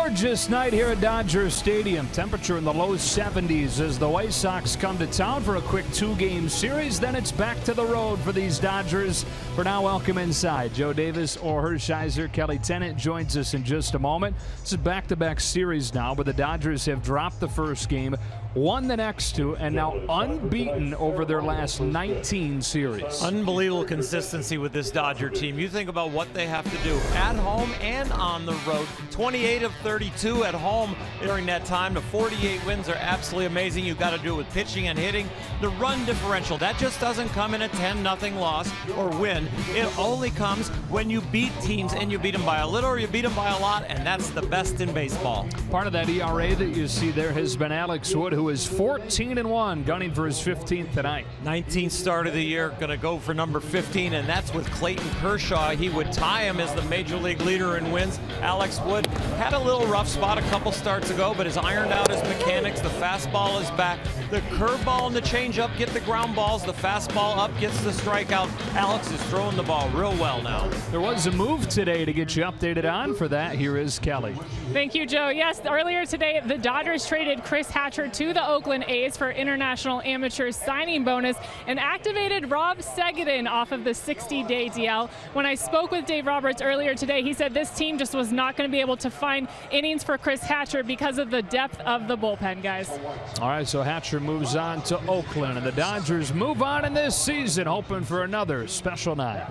Gorgeous night here at Dodger Stadium. Temperature in the low 70s as the White Sox come to town for a quick two-game series. Then it's back to the road for these Dodgers. For now, welcome inside. Joe Davis or Hershiser. Kelly Tennant joins us in just a moment. This is back-to-back series now, where the Dodgers have dropped the first game, won the next two, and now unbeaten over their last 19 series. Unbelievable consistency with this Dodger team. You think about what they have to do at home and on the road. 28 of 32 at home during that time. The 48 wins are absolutely amazing. You've got to do it with pitching and hitting. The run differential, that just doesn't come in a 10-0 loss or win. It only comes when you beat teams, and you beat them by a little or you beat them by a lot, and that's the best in baseball. Part of that ERA that you see there has been Alex Wood, who is 14-1, gunning for his 15th tonight. 19th start of the year, going to go for number 15, and that's with Clayton Kershaw. He would tie him as the major league leader in wins. Alex Wood had a little rough spot a couple starts ago, but has ironed out his mechanics. The fastball is back. The curveball and the changeup get the ground balls. The fastball up gets the strikeout. Alex is throwing the ball real well now. There was a move today to get you updated on. For that, here is Kelly. Thank you, Joe. Yes, earlier today, the Dodgers traded Chris Hatcher to the Oakland A's for international amateur signing bonus and activated Rob Segedin off of the 60-day DL. When I spoke with Dave Roberts earlier today, he said this team just was not going to be able to find innings for Chris Hatcher because of the depth of the bullpen, guys. All right, so Hatcher moves on to Oakland, and the Dodgers move on in this season, hoping for another special night.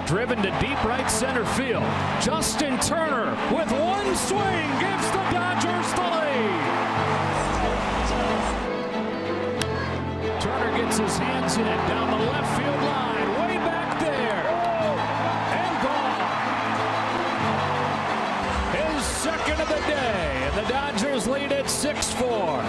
Driven to deep right center field. Justin Turner with one swing gives the Dodgers the lead. Turner gets his hands in down the left field line, way back there, and gone. His second of the day, and the Dodgers lead at 6-4.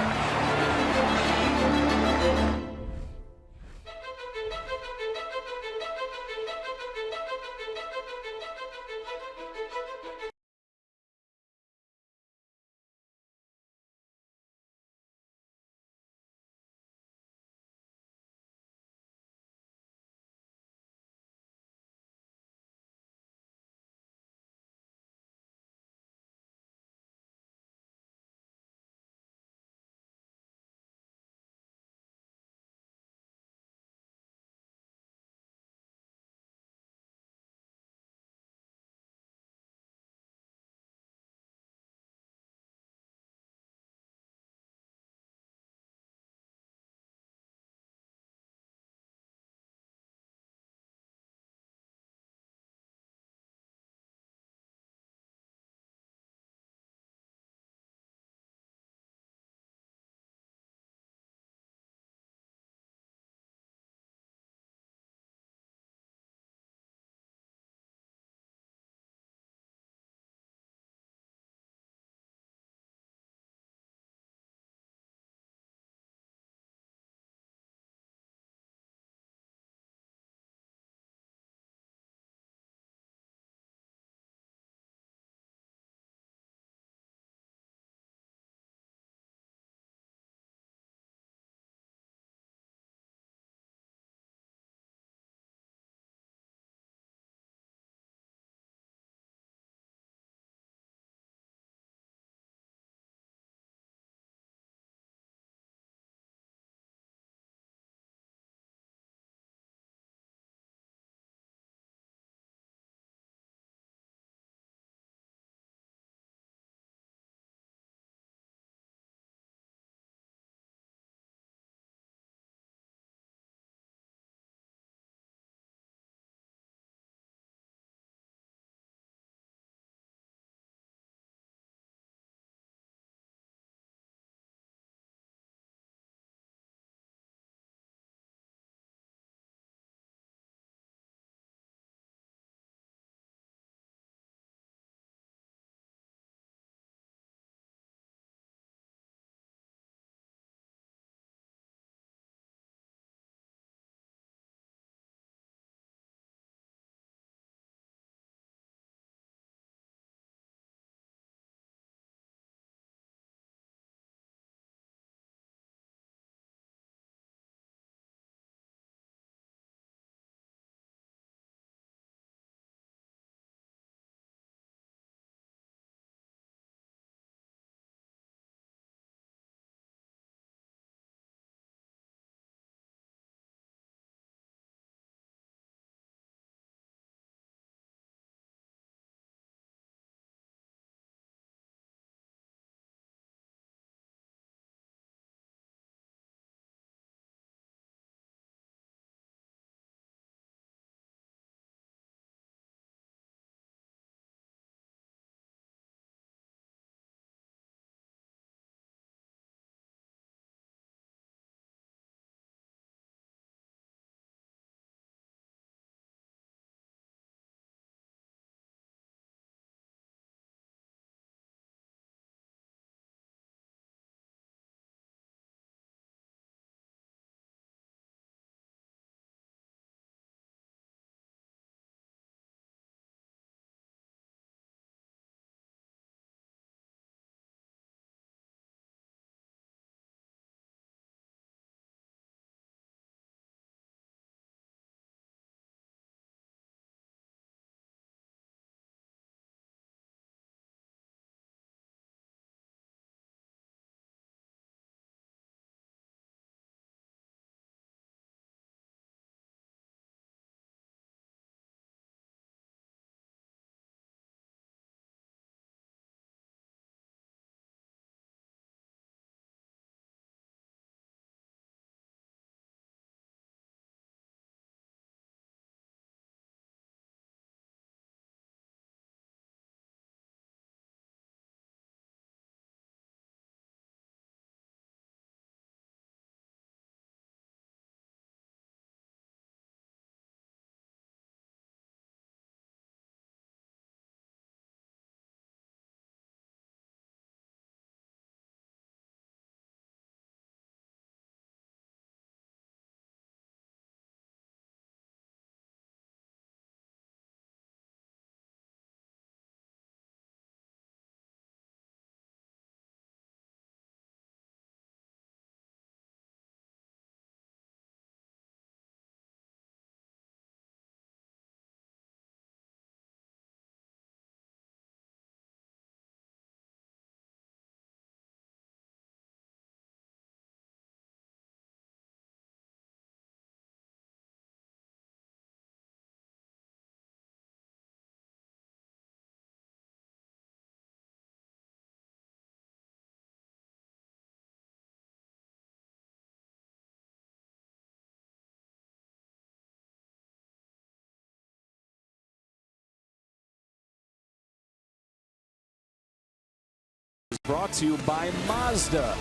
Brought to you by Mazda.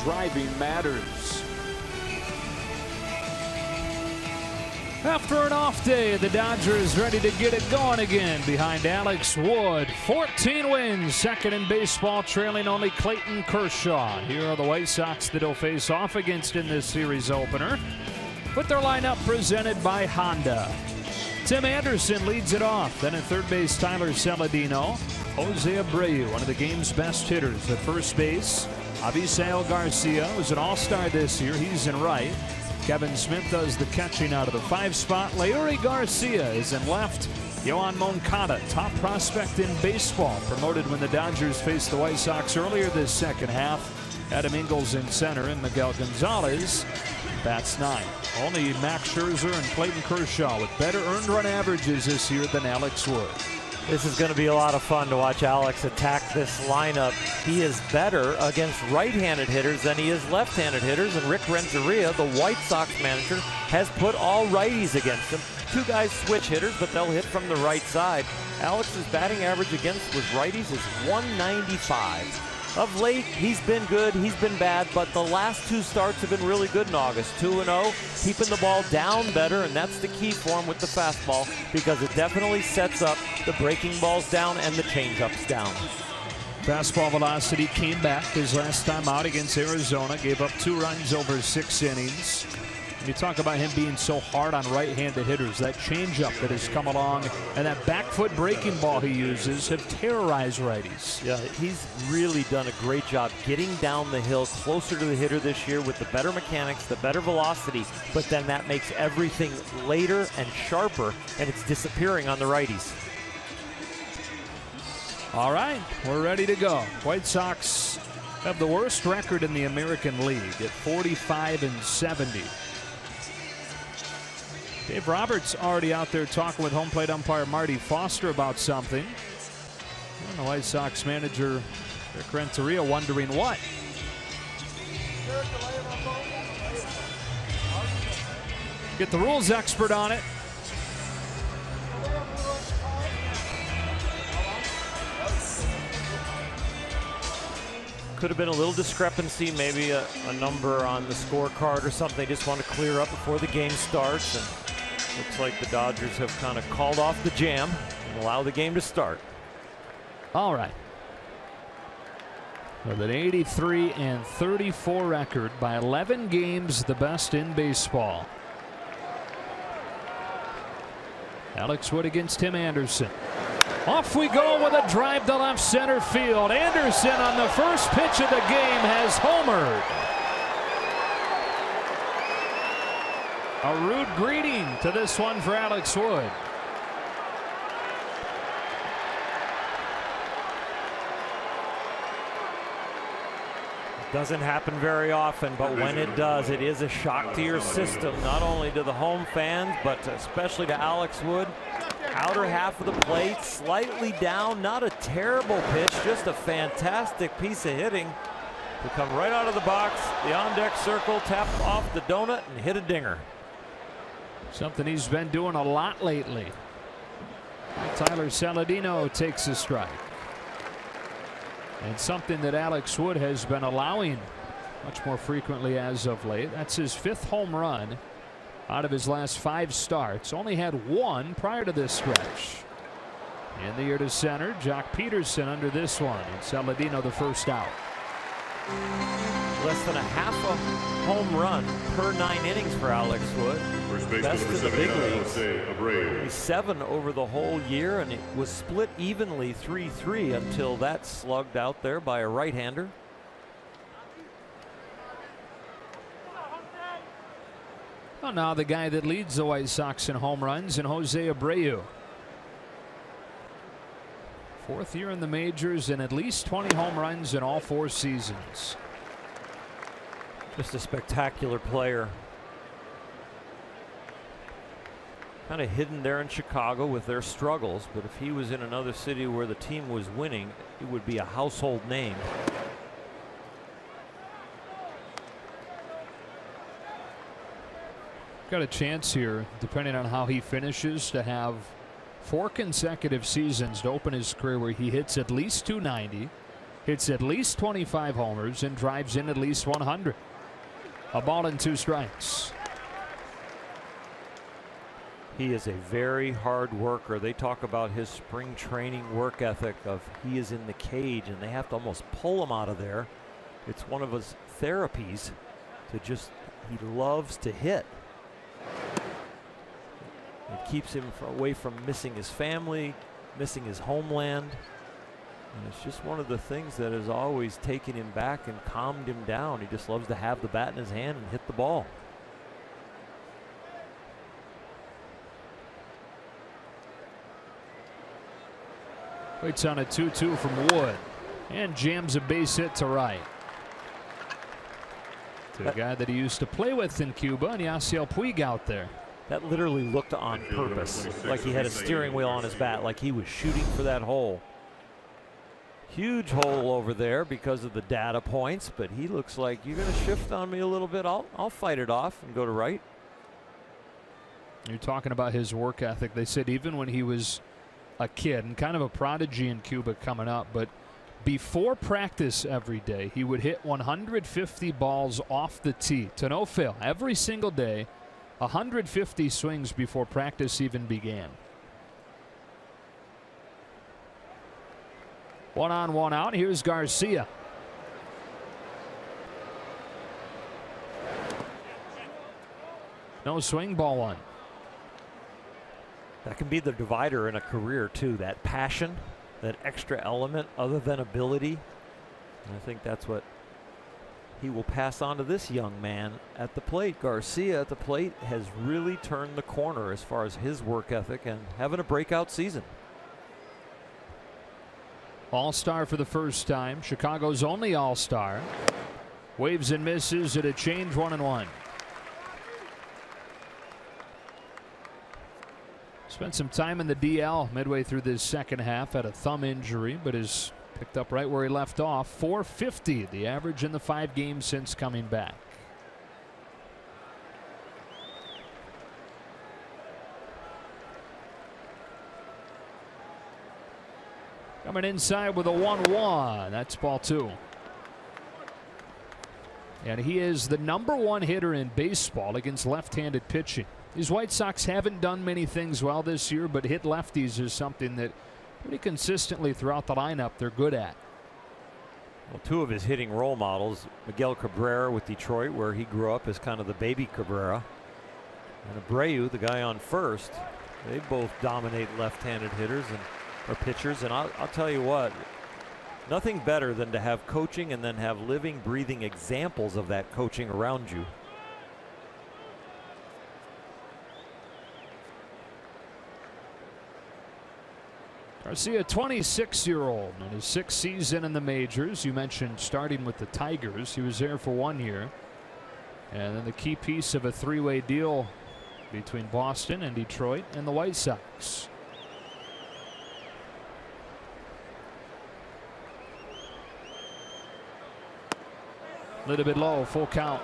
Driving matters. After an off day, the Dodgers ready to get it going again behind Alex Wood. 14 wins, second in baseball, trailing only Clayton Kershaw. Here are the White Sox that he'll face off against in this series opener. With their lineup presented by Honda. Tim Anderson leads it off. Then at third base, Tyler Saladino. Jose Abreu, one of the game's best hitters at first base. Avisail Garcia was an all-star this year. He's in right. Kevin Smith does the catching out of the 5 spot. Leury Garcia is in left. Yohan Moncada, top prospect in baseball, promoted when the Dodgers faced the White Sox earlier this second half. Adam Engels in center, and Miguel Gonzalez bats 9. Only Max Scherzer and Clayton Kershaw with better earned run averages this year than Alex Wood. This is going to be a lot of fun to watch Alex attack this lineup. He is better against right-handed hitters than he is left-handed hitters, and Rick Renteria, the White Sox manager, has put all righties against him. 2 guys switch hitters, but they'll hit from the right side. Alex's batting average against with righties is 195. Of late, he's been good, he's been bad, but the last 2 starts have been really good in August. 2-0, keeping the ball down better, and that's the key for him with the fastball, because it definitely sets up the breaking balls down and the changeups down. Fastball velocity came back his last time out against Arizona, gave up 2 runs over 6 innings. And you talk about him being so hard on right-handed hitters, that changeup that has come along and that back foot breaking ball he uses have terrorized righties. Yeah, he's really done a great job getting down the hill closer to the hitter this year with the better mechanics, the better velocity, but then that makes everything later and sharper, and it's disappearing on the righties. All right, we're ready to go. White Sox have the worst record in the American League at 45-70. Dave Roberts already out there talking with home plate umpire Marty Foster about something. And the White Sox manager Rick Renteria wondering what. Get the rules expert on it. could have been a little discrepancy, maybe a number on the scorecard or something. They just want to clear up before the game starts. And looks like the Dodgers have kind of called off the jam and allow the game to start. All right. With an 83-34 record, by 11 games, the best in baseball. Alex Wood against Tim Anderson. Off we go with a drive to left center field. Anderson on the first pitch of the game has homered. A rude greeting to this one for Alex Wood. Doesn't happen very often, but when it does, it is a shock to your system, not only to the home fans, but especially to Alex Wood. Outer half of the plate, slightly down, not a terrible pitch, just a fantastic piece of hitting to come right out of the box, the on-deck circle, tap off the donut, and hit a dinger. Something he's been doing a lot lately. Tyler Saladino takes a strike. And something that Alex Wood has been allowing much more frequently as of late. That's his 5th home run out of his last 5 starts. Only had 1 prior to this stretch. In the air to center, Jock Peterson under this one, and Saladino the first out. Less than a half a home run per 9 innings for Alex Wood. Best in the big leagues. He's 7 over the whole year, and it was split evenly 3-3 until that slugged out there by a right-hander. Well, now the guy that leads the White Sox in home runs, and Jose Abreu. 4th year in the majors and at least 20 home runs in all 4 seasons. Just a spectacular player. Kind of hidden there in Chicago with their struggles, but if he was in another city where the team was winning, it would be a household name. Got a chance here, depending on how he finishes, to have 4 consecutive seasons to open his career where he hits at least 290, hits at least 25 homers and drives in at least 100. A ball and 2 strikes. He is a very hard worker. They talk about his spring training work ethic of he is in the cage and they have to almost pull him out of there. It's one of his therapies to just, he loves to hit. It keeps him away from missing his family, missing his homeland. And it's just one of the things that has always taken him back and calmed him down. He just loves to have the bat in his hand and hit the ball. Waits on a 2-2 from Wood and jams a base hit to right. To a guy that he used to play with in Cuba, and Yasiel Puig out there. That literally looked on purpose, like he had a steering wheel on his bat, like he was shooting for that hole. Huge hole over there because of the data points, but he looks like, you're going to shift on me a little bit. I'll fight it off and go to right. You're talking about his work ethic. They said even when he was a kid and kind of a prodigy in Cuba coming up, but before practice every day, he would hit 150 balls off the tee to no fail every single day. 150 swings before practice even began. 1 on, 1 out. Here's Garcia. No swing, ball 1. That can be the divider in a career too, that passion, that extra element other than ability. And I think that's what he will pass on to this young man at the plate. Garcia at the plate has really turned the corner as far as his work ethic and having a breakout season. All-star for the first time. Chicago's only all-star. Waves and misses at a change, 1-1. Spent some time in the DL midway through this second half. Had a thumb injury, but is picked up right where he left off. 450, the average in the 5 games since coming back. Coming inside with a 1-1. That's ball 2. And he is the #1 hitter in baseball against left-handed pitching. These White Sox haven't done many things well this year, but hit lefties is something that pretty consistently throughout the lineup they're good at. Well, 2 of his hitting role models, Miguel Cabrera with Detroit, where he grew up as kind of the baby Cabrera, and Abreu, the guy on first. They both dominate left-handed hitters or pitchers, and I'll tell you what, nothing better than to have coaching and then have living, breathing examples of that coaching around you. Garcia, 26-year-old, in his 6th season in the majors. You mentioned starting with the Tigers. He was there for 1 year. And then the key piece of a 3-way deal between Boston and Detroit and the White Sox. A little bit low, full count.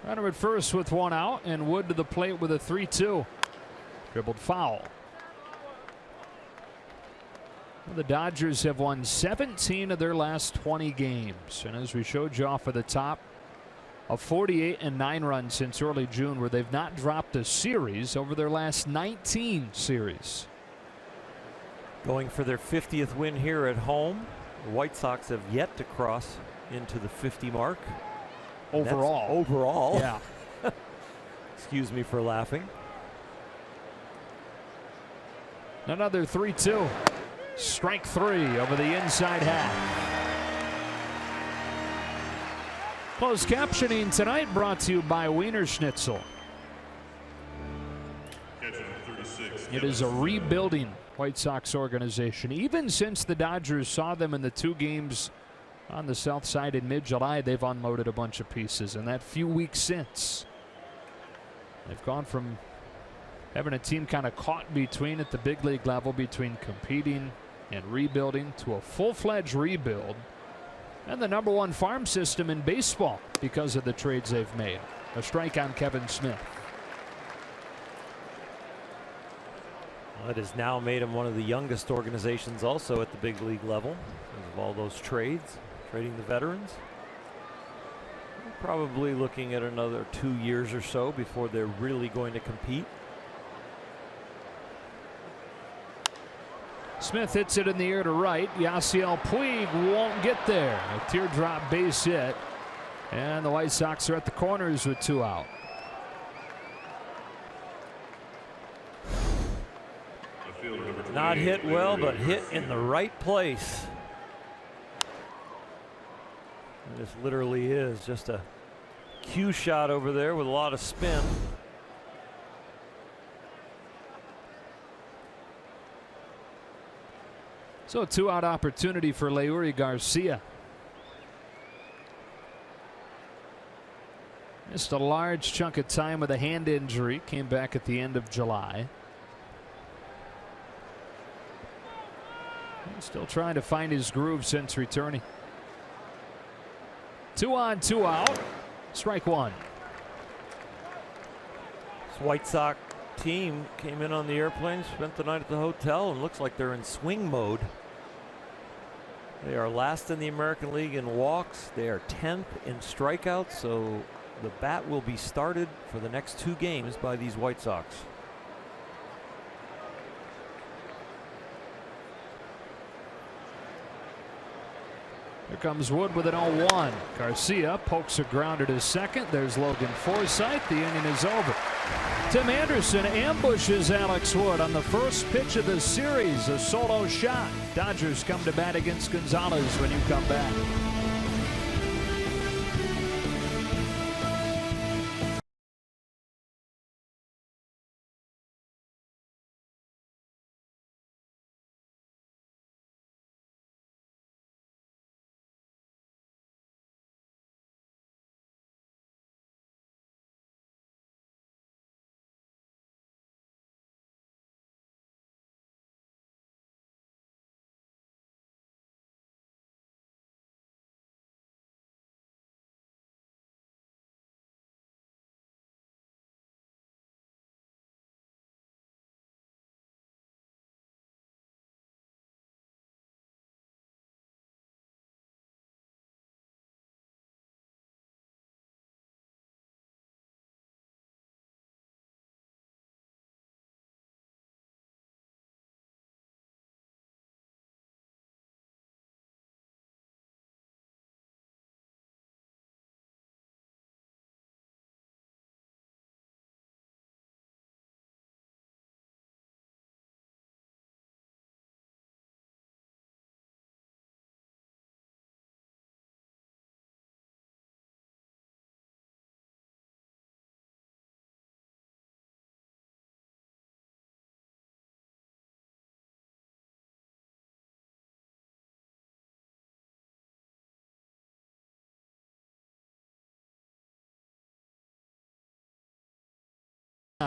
Runner at first with 1 out, and Wood to the plate with a 3-2. Dribbled foul. Well, the Dodgers have won 17 of their last 20 games. And as we showed you off at the top, a 48-9 run since early June, where they've not dropped a series over their last 19 series. Going for their 50th win here at home. The White Sox have yet to cross into the 50 mark. Overall. Yeah. Excuse me for laughing. Another 3-2. Strike 3 over the inside half. Closed captioning tonight brought to you by Wiener Schnitzel. It is a rebuilding White Sox organization. Even since the Dodgers saw them in the 2 games on the south side in mid-July, they've unloaded a bunch of pieces in that few weeks since. They've gone from having a team kind of caught between at the big league level between competing and rebuilding to a full-fledged rebuild and the #1 farm system in baseball because of the trades they've made. A strike on Kevin Smith. Well, it has now made him one of the youngest organizations also at the big league level because of all those trades, trading the veterans. We're probably looking at another 2 years or so before they're really going to compete. Smith hits it in the air to right. Yasiel Puig won't get there. A teardrop base hit. And the White Sox are at the corners with 2 out. Not hit well, but hit in the right place. And this literally is just a cue shot over there with a lot of spin. So a 2-out opportunity for Leury Garcia. Missed a large chunk of time with a hand injury. Came back at the end of July. He's still trying to find his groove since returning. 2 on, 2 out. Strike 1. This White Sox team came in on the airplane, spent the night at the hotel, and looks like they're in swing mode. They are last in the American League in walks. They are 10th in strikeouts, so the bat will be started for the next 2 games by these White Sox. Here comes Wood with an 0-1. Garcia pokes a grounder to second. There's Logan Forsythe. The inning is over. Tim Anderson ambushes Alex Wood on the first pitch of the series. A solo shot. Dodgers come to bat against Gonzalez when you come back.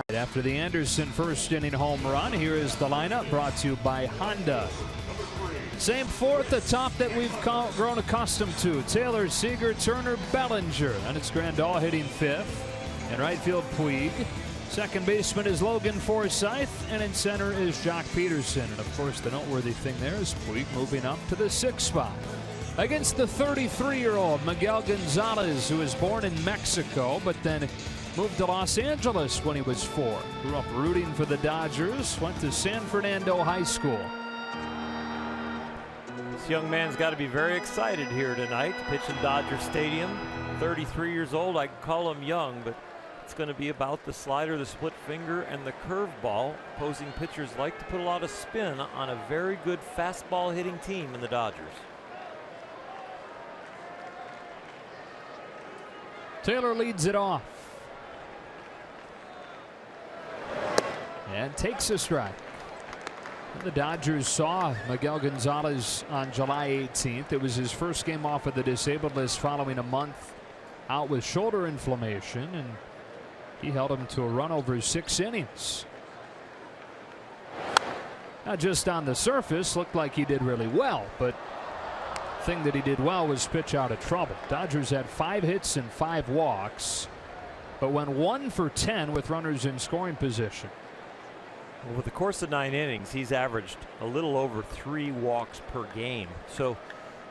After the Anderson first inning home run, here is the lineup brought to you by Honda. Same 4 at the top that we've grown accustomed to. Taylor, Seager, Turner, Bellinger. And it's Grandal hitting 5th. In right field, Puig. Second baseman is Logan Forsythe. And in center is Jock Peterson. And of course, the noteworthy thing there is Puig moving up to the 6th spot. Against the 33-year-old Miguel Gonzalez, who was born in Mexico, but then moved to Los Angeles when he was 4. Grew up rooting for the Dodgers. Went to San Fernando High School. This young man's got to be very excited here tonight to pitch in Dodger Stadium. 33 years old. I call him young, but it's going to be about the slider, the split finger, and the curveball. Opposing pitchers like to put a lot of spin on a very good fastball hitting team in the Dodgers. Taylor leads it off. And takes a strike. The Dodgers saw Miguel Gonzalez on July 18th. It was his first game off of the disabled list following a month out with shoulder inflammation. And He held him to a run over 6 innings. Now, just on the surface, looked like he did really well, but the thing that he did well was pitch out of trouble. Dodgers had 5 hits and 5 walks, but went 1 for 10 with runners in scoring position. Well, over the course of 9 innings, he's averaged a little over 3 walks per game. So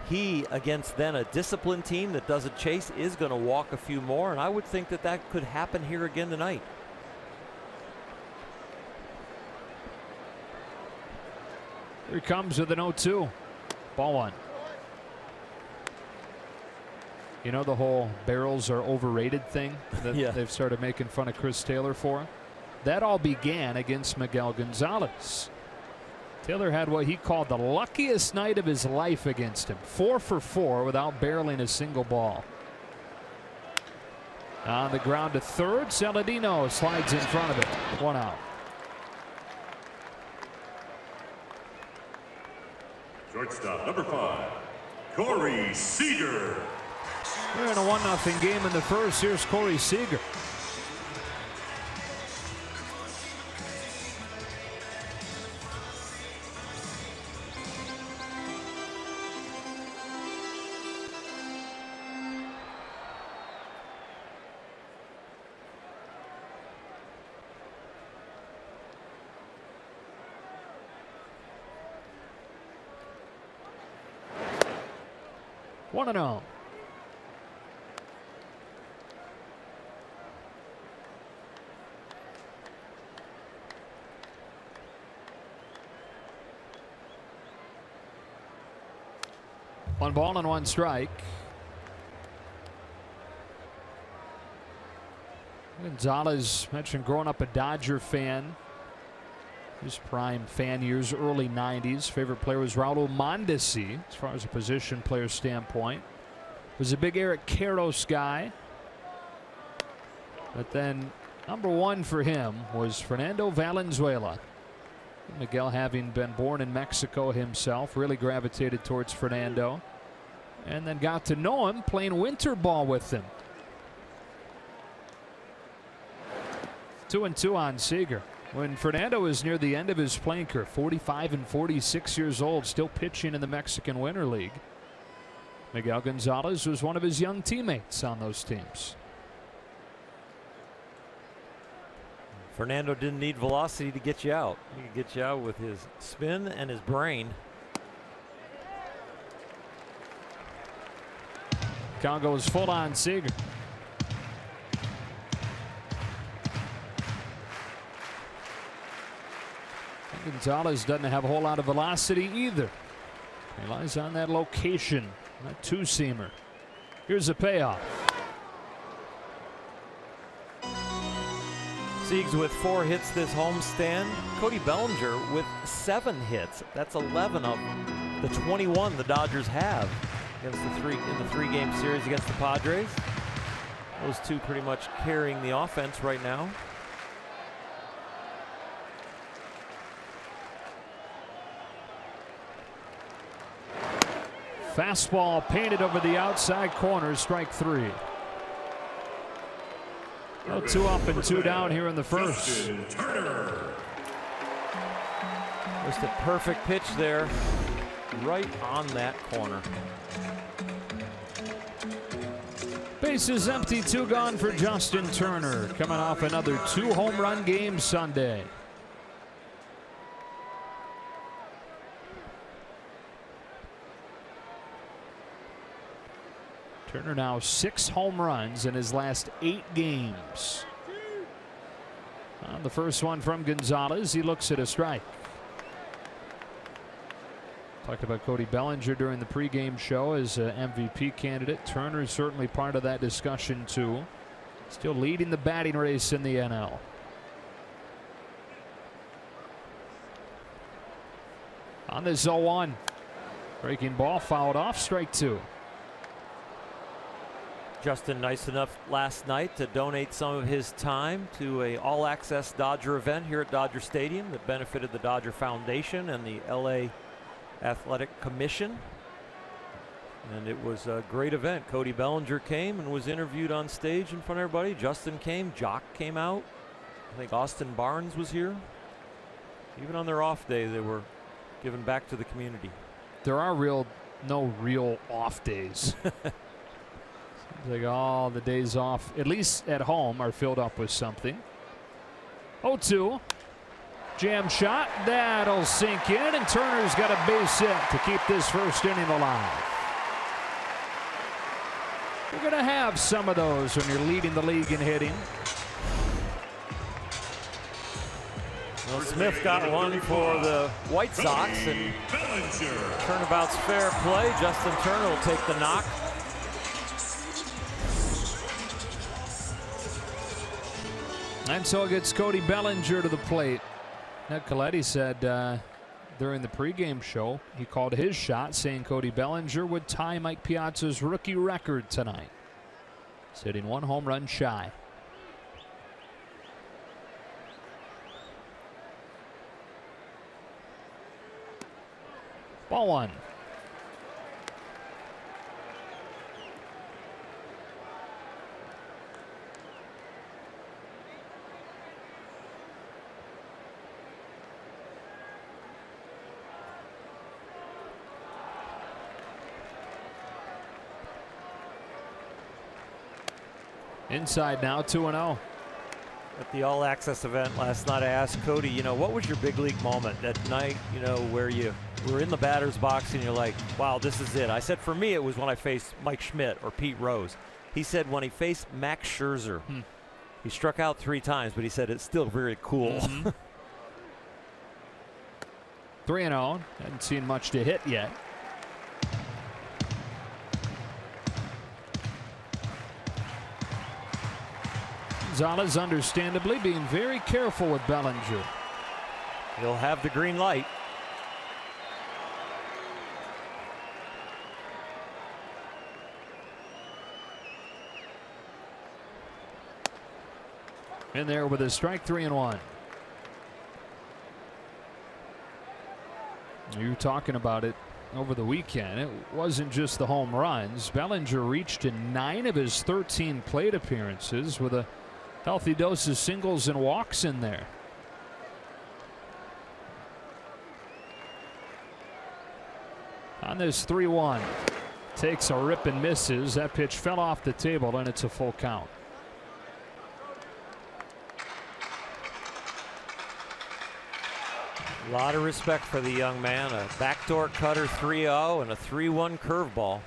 he, against then a disciplined team that doesn't chase, is going to walk a few more, and I would think that that could happen here again tonight. Here he comes with an 0-2. Ball 1. You know the whole barrels are overrated thing that they've started making fun of Chris Taylor for? That all began against Miguel Gonzalez. Taylor had what he called the luckiest night of his life against him. 4 for 4 without barreling a single ball. On the ground to third, Saladino slides in front of it. 1 out. Shortstop number 5, Corey Seager. We're in a 1-0 game in the first. Here's Corey Seager. One and 0. One ball and 1 strike. Gonzalez mentioned growing up a Dodger fan. His prime fan years, early 90s. Favorite player was Raul Mondesi, as far as a position player standpoint. Was a big Eric Karros guy. But then number 1 for him was Fernando Valenzuela. Miguel, having been born in Mexico himself, really gravitated towards Fernando. And then got to know him playing winter ball with him. 2-2 on Seager. When Fernando was near the end of his playing career, 45 and 46 years old, still pitching in the Mexican Winter League. Miguel Gonzalez was one of his young teammates on those teams. Fernando didn't need velocity to get you out. He could get you out with his spin and his brain. Count goes full on Seager. Gonzalez doesn't have a whole lot of velocity either. He lies on that location, that 2-seamer. Here's a payoff. Siegs with 4 hits this homestand. Cody Bellinger with 7 hits. That's 11 of the 21 the Dodgers have against the 3-game series against the Padres. Those two pretty much carrying the offense right now. Fastball painted over the outside corner, strike 3. Well, 2 up and 2 down here in the first. Just a perfect pitch there, right on that corner. Bases empty, 2 gone for Justin Turner, coming off another 2 home run game Sunday. Turner now 6 home runs in his last 8 games. On the first one from Gonzalez, he looks at a strike. Talked about Cody Bellinger during the pregame show as an MVP candidate. Turner is certainly part of that discussion too. Still leading the batting race in the NL. On this 0-1. Breaking ball fouled off, strike 2. Justin nice enough last night to donate some of his time to a all-access Dodger event here at Dodger Stadium that benefited the Dodger Foundation and the LA Athletic Commission. And it was a great event. Cody Bellinger came and was interviewed on stage in front of everybody. Justin came. Jock came out. I think Austin Barnes was here. Even on their off day, they were giving back to the community. There are no real off days. Seems like all the days off, at least at home, are filled up with something. 0-2. Jam shot. That'll sink in, and Turner's got a base hit to keep this first inning alive. You're going to have some of those when you're leading the league in hitting. Well, Smith got one for the White Sox, and turnabout's fair play. Justin Turner will take the knock. And so it gets Cody Bellinger to the plate. Ned Colletti said during the pregame show, he called his shot, saying Cody Bellinger would tie Mike Piazza's rookie record tonight. Sitting one home run shy. Ball one. Inside now, 2-0. At the All Access event last night, I asked Cody, you know, what was your big league moment that night, you know, where you were in the batter's box and you're like, wow, this is it. I said, for me, it was when I faced Mike Schmidt or Pete Rose. He said when he faced Max Scherzer. He struck out 3 times, but he said it's still very cool. 3-0. Hadn't seen much to hit yet. Gonzalez understandably being very careful with Bellinger. He'll have the green light. In there with a strike, 3-1. You were talking about it over the weekend. It wasn't just the home runs. Bellinger reached in 9 of his 13 plate appearances with a healthy dose of singles and walks in there. On this 3-1, takes a rip and misses. That pitch fell off the table, and it's a full count. A lot of respect for the young man. A backdoor cutter 3-0 and a 3-1 curveball.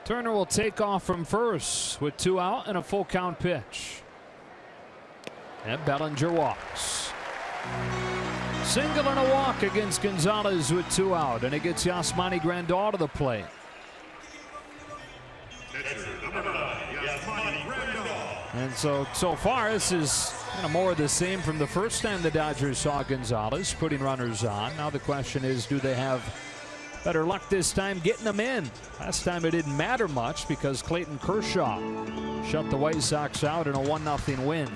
Turner will take off from first with 2 out and a full count pitch. And Bellinger walks. Single and a walk against Gonzalez with 2 out, and it gets Yasmani Grandal to the plate. And so far, this is more of the same from the first time the Dodgers saw Gonzalez putting runners on. Now the question is, do they have better luck this time getting them in? Last time it didn't matter much because Clayton Kershaw shut the White Sox out in a 1-0 win.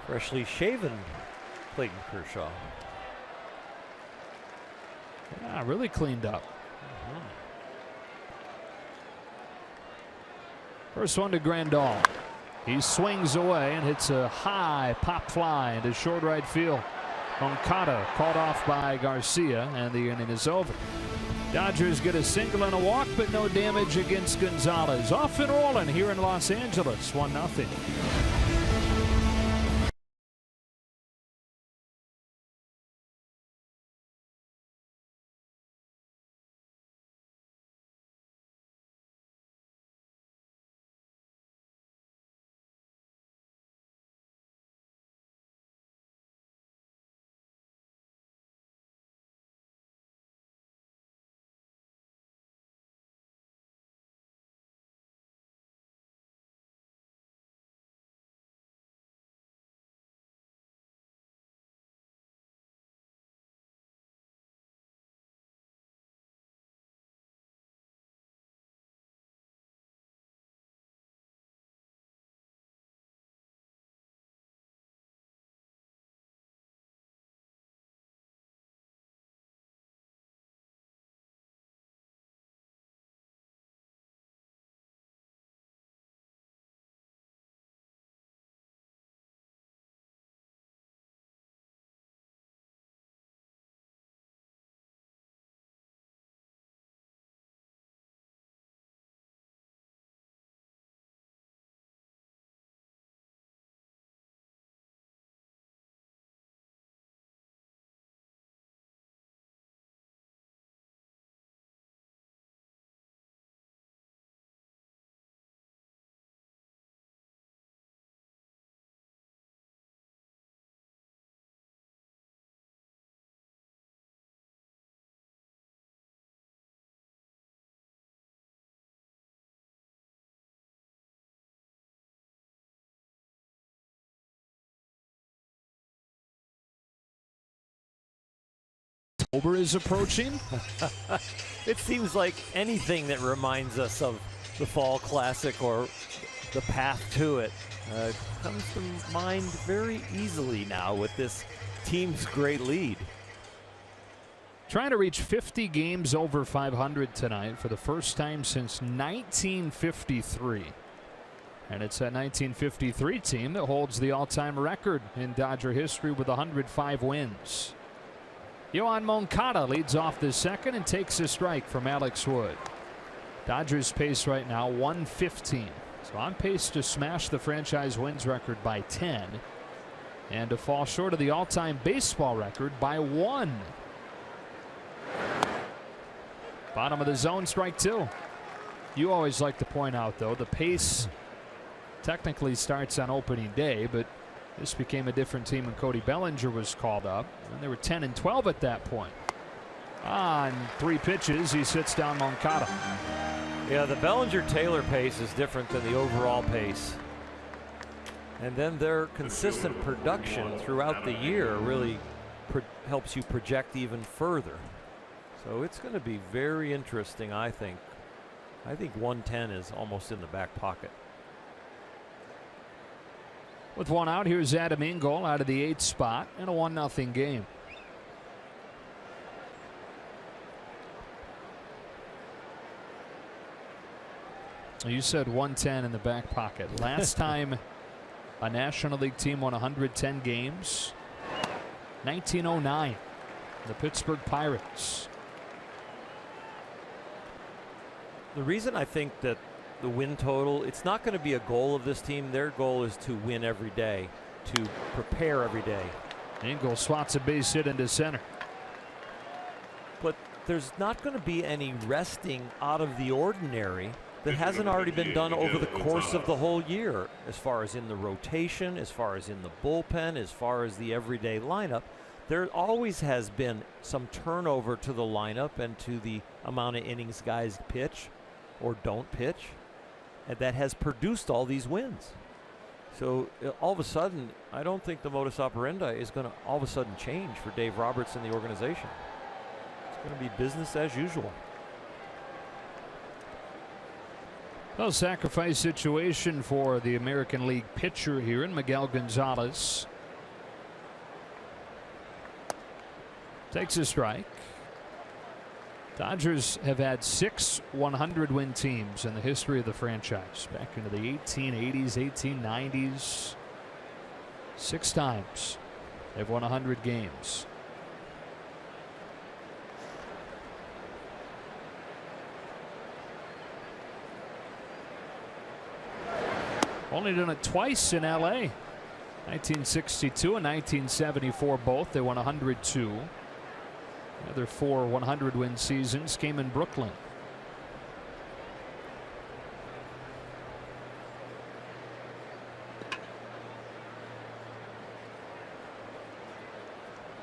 Freshly shaven Clayton Kershaw. Yeah, really cleaned up. First one to Grandal. He swings away and hits a high pop fly into short right field. Moncada called off by Garcia, and the inning is over. Dodgers get a single and a walk, but no damage against Gonzalez. Off and rolling here in Los Angeles, 1-0. October is approaching. It seems like anything that reminds us of the Fall Classic or the path to it comes to mind very easily now with this team's great lead. Trying to reach 50 games over 500 tonight for the first time since 1953. And it's that 1953 team that holds the all-time record in Dodger history with 105 wins. Yoan Moncada leads off the second and takes a strike from Alex Wood. Dodgers pace right now 115. So on pace to smash the franchise wins record by 10 and to fall short of the all-time baseball record by 1. Bottom of the zone, strike 2. You always like to point out, though, the pace technically starts on opening day, but this became a different team when Cody Bellinger was called up, and they were 10 and 12 at that point. On 3 pitches, he sits down Moncada. Yeah, the Bellinger-Taylor pace is different than the overall pace. And then their consistent production throughout the year really helps you project even further. So it's going to be very interesting, I think. I think 110 is almost in the back pocket. With 1 out, here's Adam Engel out of the 8th spot in a 1-0 game. You said 110 in the back pocket. Last time a National League team won 110 games, 1909, the Pittsburgh Pirates. The reason I think that the win total, it's not going to be a goal of this team. Their goal is to win every day, to prepare every day. Engel swats a base hit into center. But there's not going to be any resting out of the ordinary that hasn't already been done over the course of the whole year, as far as in the rotation, as far as in the bullpen, as far as the everyday lineup. There always has been some turnover to the lineup and to the amount of innings guys pitch or don't pitch, and that has produced all these wins. So all of a sudden, I don't think the modus operandi is going to all of a sudden change for Dave Roberts and the organization. It's going to be business as usual. Well, sacrifice situation for the American League pitcher here in Miguel Gonzalez. Takes a strike. Dodgers have had 6 100-win teams in the history of the franchise. Back into the 1880s, 1890s. 6 times they've won 100 games. Only done it twice in LA. 1962 and 1974 both. They won 102. The other 4 100-win seasons came in Brooklyn.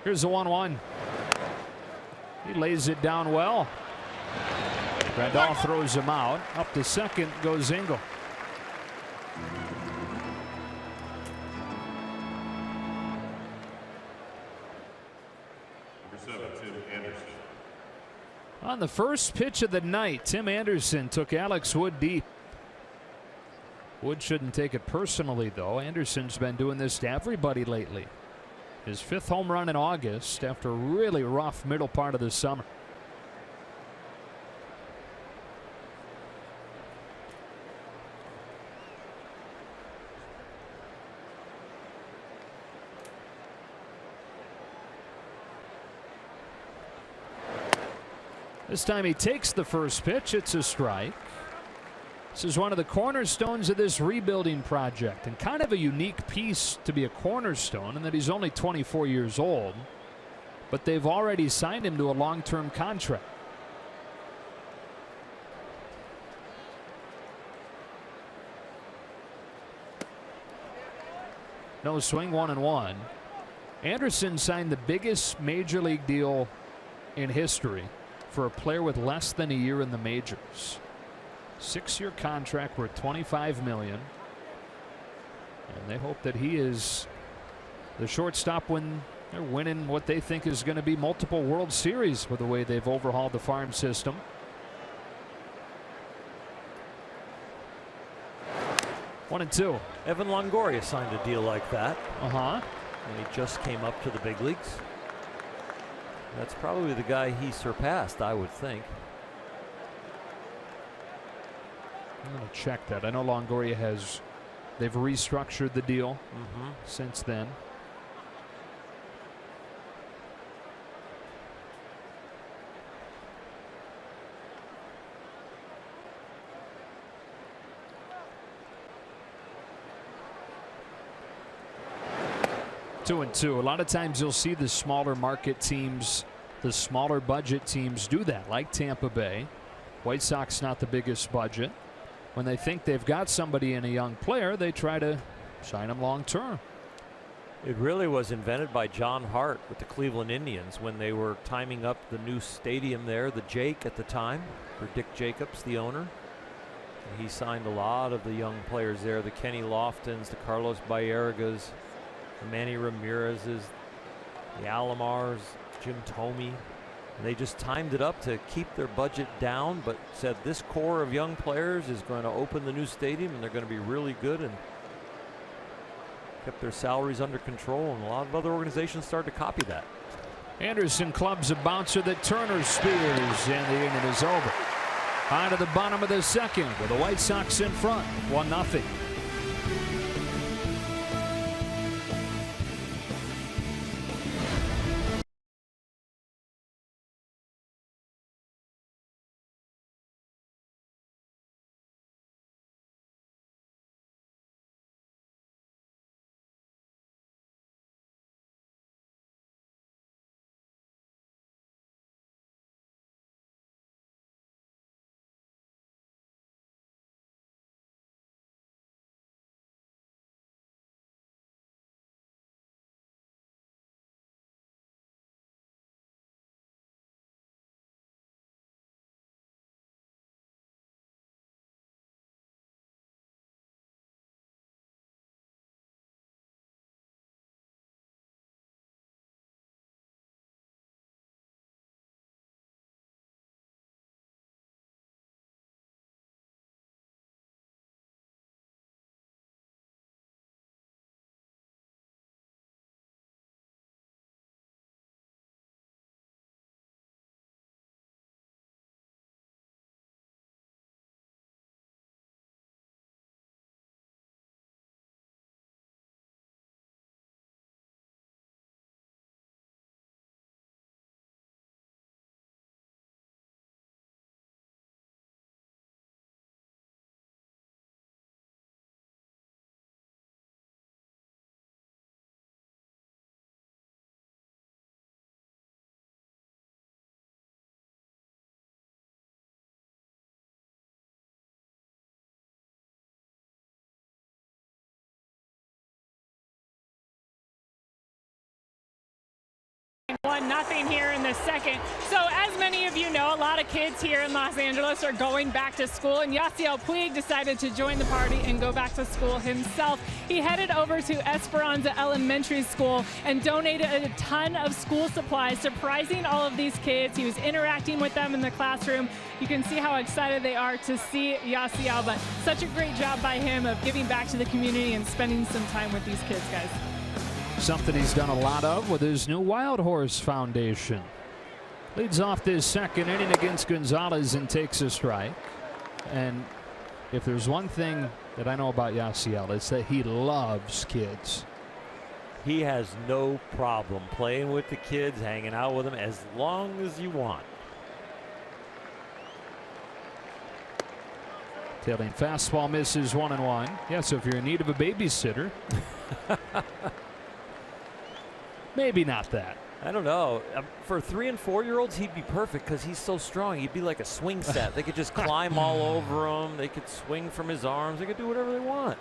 Here's the 1-1. He lays it down well. Grandal throws him out. Up to second goes Engel. On the first pitch of the night, Tim Anderson took Alex Wood deep. Wood shouldn't take it personally, though. Anderson's been doing this to everybody lately. His 5th home run in August after a really rough middle part of the summer. This time he takes the first pitch. It's a strike. This is one of the cornerstones of this rebuilding project, and kind of a unique piece to be a cornerstone in that he's only 24 years old, but they've already signed him to a long-term contract. No swing, 1-1. Anderson signed the biggest major league deal in history for a player with less than a year in the majors. 6-year contract worth $25 million. And they hope that he is the shortstop when They're winning what they think is going to be multiple World Series with the way they've overhauled the farm system. One and two. Evan Longoria signed a deal like that. When he just came up to the big leagues. That's probably the guy he surpassed, I would think. I'm going to check that. I know Longoria has. They've restructured the deal since then. Two and two. A lot of times you'll see the smaller market teams, the smaller budget teams do that, like Tampa Bay. White Sox not the biggest budget. When they think they've got somebody in a young player, they try to sign him long term. It really was invented by John Hart with the Cleveland Indians when they were timing up the new stadium there, the Jake at the time, for Dick Jacobs, the owner. And he signed a lot of the young players there, the Kenny Loftons, the Carlos Baergas, the Manny Ramirez's, the Alomars, Jim Thome. And they just timed it up to keep their budget down, but said this core of young players is going to open the new stadium and they're going to be really good, and kept their salaries under control, and a lot of other organizations started to copy that. Anderson clubs a bouncer that Turner spears, and the inning is over. On to the bottom of the second with the White Sox in front, 1-0. Nothing here in the second. So as many of you know, a lot of kids here in Los Angeles are going back to school, and Yasiel Puig decided to join the party and go back to school himself. He headed over to Esperanza Elementary School and donated a ton of school supplies, surprising all of these kids. He was interacting with them in the classroom. You can see how excited they are to see Yasiel, but such a great job by him of giving back to the community and spending some time with these kids, guys. Something he's done a lot of with his new Wild Horse Foundation. Leads off this second inning against Gonzalez and takes a strike. And if there's one thing that I know about Yasiel, it's that he loves kids. He has no problem playing with the kids, hanging out with them as long as you want. Tailing fastball misses 1-1. Yeah, so if you're in need of a babysitter, maybe not that. I don't know. For 3- and 4-year-olds, he'd be perfect because he's so strong. He'd be like a swing set. They could just climb all over him. They could swing from his arms. They could do whatever they want.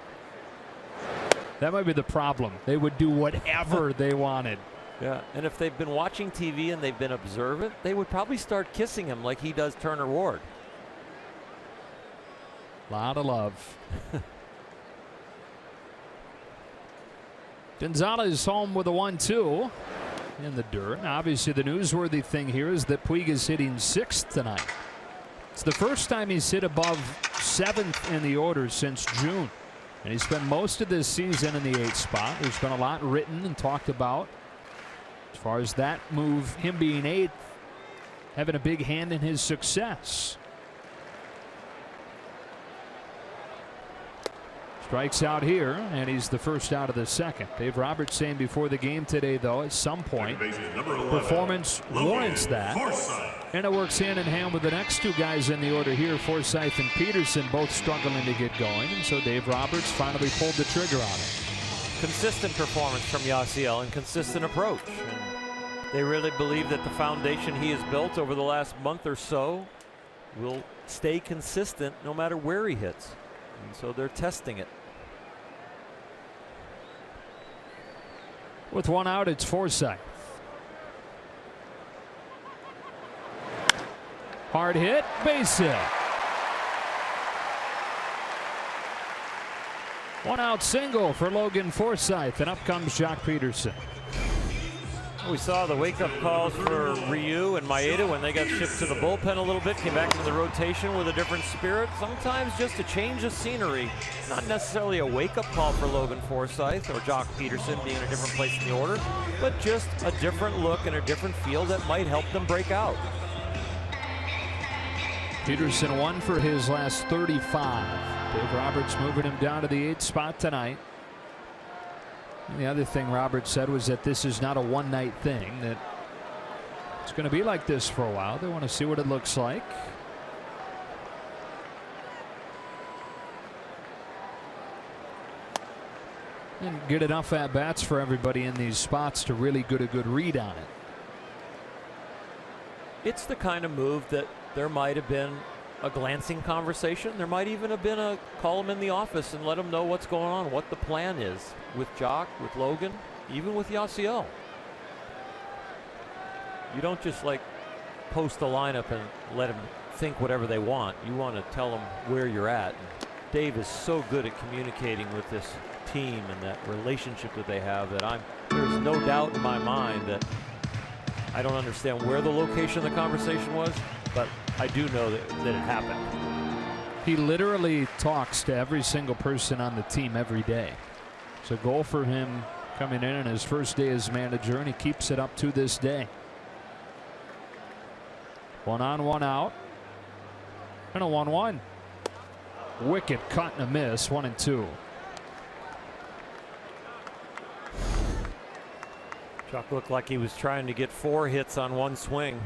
That might be the problem. They would do whatever they wanted. Yeah, and if they've been watching TV and they've been observant, they would probably start kissing him like he does Turner Ward. Lot of love. Gonzalez home with a 1-2. in the dirt. Now, obviously, the newsworthy thing here is that Puig is hitting 6th tonight. It's the first time he's hit above 7th in the order since June. And he spent most of this season in the 8th spot. There's been a lot written and talked about as far as that move, him being 8th, having a big hand in his success. Strikes out here, and he's the first out of the 2nd. Dave Roberts saying before the game today, though, at some point, performance warrants that. And it works hand in hand with the next 2 guys in the order here, Forsythe and Peterson, both struggling to get going. And so Dave Roberts finally pulled the trigger on it. Consistent performance from Yasiel and consistent approach. And they really believe that the foundation he has built over the last month or so will stay consistent no matter where he hits. And so they're testing it. With 1 out, it's Forsythe. Hard hit, base hit. 1 out single for Logan Forsythe, and up comes Jock Peterson. We saw the wake-up calls for Ryu and Maeda when they got shipped to the bullpen a little bit, came back into the rotation with a different spirit. Sometimes just a change of scenery, not necessarily a wake-up call for Logan Forsythe or Jock Peterson being in a different place in the order, but just a different look and a different feel that might help them break out. Peterson 1 for his last 35. Dave Roberts moving him down to the 8th spot tonight. And the other thing Roberts said was that this is not a one-night thing, that it's going to be like this for a while. They want to see what it looks like. And get enough at-bats for everybody in these spots to really get a good read on it. It's the kind of move that there might have been a glancing conversation. There might even have been a call him in the office and let him know what's going on, what the plan is with Jock, with Logan, even with Yasiel. You don't just like post the lineup and let them think whatever they want. You want to tell them where you're at. And Dave is so good at communicating with this team and that relationship that they have that there's no doubt in my mind that I don't understand where the location of the conversation was, but I do know that it happened. He literally talks to every single person on the team every day. It's a goal for him coming in on his first day as manager, and he keeps it up to this day. 1 on, 1 out, and a 1-1. Wicked cut and a miss, 1-2. Chuck looked like he was trying to get 4 hits on 1 swing.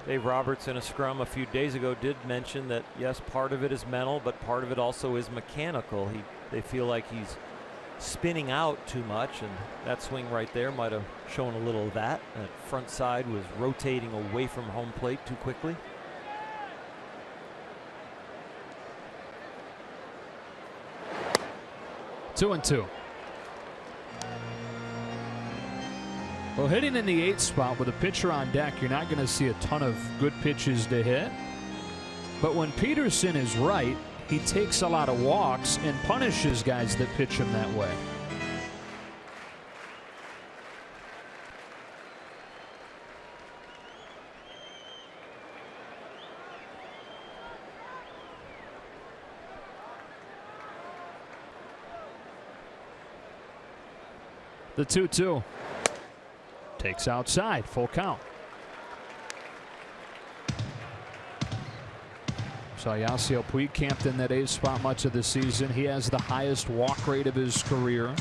Dave Roberts in a scrum a few days ago did mention that yes, part of it is mental, but part of it also is mechanical. They feel like he's spinning out too much, and that swing right there might have shown a little of that. That front side was rotating away from home plate too quickly. Two and two. Well, hitting in the 8th spot with a pitcher on deck, you're not going to see a ton of good pitches to hit. But when Peterson is right, he takes a lot of walks and punishes guys that pitch him that way. The 2-2. Takes outside, full count. Saw Yasiel Puig camped in that 8th spot much of the season. He has the highest walk rate of his career.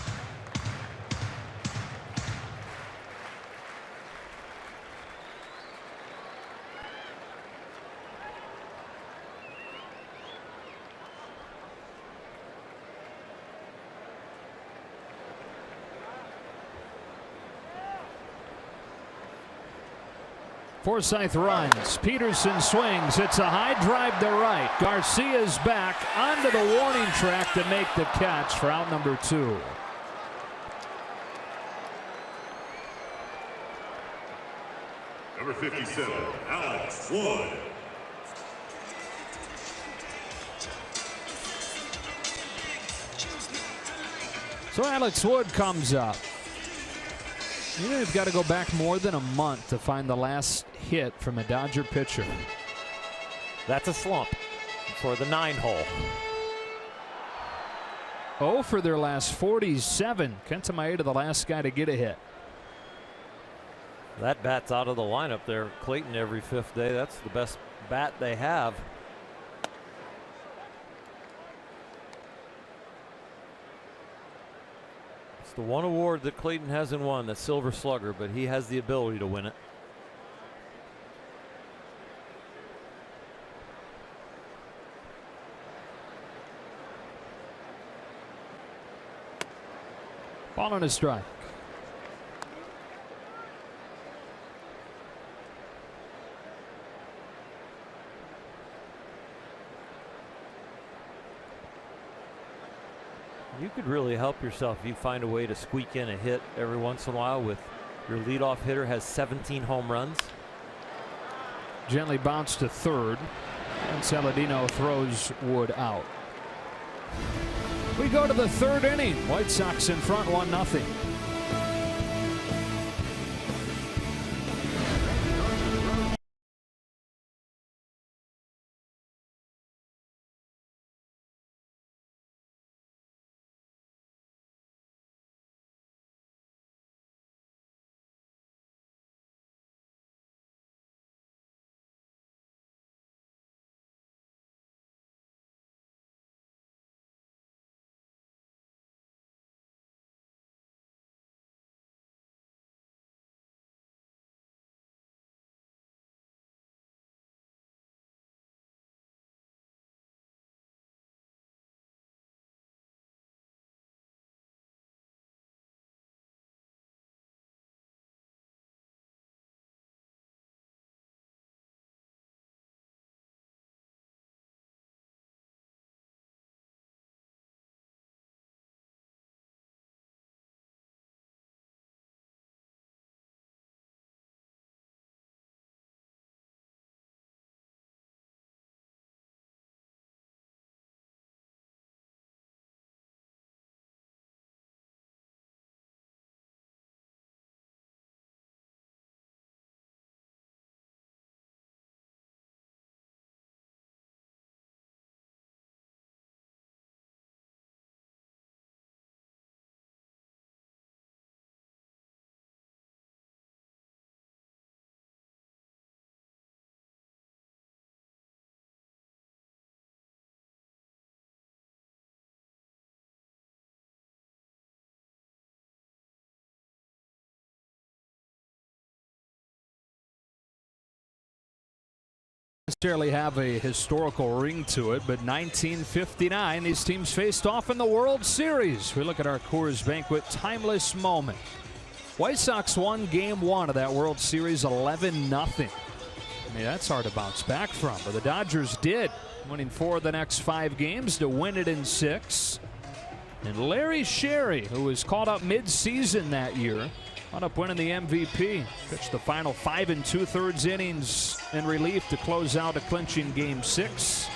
Forsythe runs. Peterson swings. It's a high drive to right. Garcia's back onto the warning track to make the catch for out number 2. Number 57, Alex Wood. So Alex Wood comes up. You've got to go back more than a month to find the last hit from a Dodger pitcher. That's a slump for the 9-hole. 0 for their last 47. Kenta Maeda, the last guy to get a hit. That bat's out of the lineup there. Clayton every 5th day. That's the best bat they have. It's the one award that Clayton hasn't won, the Silver Slugger, but he has the ability to win it. Ball on a strike. You could really help yourself if you find a way to squeak in a hit every once in a while with your leadoff hitter has 17 home runs. Gently bounced to third, and Saladino throws Wood out. We go to the 3rd inning. White Sox in front 1-0. Necessarily have a historical ring to it, but 1959, these teams faced off in the World Series. We look at our Coors Banquet timeless moment. White Sox won Game 1 of that World Series 11-0. I mean, that's hard to bounce back from, but the Dodgers did, winning 4 of the next 5 games to win it in 6. And Larry Sherry, who was called up mid-season that year, wound up winning the MVP. Pitched the final 5 2/3 innings in relief to close out a clinching Game 6.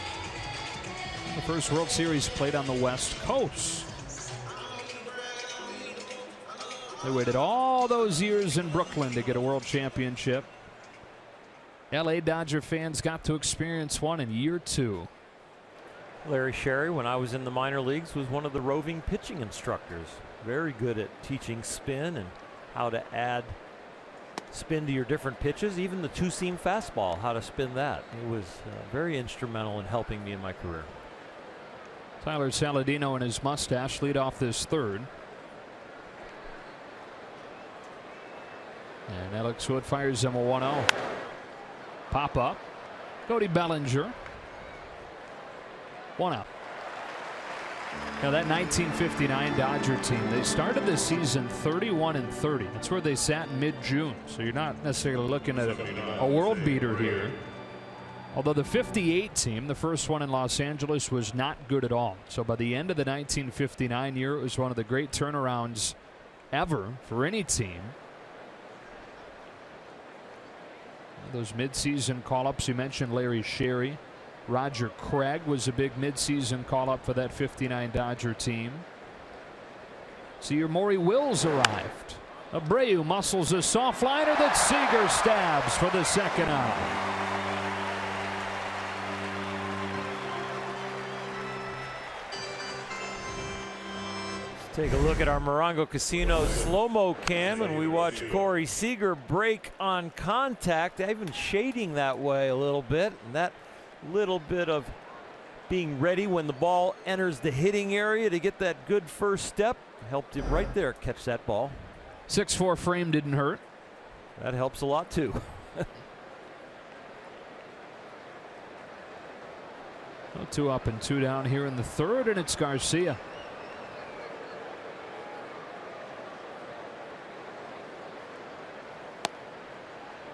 The first World Series played on the West Coast. They waited all those years in Brooklyn to get a world championship. LA Dodger fans got to experience one in year 2. Larry Sherry, when I was in the minor leagues, was one of the roving pitching instructors. Very good at teaching spin and how to add spin to your different pitches, even the 2-seam fastball, how to spin that. It was very instrumental in helping me in my career. Tyler Saladino and his mustache lead off this 3rd. And Alex Wood fires him a 1-0. Pop up. Cody Bellinger. 1 out. Now that 1959 Dodger team, they started the season 31-30. That's where they sat in mid-June. So you're not necessarily looking at a world beater here. Although the 58 team, the first one in Los Angeles, was not good at all. So by the end of the 1959 year, it was one of the great turnarounds ever for any team. Those mid-season call-ups, you mentioned Larry Sherry. Roger Craig was a big midseason call-up for that 59 Dodger team. So your Maury Wills arrived Abreu muscles a soft liner that Seager stabs for the second out. Take a look at our Morongo Casino slow-mo cam, and we watch Corey Seager break on contact, even shading that way a little bit. And that little bit of being ready when the ball enters the hitting area to get that good first step helped him right there catch that ball. 6'4" frame didn't hurt. That helps a lot too. 2 up and 2 down here in the third, and it's Garcia.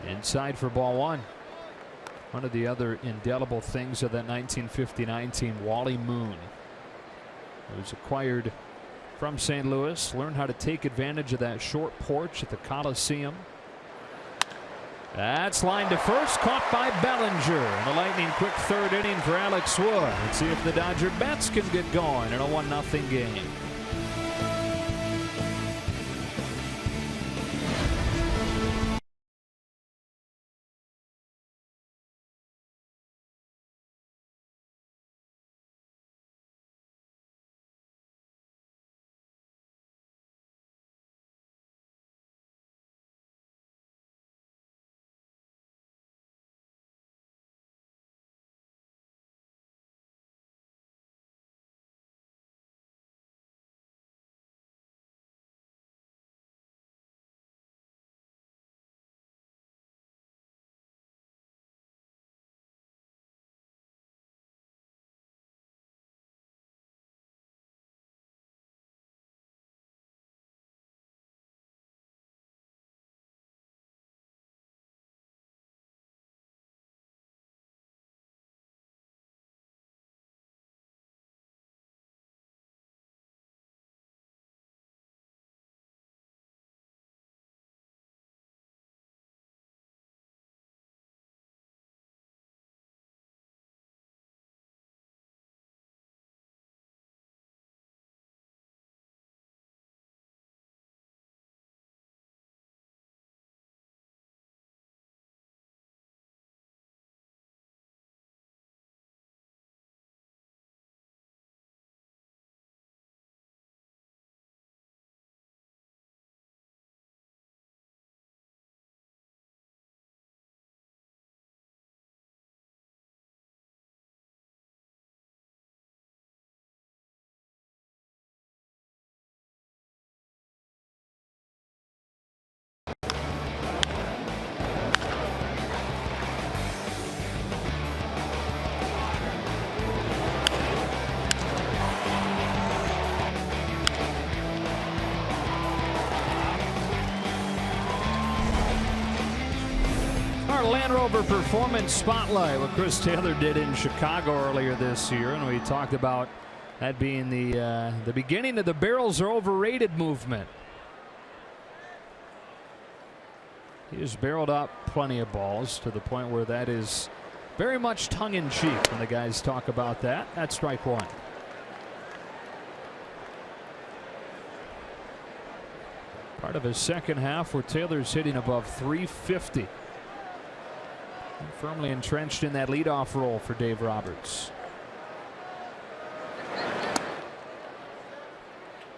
Inside for ball 1. One of the other indelible things of that 1959 team, Wally Moon, who was acquired from St. Louis, learned how to take advantage of that short porch at the Coliseum. That's lined to first, caught by Bellinger. And a lightning quick third inning for Alex Wood. Let's see if the Dodger bats can get going in a 1-0 game. Land Rover Performance Spotlight, what Chris Taylor did in Chicago earlier this year, and we talked about that being the beginning of the barrels are overrated movement. He has barreled up plenty of balls to the point where that is very much tongue-in-cheek when the guys talk about that. That's strike 1. Part of his second half where Taylor's hitting above 350. Firmly entrenched in that leadoff role for Dave Roberts.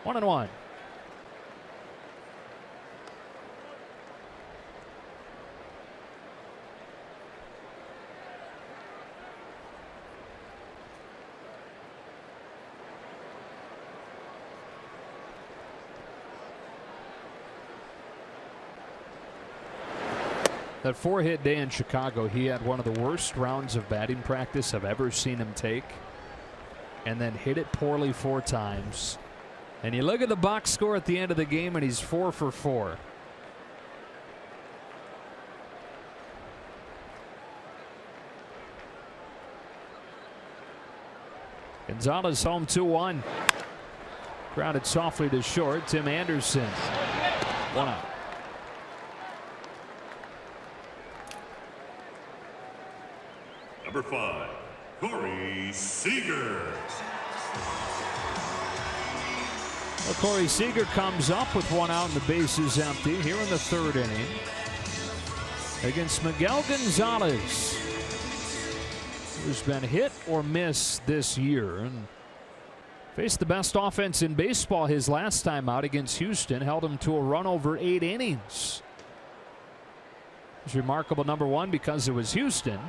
1-1. That 4-hit day in Chicago, he had one of the worst rounds of batting practice I've ever seen him take, and then hit it poorly 4 times. And you look at the box score at the end of the game, and he's 4 for 4. Gonzalez home 2-1. Grounded softly to short. Tim Anderson. 1 out. Number 5, Corey Seager. Well, Corey Seager comes up with one out and the bases empty here in the third inning against Miguel Gonzalez, who's been hit or miss this year and faced the best offense in baseball his last time out against Houston, held him to a run over 8 innings. It was remarkable, number one, because it was Houston.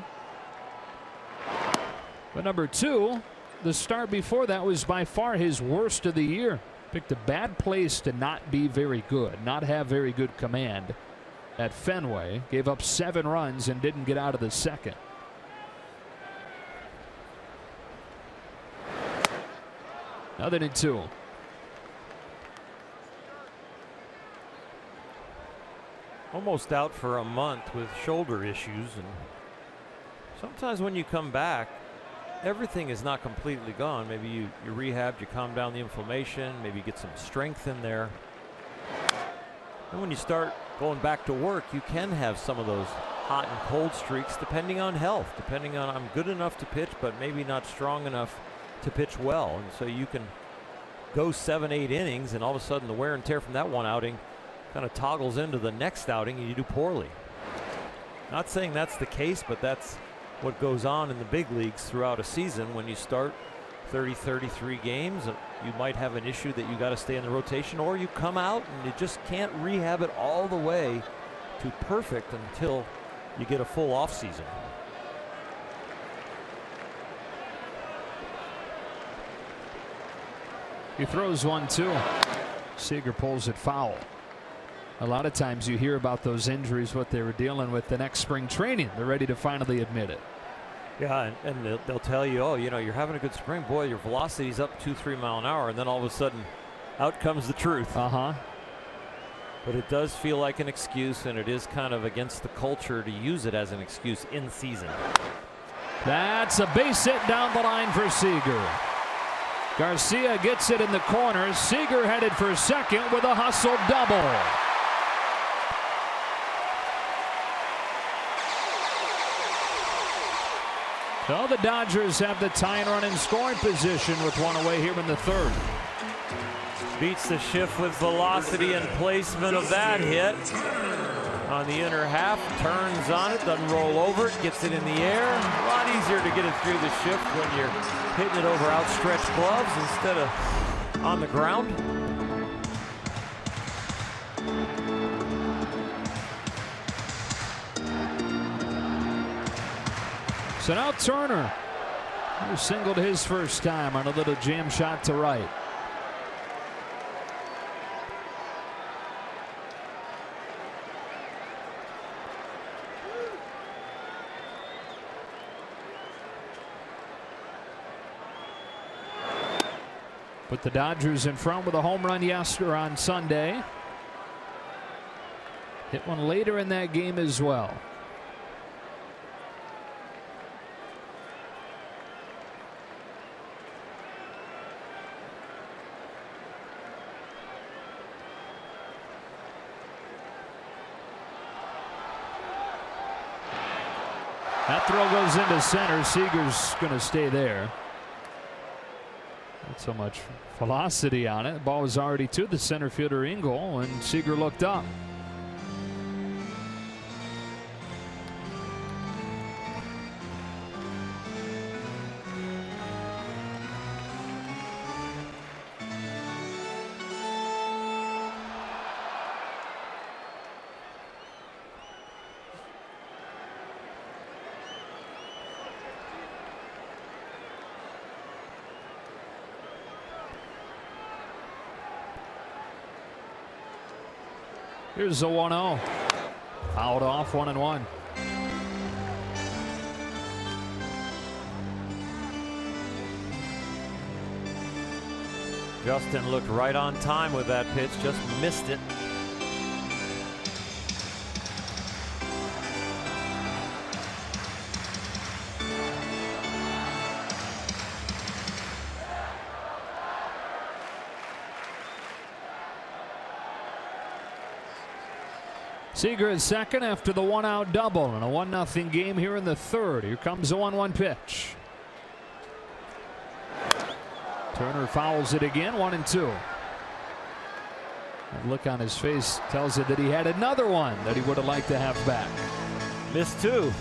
But number two, the start before that was by far his worst of the year. Picked a bad place to not be very good, not have very good command at Fenway. Gave up 7 runs and didn't get out of the second. Nothing in 2. Almost out for a month with shoulder issues, and sometimes when you come back, everything is not completely gone. Maybe you rehabbed, you calm down the inflammation, maybe you get some strength in there. And when you start going back to work, you can have some of those hot and cold streaks depending on health, depending on I'm good enough to pitch, but maybe not strong enough to pitch well. And so you can go 7-8 innings, and all of a sudden the wear and tear from that one outing kind of toggles into the next outing and you do poorly. Not saying that's the case, but that's what goes on in the big leagues throughout a season. When you start 30-33 games, you might have an issue that you got to stay in the rotation, or you come out and you just can't rehab it all the way to perfect until you get a full off season. He throws 1-2. Seager pulls it foul. A lot of times you hear about those injuries, what they were dealing with the next spring training. They're ready to finally admit it. Yeah, and they'll tell you, oh, you know, you're having a good spring. Boy, your velocity's up 2-3 mile an hour. And then all of a sudden, out comes the truth. But it does feel like an excuse, and it is kind of against the culture to use it as an excuse in season. That's a base hit down the line for Seager. Garcia gets it in the corner. Seager headed for second with a hustle double. So the Dodgers have the tying run in scoring position with one away here in the third. Beats the shift with velocity and placement of that hit. On the inner half, turns on it, doesn't roll over it, gets it in the air. A lot easier to get it through the shift when you're hitting it over outstretched gloves instead of on the ground. So now Turner, who singled his first time on a little jam shot to right. Put the Dodgers in front with a home run yesterday on Sunday. Hit one later in that game as well. That throw goes into center. Seager's going to stay there. Not so much velocity on it. The ball was already to the center fielder Engel, and Seager looked up. Here's a 1-0. Fouled off, 1-1. Justin looked right on time with that pitch, just missed it. Seager is second after the 1-out double and a 1-0 game here in the third. Here comes the 1-1 pitch. Turner fouls it again, 1-2. That look on his face tells you that he had another one that he would have liked to have back. Missed 2.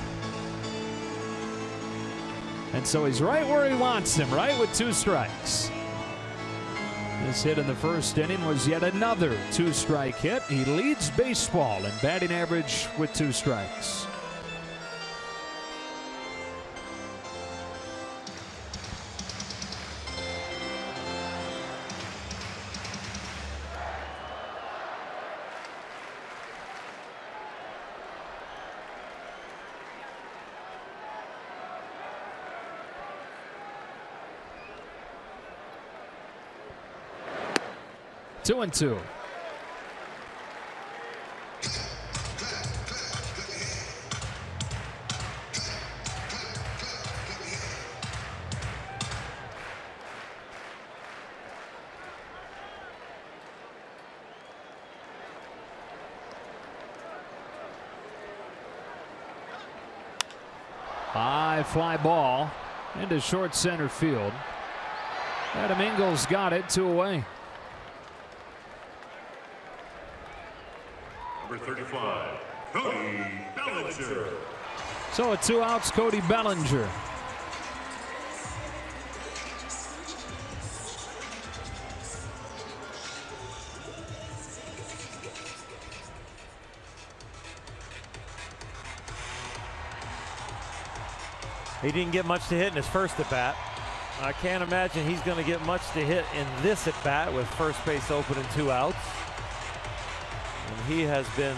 And so he's right where he wants him, right, with 2 strikes. This hit in the first inning was yet another 2-strike hit. He leads baseball in batting average with 2 strikes. Two and two. High fly ball into short center field. Adam Engels got it, 2 away. Number 35, Cody Bellinger. So at 2 outs, Cody Bellinger. He didn't get much to hit in his first at bat. I can't imagine he's going to get much to hit in this at bat with first base open and 2 outs. And he has been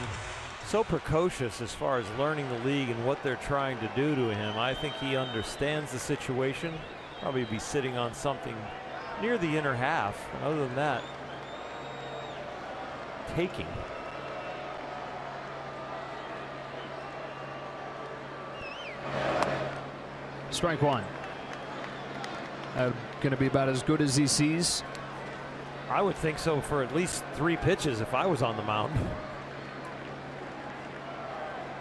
so precocious as far as learning the league and what they're trying to do to him. I think he understands the situation. Probably be sitting on something near the inner half. And other than that, taking. Strike 1. Going to be about as good as he sees. I would think so for at least 3 pitches if I was on the mound.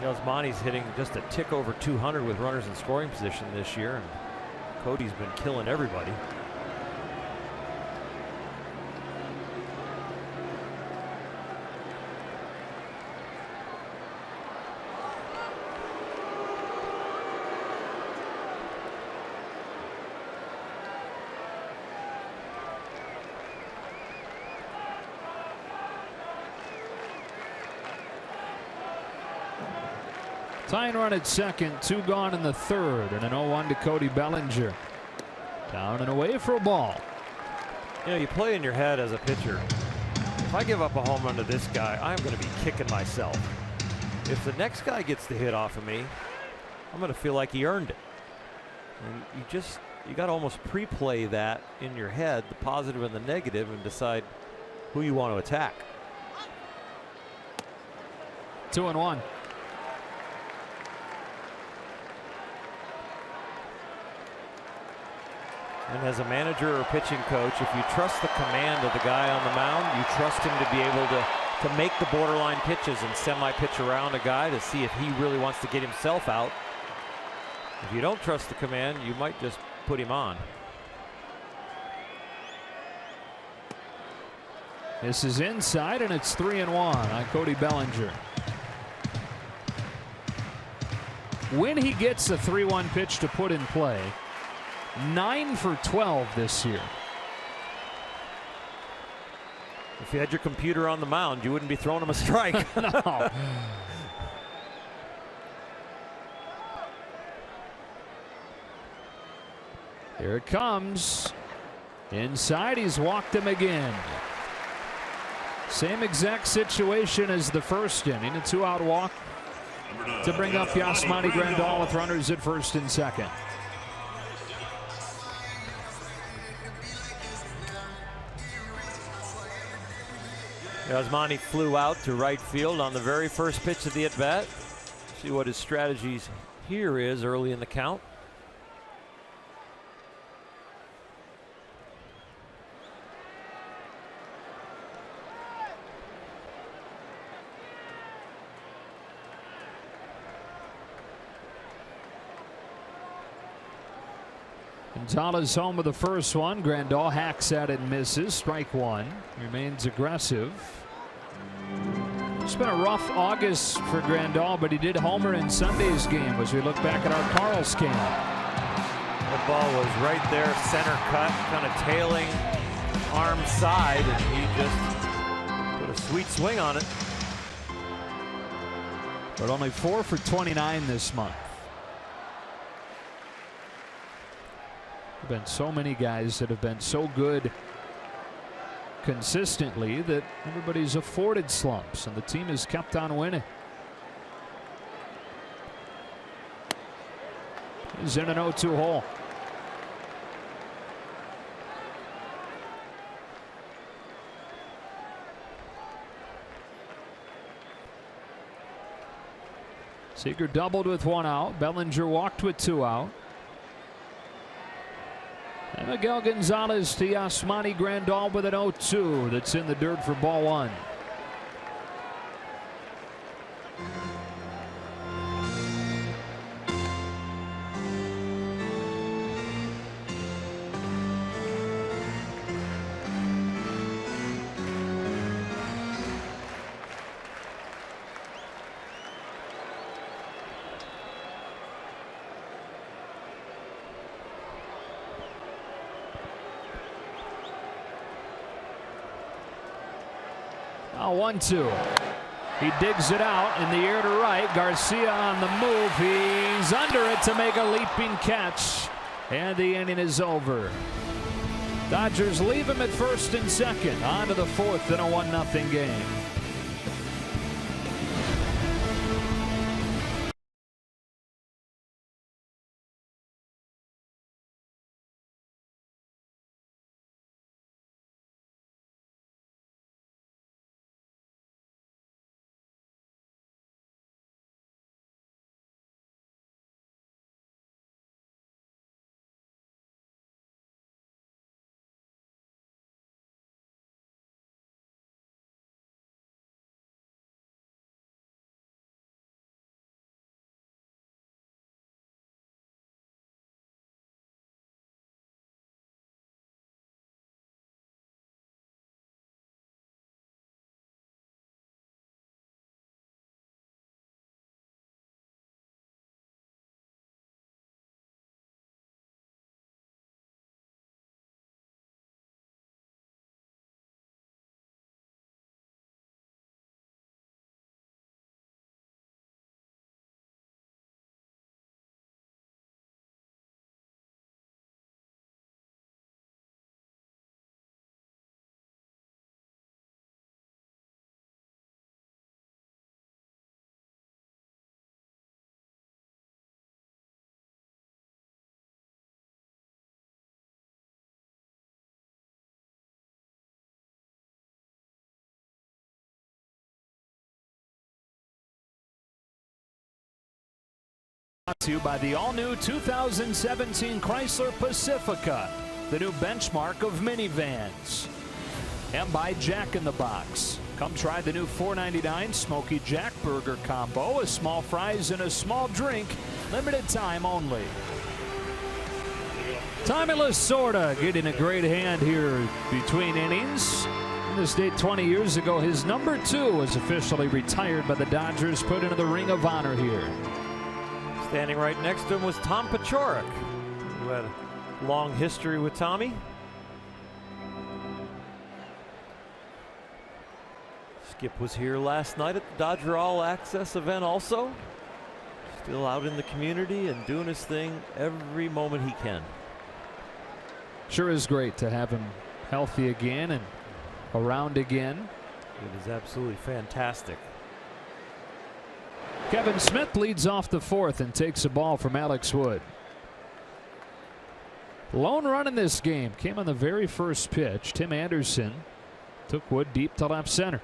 Yasmani's hitting just a tick over 200 with runners in scoring position this year, and Cody's been killing everybody. Tying run at second, 2 gone in the third, and an 0-1 to Cody Bellinger. Down and away for a ball. You know, you play in your head as a pitcher. If I give up a home run to this guy, I'm going to be kicking myself. If the next guy gets the hit off of me, I'm going to feel like he earned it. And you got to almost pre-play that in your head, the positive and the negative, and decide who you want to attack. 2-1. And as a manager or pitching coach, if you trust the command of the guy on the mound, you trust him to be able to make the borderline pitches and semi-pitch around a guy to see if he really wants to get himself out. If you don't trust the command, you might just put him on. This is inside, and it's 3-1 on Cody Bellinger. When he gets the 3-1 pitch to put in play, 9 for 12 this year. If you had your computer on the mound, you wouldn't be throwing him a strike. No. Here it comes. Inside, he's walked him again. Same exact situation as the first inning. A 2-out walk to bring up Yasmani Grandal with runners at first and second. Yasmani flew out to right field on the very first pitch of the at-bat. See what his strategies here is early in the count. Gonzalez home with the first one. Grandal hacks at it and misses. Strike 1. Remains aggressive. It's been a rough August for Grandal, but he did homer in Sunday's game as we look back at our Carl's game. The ball was right there, center cut, kind of tailing arm side, and he just put a sweet swing on it. But only 4 for 29 this month. There have been so many guys that have been so good consistently that everybody's afforded slumps, and the team has kept on winning. He's in an 0-2 hole. Seager doubled with 1 out. Bellinger walked with 2 out. And Miguel Gonzalez to Yasmani Grandal with an 0-2 that's in the dirt for ball 1. Now 1-2. He digs it out in the air to right. Garcia on the move. He's under it to make a leaping catch. And the inning is over. Dodgers leave him at first and second. On to the 4th in a 1-0 game. Brought to you by the all-new 2017 Chrysler Pacifica, the new benchmark of minivans. And by Jack in the Box. Come try the new $4.99 Smoky Jack Burger Combo, a small fries and a small drink, limited time only. Tommy Lasorda getting a great hand here between innings. On this date 20 years ago, his number 2 was officially retired by the Dodgers, put into the Ring of Honor here. Standing right next to him was Tom Paciorek, who had a long history with Tommy. Skip was here last night at the Dodger All Access event also. Still out in the community and doing his thing every moment he can. Sure is great to have him healthy again and around again. It is absolutely fantastic. Kevin Smith leads off the 4th and takes a ball from Alex Wood. Lone run in this game came on the very first pitch. Tim Anderson took Wood deep to left center.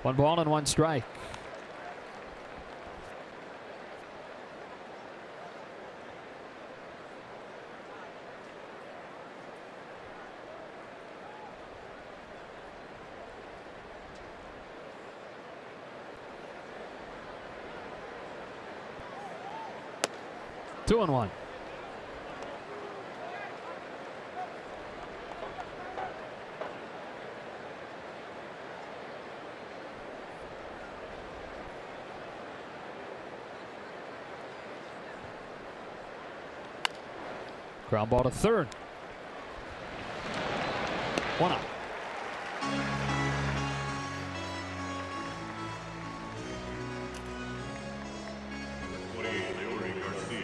One ball and 1 strike. Two and 1. Ground ball to third. 1 out.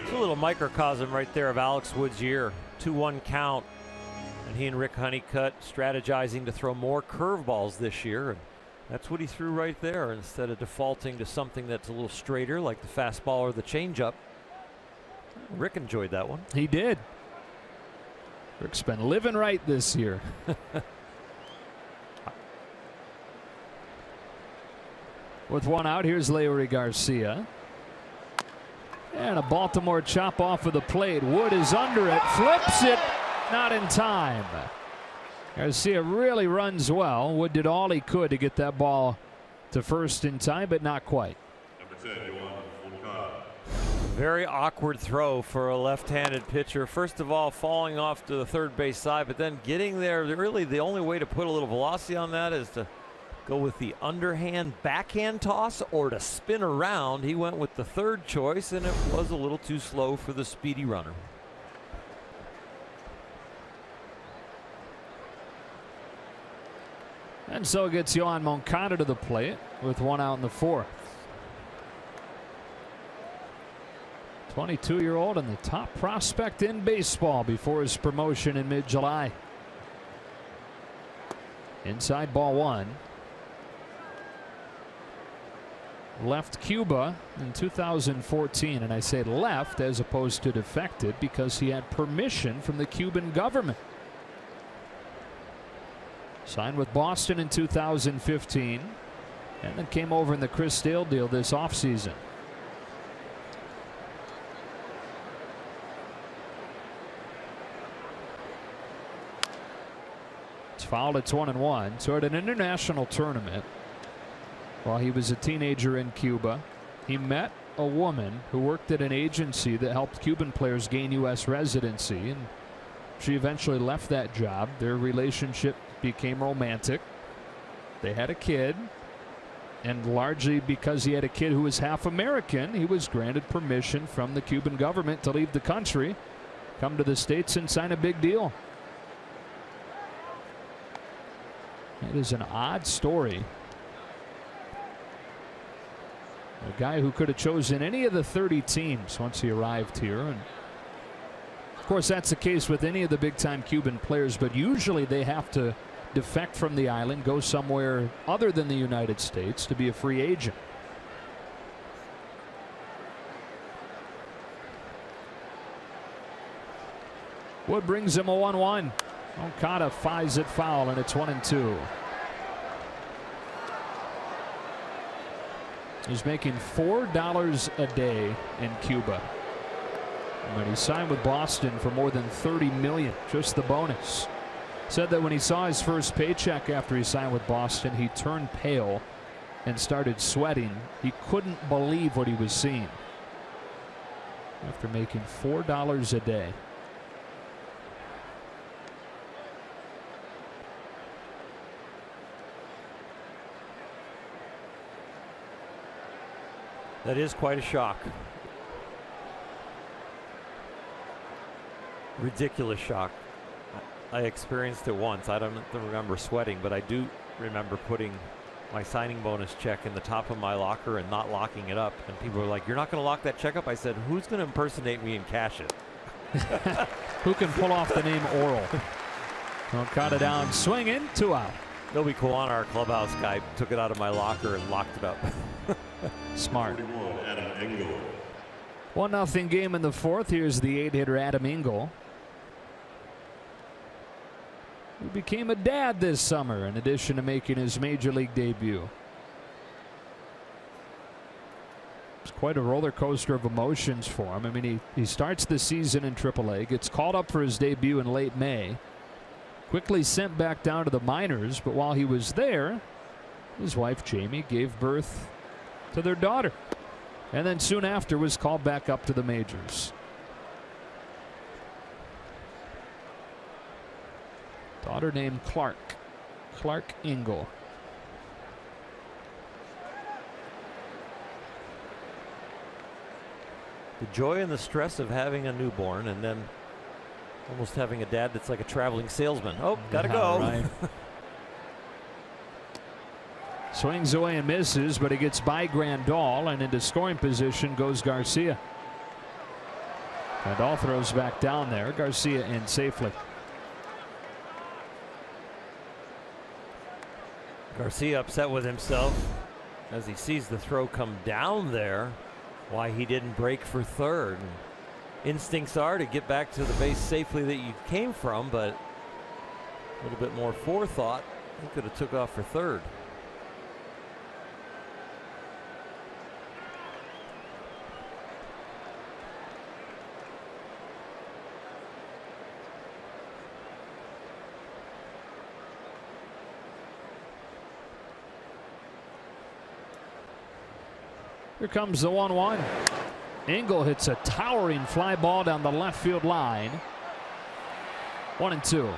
It's a little microcosm right there of Alex Wood's year. 2-1 count. And he and Rick Honeycutt strategizing to throw more curveballs this year. And that's what he threw right there instead of defaulting to something that's a little straighter like the fastball or the changeup. Rick enjoyed that one. He did. Rick's been living right this year. With 1 out, here's Leury Garcia. And a Baltimore chop off of the plate. Wood is under it, flips it, not in time. Garcia really runs well. Wood did all he could to get that ball to first in time, but not quite. Very awkward throw for a left-handed pitcher. First of all, falling off to the third base side, but then getting there. Really, the only way to put a little velocity on that is to go with the underhand backhand toss or to spin around. He went with the third choice, and it was a little too slow for the speedy runner. And so gets Yohan Moncada to the plate with 1 out in the 4th. 22-year-old and the top prospect in baseball before his promotion in mid-July. Inside ball 1. Left Cuba in 2014, and I say left as opposed to defected because he had permission from the Cuban government. Signed with Boston in 2015 and then came over in the Chris Sale deal this offseason. It's fouled. It's 1-1. So at an international tournament, while he was a teenager in Cuba, he met a woman who worked at an agency that helped Cuban players gain U.S. residency, and she eventually left that job. Their relationship became romantic. They had a kid, and largely because he had a kid who was half American, he was granted permission from the Cuban government to leave the country, come to the States, and sign a big deal. It is an odd story. A guy who could have chosen any of the 30 teams once he arrived here. And of course, that's the case with any of the big-time Cuban players, but usually they have to defect from the island, go somewhere other than the United States to be a free agent. Wood brings him a 1-1. Moncada fies it foul, and it's 1-2. He's making $4 a day in Cuba. And when he signed with Boston for more than $30 million, just the bonus. Said that when he saw his first paycheck after he signed with Boston, he turned pale and started sweating. He couldn't believe what he was seeing after making $4 a day. That is quite a shock. Ridiculous shock. I experienced it once. I don't remember sweating, but I do remember putting my signing bonus check in the top of my locker and not locking it up. And people were like, "You're not going to lock that check up?" I said, "Who's going to impersonate me and cash it?" Who can pull off the name Oral? Moncada down, swinging, 2 out. Nobody cool on our clubhouse guy took it out of my locker and locked it up. Smart. 41, 1-0 game in the 4th. Here's the 8-hitter Adam Engel, who became a dad this summer in addition to making his major league debut. It's quite a roller coaster of emotions for him. I mean, he starts the season in AAA, gets called up for his debut in late May, quickly sent back down to the minors, but while he was there, his wife Jamie gave birth to their daughter, and then soon after was called back up to the majors. Daughter named Clark Engel. The joy and the stress of having a newborn, and then Almost having a dad that's like a traveling salesman. Oh, gotta go. Right. Swings away and misses, but he gets by Grandal, and into scoring position goes Garcia. Grandal throws back down there. Garcia in safely. Garcia upset with himself as he sees the throw come down there. Why he didn't break for third. Instincts are to get back to the base safely that you came from, but a little bit more forethought. He could have took off for third. Here comes the 1-1. Engel hits a towering fly ball down the left field line. 1-2.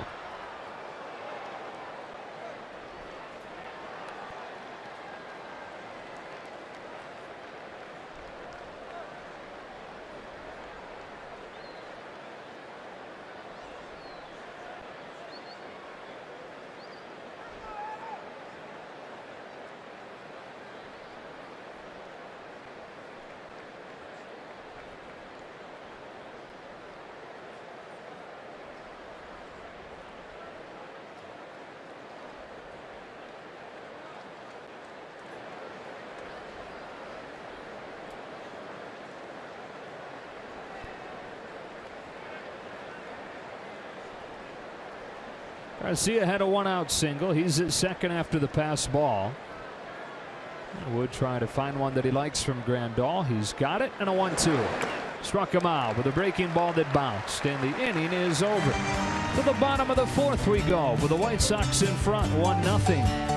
Garcia had a 1-out single. He's at second after the pass ball. Wood trying to find one that he likes from Grandal. He's got it, and a 1-2. Struck him out with a breaking ball that bounced, and the inning is over. To the bottom of the fourth we go with the White Sox in front, 1-0.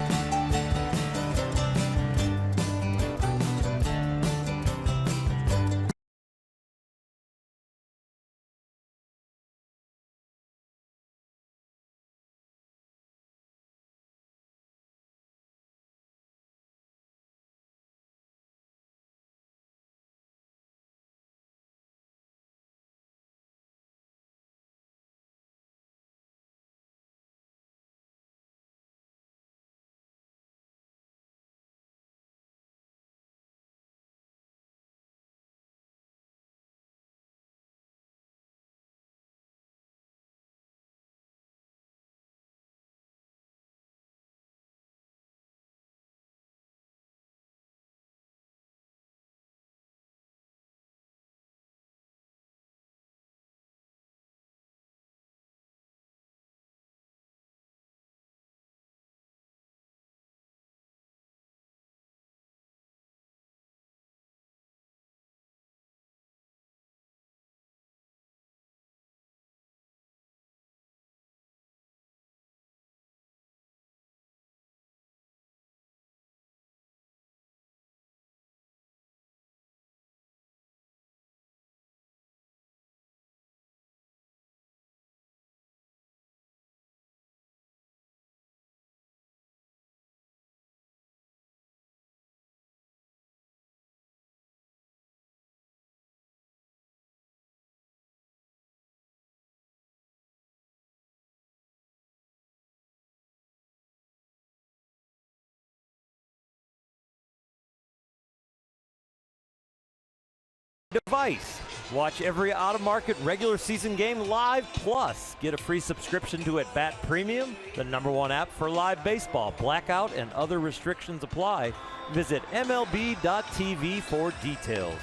Device. Watch every out-of-market regular season game live, plus get a free subscription to At Bat Premium, the #1 app for live baseball. Blackout and other restrictions apply. Visit MLB.tv for details.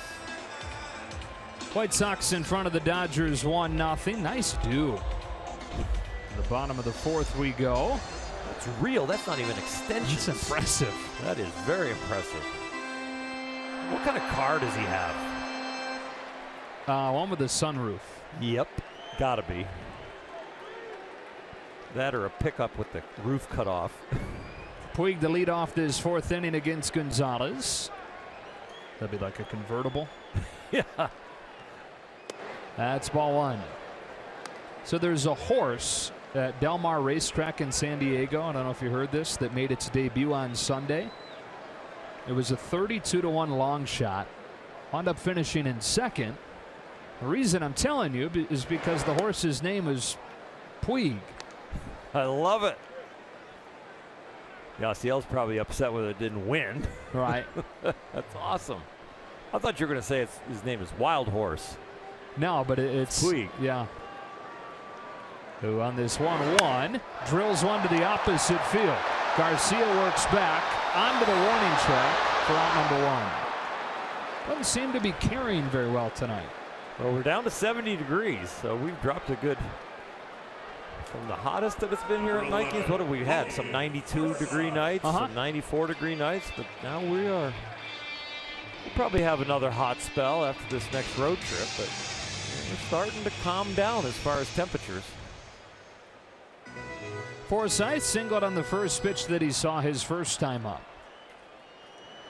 White Sox in front of the Dodgers, 1-0. Nice do. To the bottom of the fourth we go. That's real. That's not even extension. It's impressive. That is very impressive. What kind of car does he have? One with a sunroof. Yep, gotta be. That or a pickup with the roof cut off. Puig the lead off this fourth inning against Gonzalez. That'd be like a convertible. Yeah. That's ball one. So there's a horse at Del Mar Racetrack in San Diego. I don't know if you heard this, that made its debut on Sunday. It was a 32-1 long shot. Wound up finishing in second. The reason I'm telling you is because the horse's name is Puig. I love it. Yasiel's probably upset with it didn't win. Right. That's awesome. I thought you were going to say his name is Wild Horse. No, but it's Puig. Yeah. Who on this 1-1 drills one to the opposite field. Garcia works back onto the warning track for out number 1. Doesn't seem to be carrying very well tonight. Well, we're down to 70 degrees, so we've dropped a good. From the hottest that it's been here at Yankees, what have we had? Some 92-degree nights, some 94-degree nights, but now we'll probably have another hot spell after this next road trip, but we're starting to calm down as far as temperatures. Forsythe singled on the first pitch that he saw his first time up,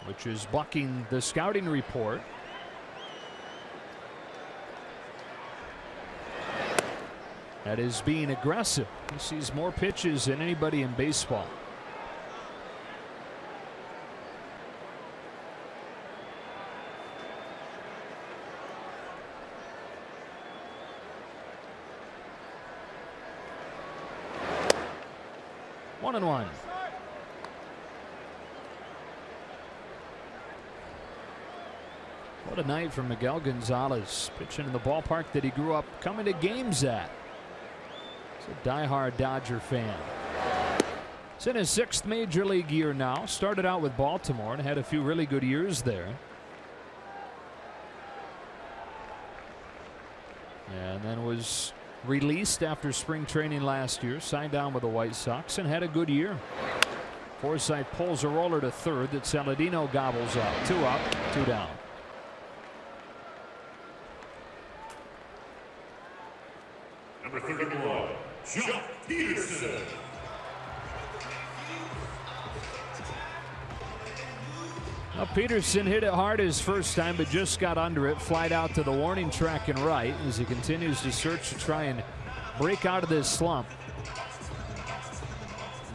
which is bucking the scouting report. That is being aggressive. He sees more pitches than anybody in baseball. One and one. What a night for Miguel Gonzalez, pitching in the ballpark that he grew up coming to games at. He's a diehard Dodger fan. He's in his 6th major league year now. Started out with Baltimore and had a few really good years there. And then was released after spring training last year. Signed on with the White Sox and had a good year. Forsythe pulls a roller to third that Saladino gobbles up. 2 up, 2 down. Number 31, Jock Peterson. Well, Peterson hit it hard his first time, but just got under it. Flied out to the warning track and right as he continues to search to try and break out of this slump.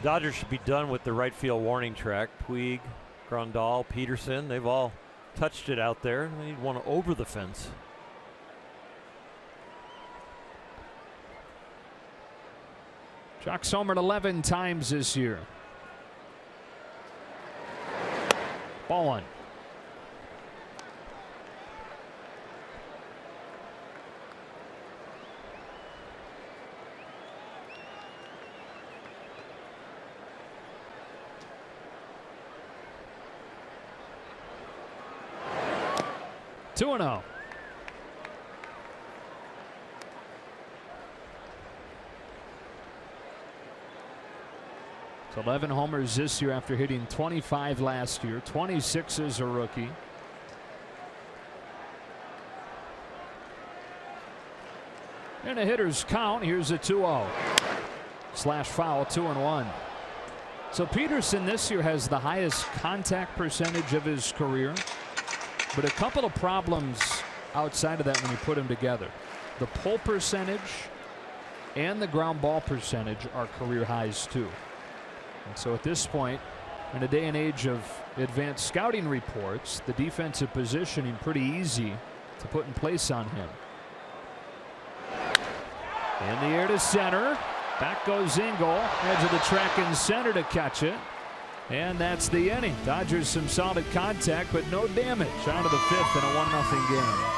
Dodgers should be done with the right field warning track. Puig, Grandal, Peterson, they've all touched it out there. They need one over the fence. Jock's homered 11 times this year. Ball 1. Two and 0. It's 11 homers this year after hitting 25 last year, 26 as a rookie. And a hitter's count. Here's a 2-0. Slash foul, 2-1. So Peterson this year has the highest contact percentage of his career, but a couple of problems outside of that when you put them together. The pull percentage and the ground ball percentage are career highs too. And so at this point, in a day and age of advanced scouting reports, the defensive positioning pretty easy to put in place on him. In the air to center. Back goes Engel. Edge of the track in center to catch it. And that's the inning. Dodgers some solid contact, but no damage. On to the 5th in a 1-0 game.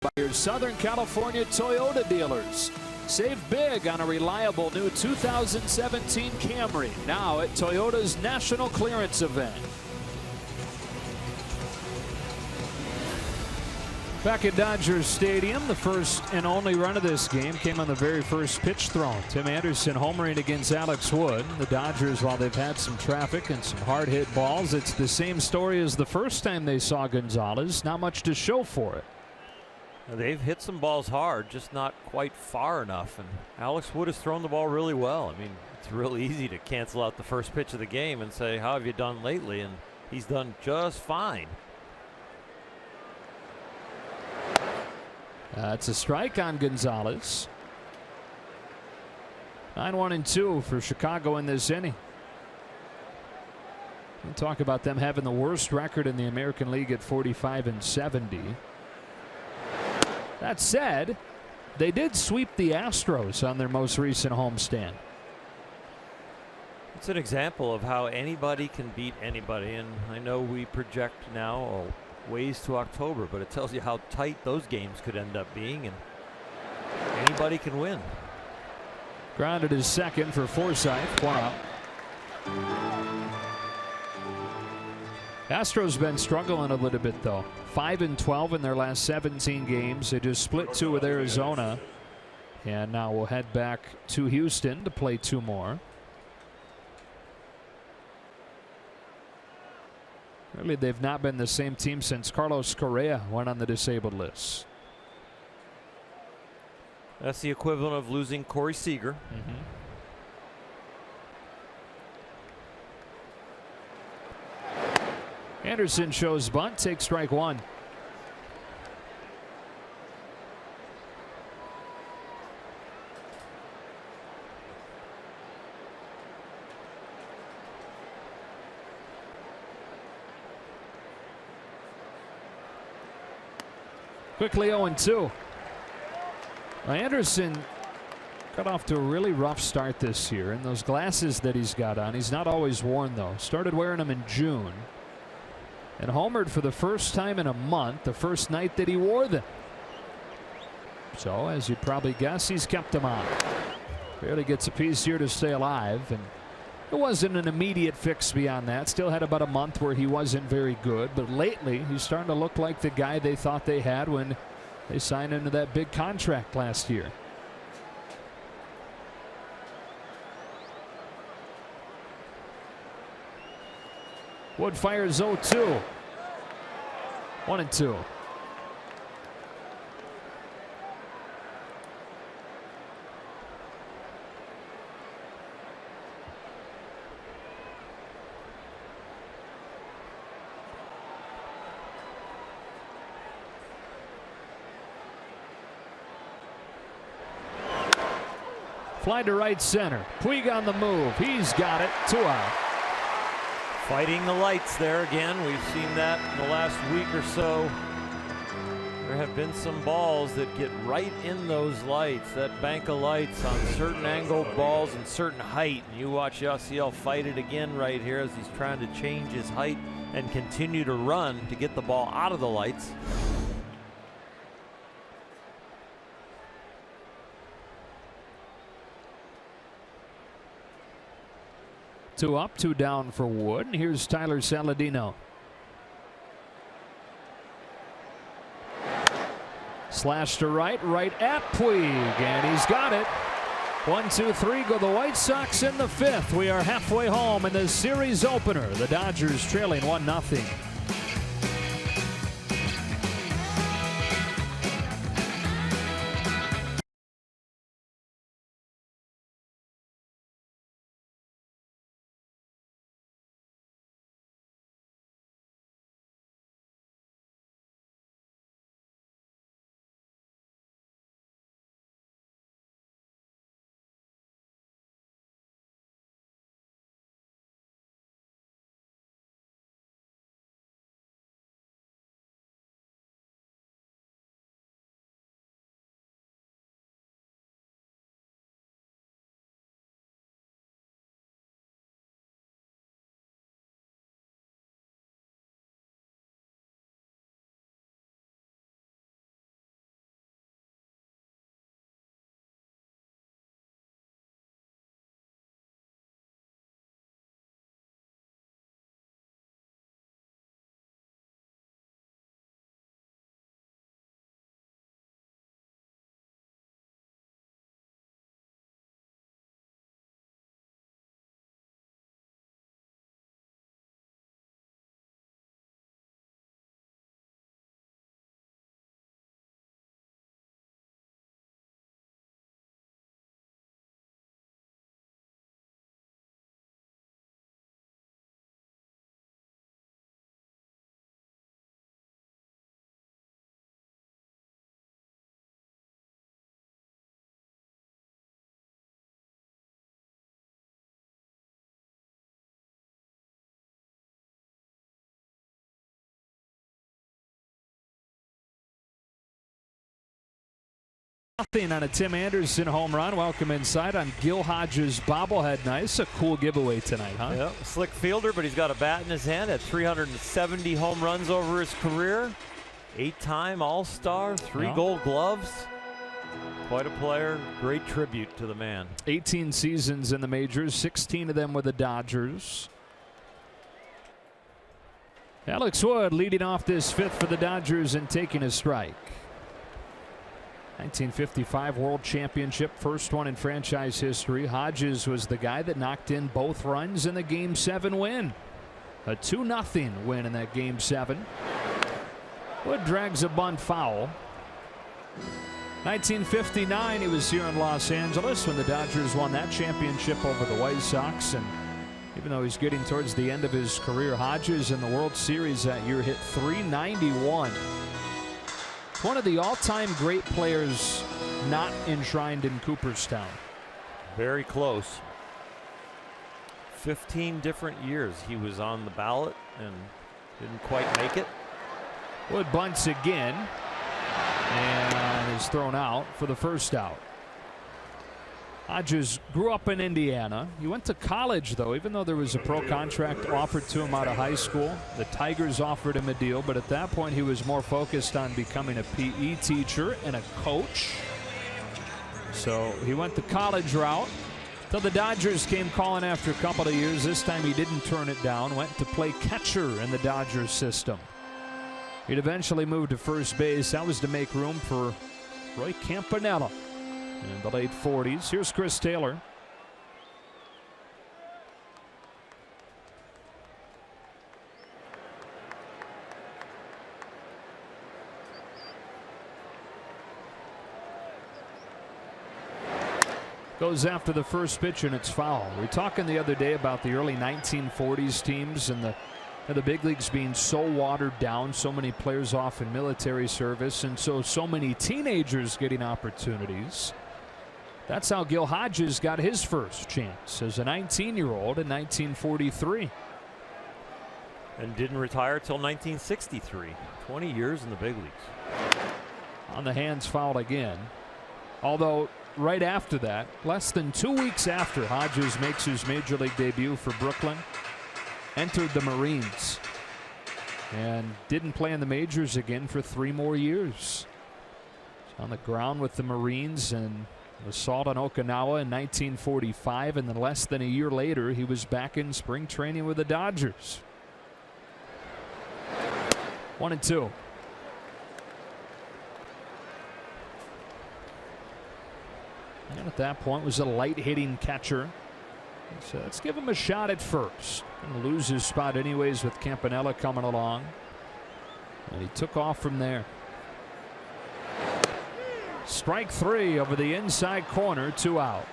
by your Southern California Toyota dealers. Save big on a reliable new 2017 Camry, now at Toyota's National Clearance Event. Back at Dodger Stadium, the first and only run of this game came on the very first pitch thrown. Tim Anderson homering against Alex Wood. The Dodgers, while they've had some traffic and some hard hit balls, it's the same story as the first time they saw Gonzalez. Not much to show for it. They've hit some balls hard, just not quite far enough. And Alex Wood has thrown the ball really well. I mean, it's real easy to cancel out the first pitch of the game and say, how have you done lately? And he's done just fine. It's a strike on Gonzalez. 9-1-2 for Chicago in this inning. We'll talk about them having the worst record in the American League at 45-70. That said, they did sweep the Astros on their most recent homestand. It's an example of how anybody can beat anybody, and I know we project now ways to October, but it tells you how tight those games could end up being, and anybody can win. Grounded is second for Forsythe. 1 out. Astros been struggling a little bit though. 5-12 in their last 17 games. They just split 2 with Arizona, and now we'll head back to Houston to play 2 more. Really, they've not been the same team since Carlos Correa went on the disabled list. That's the equivalent of losing Corey Seager. Anderson shows bunt, takes strike 1. Quickly 0-2. Anderson got off to a really rough start this year, and those glasses that he's got on, he's not always worn though. Started wearing them in June and homered for the first time in a month, the first night that he wore them. So as you probably guess, he's kept them on. Barely gets a piece here to stay alive, and it wasn't an immediate fix beyond that. Still had about a month where he wasn't very good, but lately he's starting to look like the guy they thought they had when they signed into that big contract last year. Wood fires 0-2. 1-2. Fly to right center. Puig on the move. He's got it. 2 out. Fighting the lights there again. We've seen that in the last week or so. There have been some balls that get right in those lights, that bank of lights on certain angled balls and certain height. And you watch Yasiel fight it again right here as he's trying to change his height and continue to run to get the ball out of the lights. Two up, 2 down for Wood. And here's Tyler Saladino. Slash to right, right at Puig, and he's got it. 1, 2, 3 go the White Sox in the 5th. We are halfway home in the series opener. The Dodgers trailing 1-0. Nothing on a Tim Anderson home run. Welcome inside on Gil Hodges bobblehead. Nice, a cool giveaway tonight, huh? Yep, slick fielder, but he's got a bat in his hand. At 370 home runs over his career. 8-time All-Star, 3 Gold Gloves. Quite a player. Great tribute to the man. 18 seasons in the majors, 16 of them with the Dodgers. Alex Wood leading off this 5th for the Dodgers and taking a strike. 1955 World Championship, first one in franchise history. Hodges was the guy that knocked in both runs in the Game 7 win. A 2-0 win in that Game 7. Wood drags a bunt foul. 1959, he was here in Los Angeles when the Dodgers won that championship over the White Sox. And even though he's getting towards the end of his career, Hodges in the World Series that year hit .391. One of the all-time great players not enshrined in Cooperstown. Very close. 15 different years he was on the ballot and didn't quite make it. Wood bunts again and is thrown out for the first out. Hodges grew up in Indiana. He went to college, though, even though there was a pro contract offered to him out of high school. The Tigers offered him a deal, but at that point he was more focused on becoming a PE teacher and a coach. So he went the college route till the Dodgers came calling after a couple of years. This time he didn't turn it down, went to play catcher in the Dodgers system. He'd eventually move to first base. That was to make room for Roy Campanella in the late 40s. Here's Chris Taylor. Goes after the first pitch and it's foul. We were talking the other day about the early 1940s teams and the big leagues being so watered down, so many players off in military service, and so many teenagers getting opportunities. That's how Gil Hodges got his first chance as a 19-year-old in 1943. And didn't retire till 1963. 20 years in the big leagues. On the hands, fouled again. Although right after that, less than 2 weeks after Hodges makes his major league debut for Brooklyn, entered the Marines and didn't play in the majors again for 3 more years. On the ground with the Marines and assault on Okinawa in 1945, and then less than a year later he was back in spring training with the Dodgers. 1-2. And at that point was a light hitting catcher. So let's give him a shot at first. Gonna lose his spot anyways with Campanella coming along. And he took off from there. Strike 3 over the inside corner, 2 out.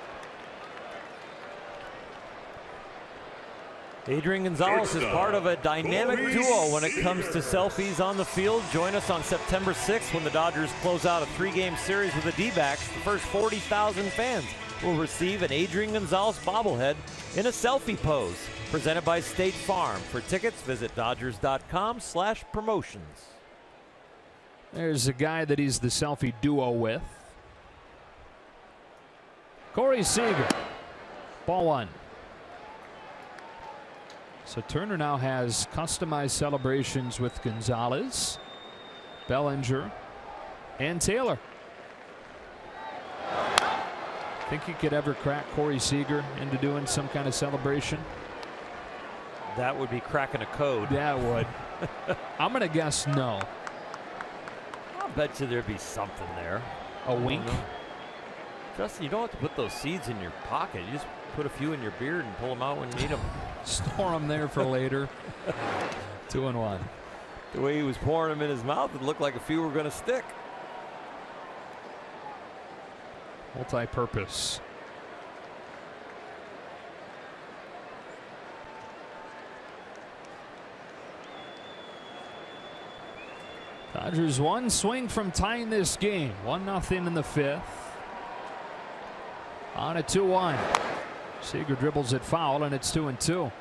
Adrian Gonzalez is part of a dynamic duo when it comes to selfies on the field. Join us on September 6th when the Dodgers close out a 3-game series with the D-backs. The first 40,000 fans will receive an Adrian Gonzalez bobblehead in a selfie pose. Presented by State Farm. For tickets, visit Dodgers.com/promotions. There's a guy that he's the selfie duo with. Corey Seager. Ball 1. So Turner now has customized celebrations with Gonzalez, Bellinger, and Taylor. Think he could ever crack Corey Seager into doing some kind of celebration? That would be cracking a code. Yeah, it would. I'm going to guess no. I'll bet you there'd be something there. A wink? Justin, you don't have to put those seeds in your pocket. You just put a few in your beard and pull them out when you need them. Store them there for later. 2-1. The way he was pouring them in his mouth, it looked like a few were going to stick. Multi-purpose. Dodgers one swing from tying this game. 1-0 in the 5th. On a 2-1. Seager dribbles it foul, and it's 2-2.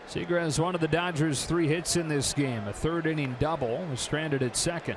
Seager has one of the Dodgers' 3 hits in this game. A 3rd inning double, was stranded at second.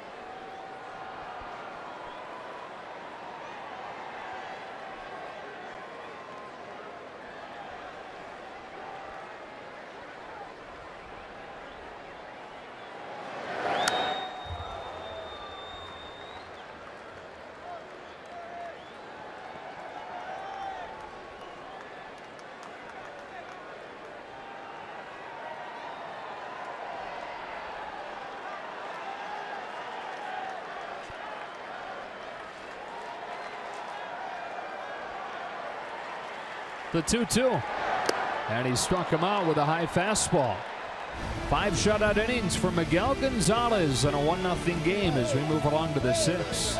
The 2-2. And he struck him out with a high fastball. 5 shutout innings for Miguel Gonzalez in a 1-0 game as we move along to the 6th.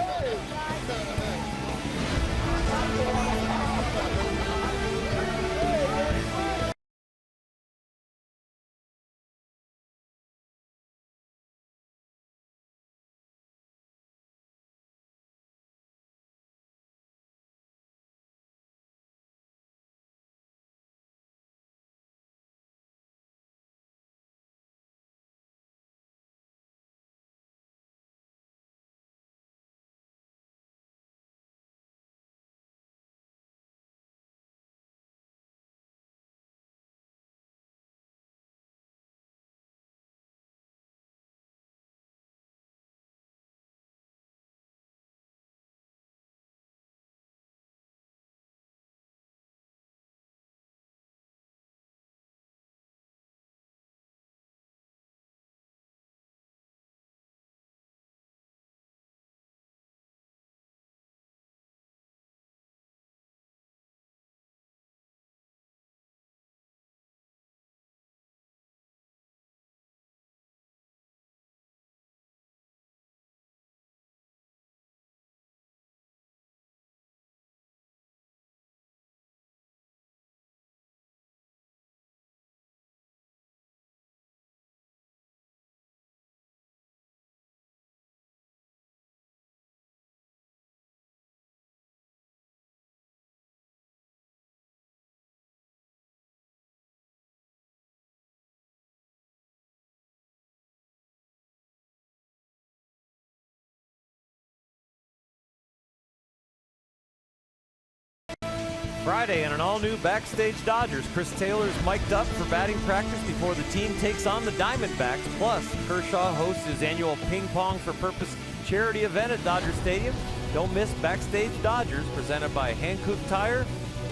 Friday in an all-new Backstage Dodgers. Chris Taylor's mic'd up for batting practice before the team takes on the Diamondbacks. Plus, Kershaw hosts his annual Ping Pong for Purpose charity event at Dodger Stadium. Don't miss Backstage Dodgers, presented by Hankook Tire,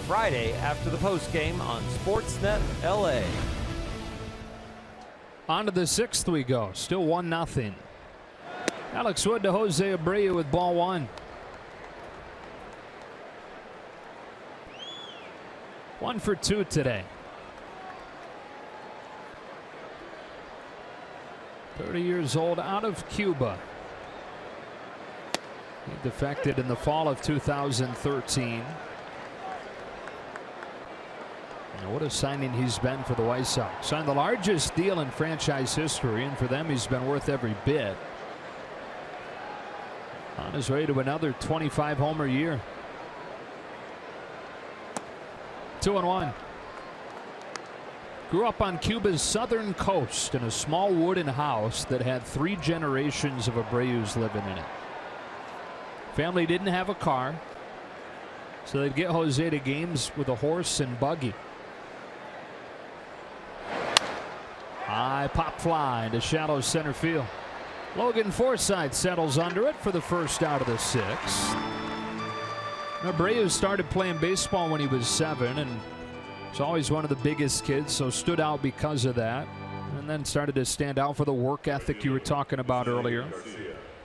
Friday after the postgame on Sportsnet LA. On to the 6th we go. Still 1-0. Alex Wood to Jose Abreu with ball 1. 1 for 2 today. 30 years old, out of Cuba. He defected in the fall of 2013. And what a signing he's been for the White Sox. Signed the largest deal in franchise history, and for them he's been worth every bit. On his way to another 25-homer year. 2-1. Grew up on Cuba's southern coast in a small wooden house that had 3 generations of Abreu's living in it. Family didn't have a car, so they'd get Jose to games with a horse and buggy. High pop fly into shallow center field. Logan Forsythe settles under it for the first out of the 6th. Abreu started playing baseball when he was 7 and was always one of the biggest kids, so stood out because of that, and then started to stand out for the work ethic you were talking about earlier.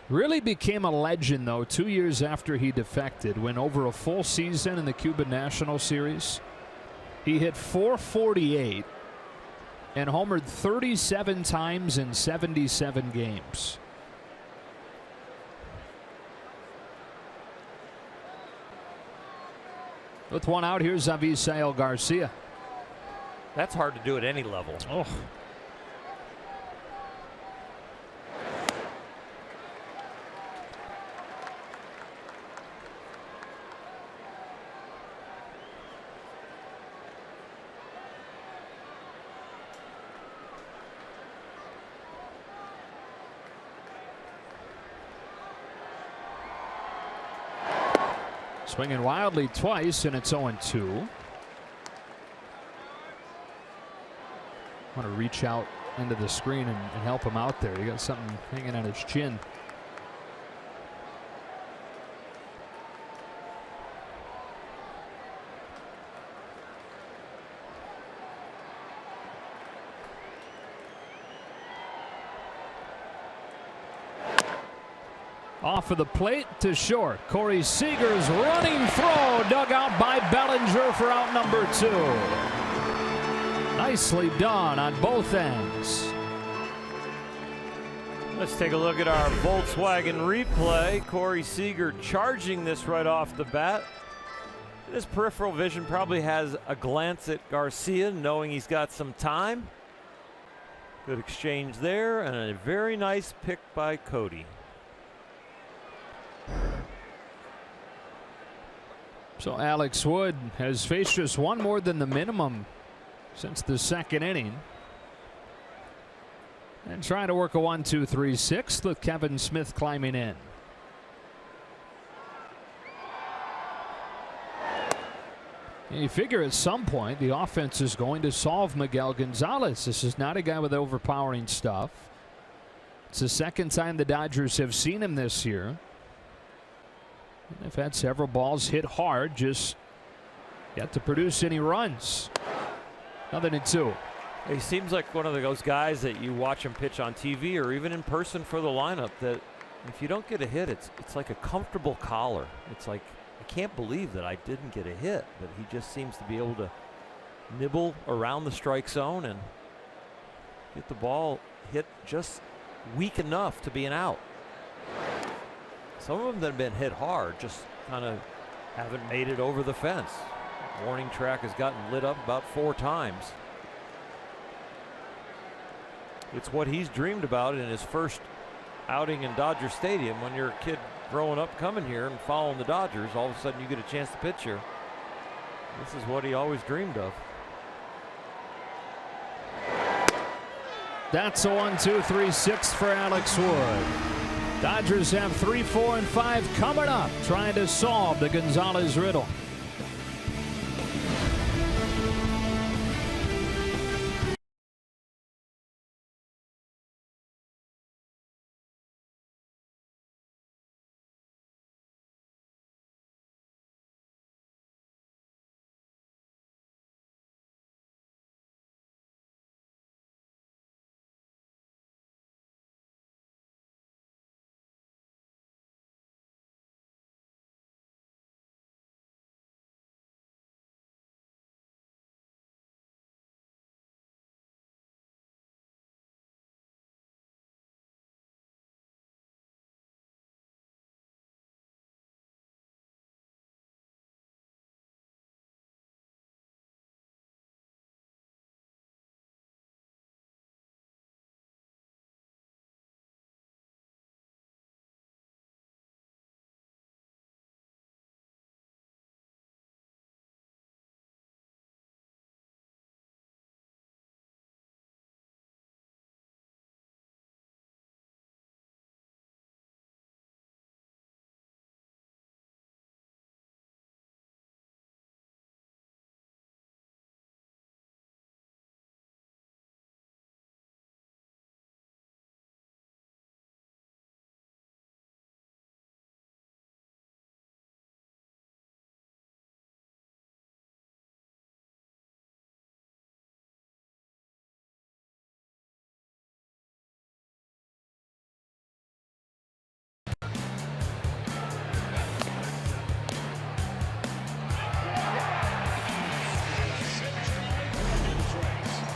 Really became a legend though 2 years after he defected, when over a full season in the Cuban National Series he hit .448 and homered 37 times in 77 games. With 1 out, here's Avisail Garcia. That's hard to do at any level. Oh. Swinging wildly twice, and it's 0-2. Want to reach out into the screen and help him out there. He got something hanging on his chin. Off of the plate to short. Corey Seager's running throw, dug out by Bellinger for out number 2. Nicely done on both ends. Let's take a look at our Volkswagen replay. Corey Seager charging this right off the bat. His peripheral vision probably has a glance at Garcia, knowing he's got some time. Good exchange there, and a very nice pick by Cody. So Alex Wood has faced just one more than the minimum since the second inning. And trying to work a 1-2-3-6 with Kevin Smith climbing in. You figure at some point the offense is going to solve Miguel Gonzalez. This is not a guy with overpowering stuff. It's the second time the Dodgers have seen him this year. They've had several balls hit hard, just yet to produce any runs. 0-2. He seems like one of those guys that you watch him pitch on TV or even in person for the lineup, that if you don't get a hit, it's like a comfortable collar. It's like, I can't believe that I didn't get a hit, but he just seems to be able to nibble around the strike zone and get the ball hit just weak enough to be an out. Some of them that have been hit hard just kind of haven't made it over the fence. Warning track has gotten lit up about 4 times. It's what he's dreamed about in his first outing in Dodger Stadium. When you're a kid growing up coming here and following the Dodgers, all of a sudden you get a chance to pitch here. This is what he always dreamed of. That's a 1-2-3-6 for Alex Wood. Dodgers have 3, 4, and 5 coming up, trying to solve the Gonzalez riddle.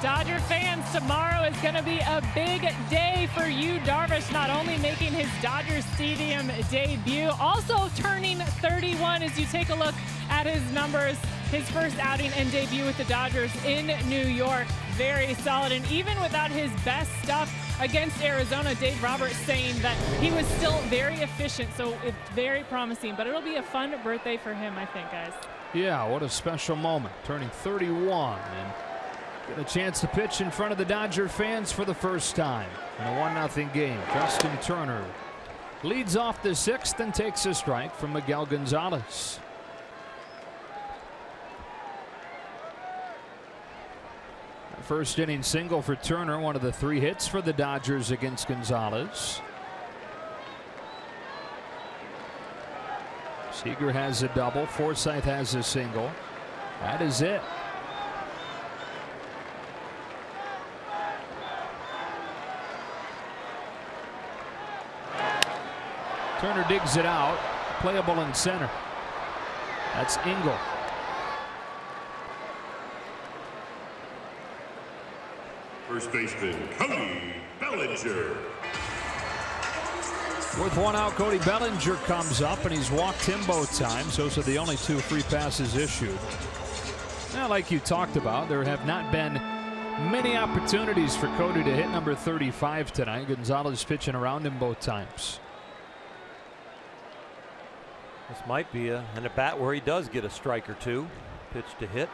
Dodger fans, tomorrow is going to be a big day for Yu Darvish, not only making his Dodger Stadium debut, also turning 31 as you take a look at his numbers. His first outing and debut with the Dodgers in New York. Very solid, and even without his best stuff against Arizona, Dave Roberts saying that he was still very efficient, so it's very promising. But it'll be a fun birthday for him, I think, guys. Yeah, what a special moment, turning 31 and get a chance to pitch in front of the Dodger fans for the first time in a 1-0 game. Justin Turner leads off the 6th and takes a strike from Miguel Gonzalez. first inning single for Turner, one of the 3 hits for the Dodgers against Gonzalez. Seager has a double. Forsythe has a single. That is it. Turner digs it out. Playable in center. That's Engel. First baseman, Cody Bellinger. With 1 out, Cody Bellinger comes up, and he's walked him both times. Those are the only 2 free passes issued. Now, like you talked about, there have not been many opportunities for Cody to hit number 35 tonight. Gonzalez pitching around him both times. This might be an at bat where he does get a strike or 2. Pitch to hit.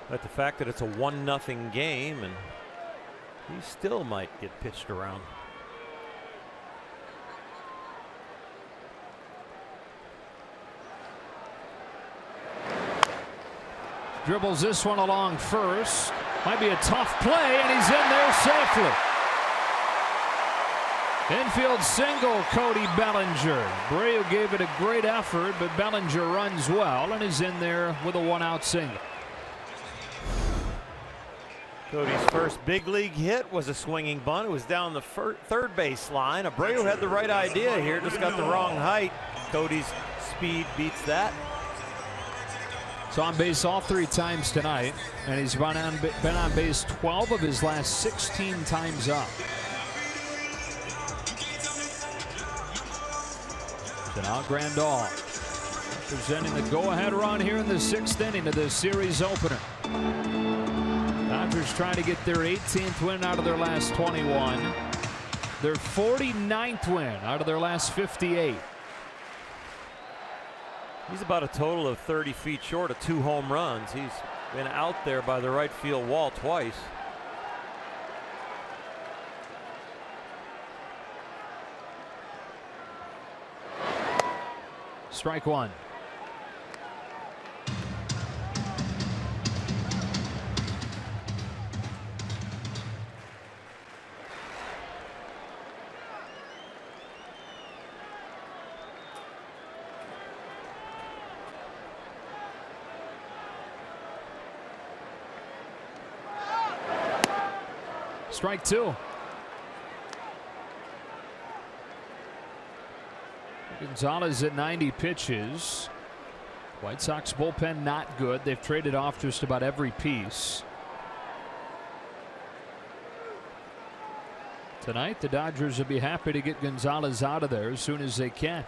But the fact that it's a 1-0 game, and he still might get pitched around. Dribbles this one along first. Might be a tough play, and he's in there safely. Infield single, Cody Bellinger. Abreu gave it a great effort, but Bellinger runs well and is in there with a 1-out single. Cody's first big league hit was a swinging bunt. It was down the third base line. Abreu had the right idea here, just got the wrong height. Cody's speed beats that. So on base all 3 times tonight, and he's been on base 12 of his last 16 times up. So now Grandal presenting the go-ahead run here in the 6th inning of the series opener. Dodgers trying to get their 18th win out of their last 21. Their 49th win out of their last 58. He's about a total of 30 feet short of 2 home runs. He's been out there by the right field wall twice. Strike 1. Strike 2. Gonzalez at 90 pitches. White Sox bullpen not good. They've traded off just about every piece. Tonight, the Dodgers will be happy to get Gonzalez out of there as soon as they can.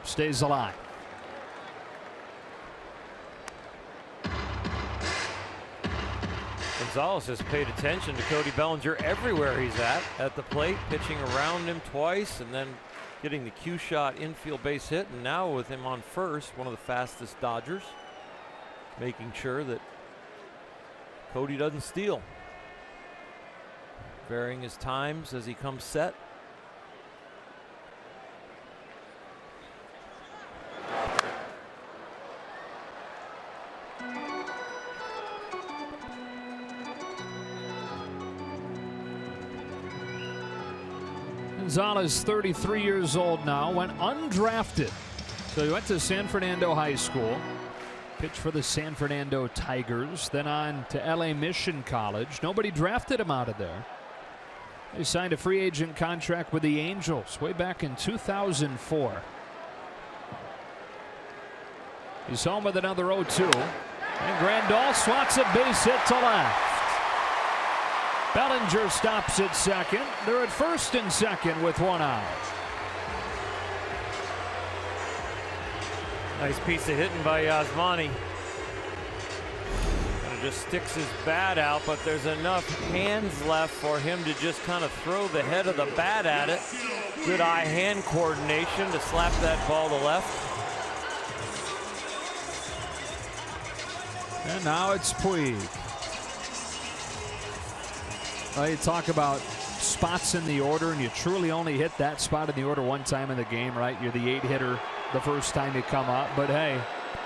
Stays alive. Gonzalez has paid attention to Cody Bellinger everywhere he's at the plate, pitching around him twice and then getting the cue shot infield base hit, and now with him on first, one of the fastest Dodgers, making sure that Cody doesn't steal. Varying his times as he comes set. Gonzalez, 33 years old now, went undrafted. So he went to San Fernando High School, pitched for the San Fernando Tigers, then on to LA Mission College. Nobody drafted him out of there. He signed a free agent contract with the Angels way back in 2004. He's home with another 0-2. And Grandal swats a base hit to left. Bellinger stops at second. They're at first and second with 1 out. Nice piece of hitting by Yasmani. Kind of just sticks his bat out, but there's enough hands left for him to just kind of throw the head of the bat at it. Good eye-hand coordination to slap that ball to left. And now it's Puig. Well, you talk about spots in the order, and you truly only hit that spot in the order one time in the game, right? You're the 8 hitter the first time you come up, but hey,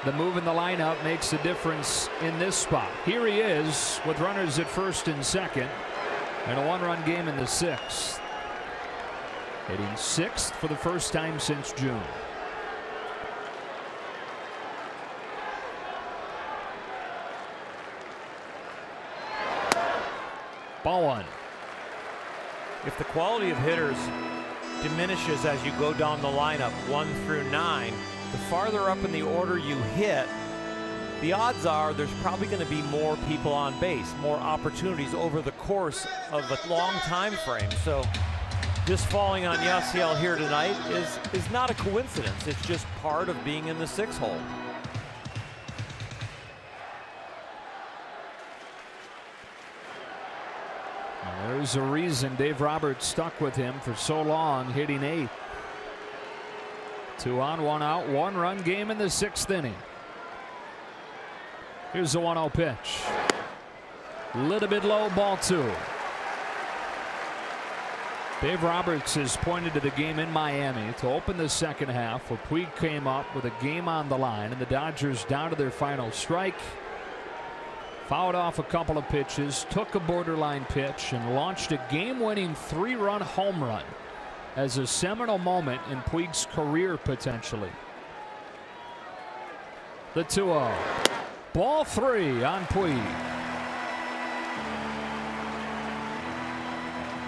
the move in the lineup makes a difference in this spot. Here he is with runners at first and second, and a 1-run game in the 6th. Hitting 6th for the first time since June. Ball 1. If the quality of hitters diminishes as you go down the lineup 1 through 9, the farther up in the order you hit, the odds are there's probably going to be more people on base, more opportunities over the course of a long time frame. So this falling on Yasiel here tonight is not a coincidence. It's just part of being in the 6 hole. There's a reason Dave Roberts stuck with him for so long, hitting 8. 2 on, 1 out, 1-run game in the 6th inning. Here's the 1-0 pitch. A little bit low, ball 2. Dave Roberts has pointed to the game in Miami to open the second half where Puig came up with a game on the line and the Dodgers down to their final strike. Fouled off a couple of pitches, took a borderline pitch, and launched a game-winning 3-run home run as a seminal moment in Puig's career, potentially. The 2-0. Ball 3 on Puig.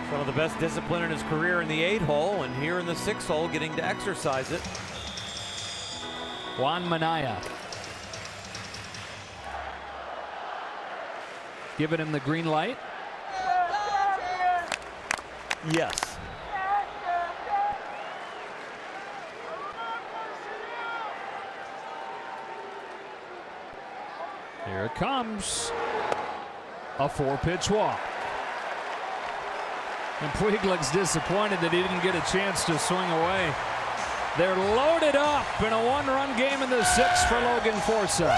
Some of the best discipline in his career in the 8 hole, and here in the 6 hole getting to exercise it. Juan Minaya. Giving him the green light. Yes. Here it comes. A 4-pitch walk. And Puig looks disappointed that he didn't get a chance to swing away. They're loaded up in a 1-run game in the 6th for Logan Forsythe.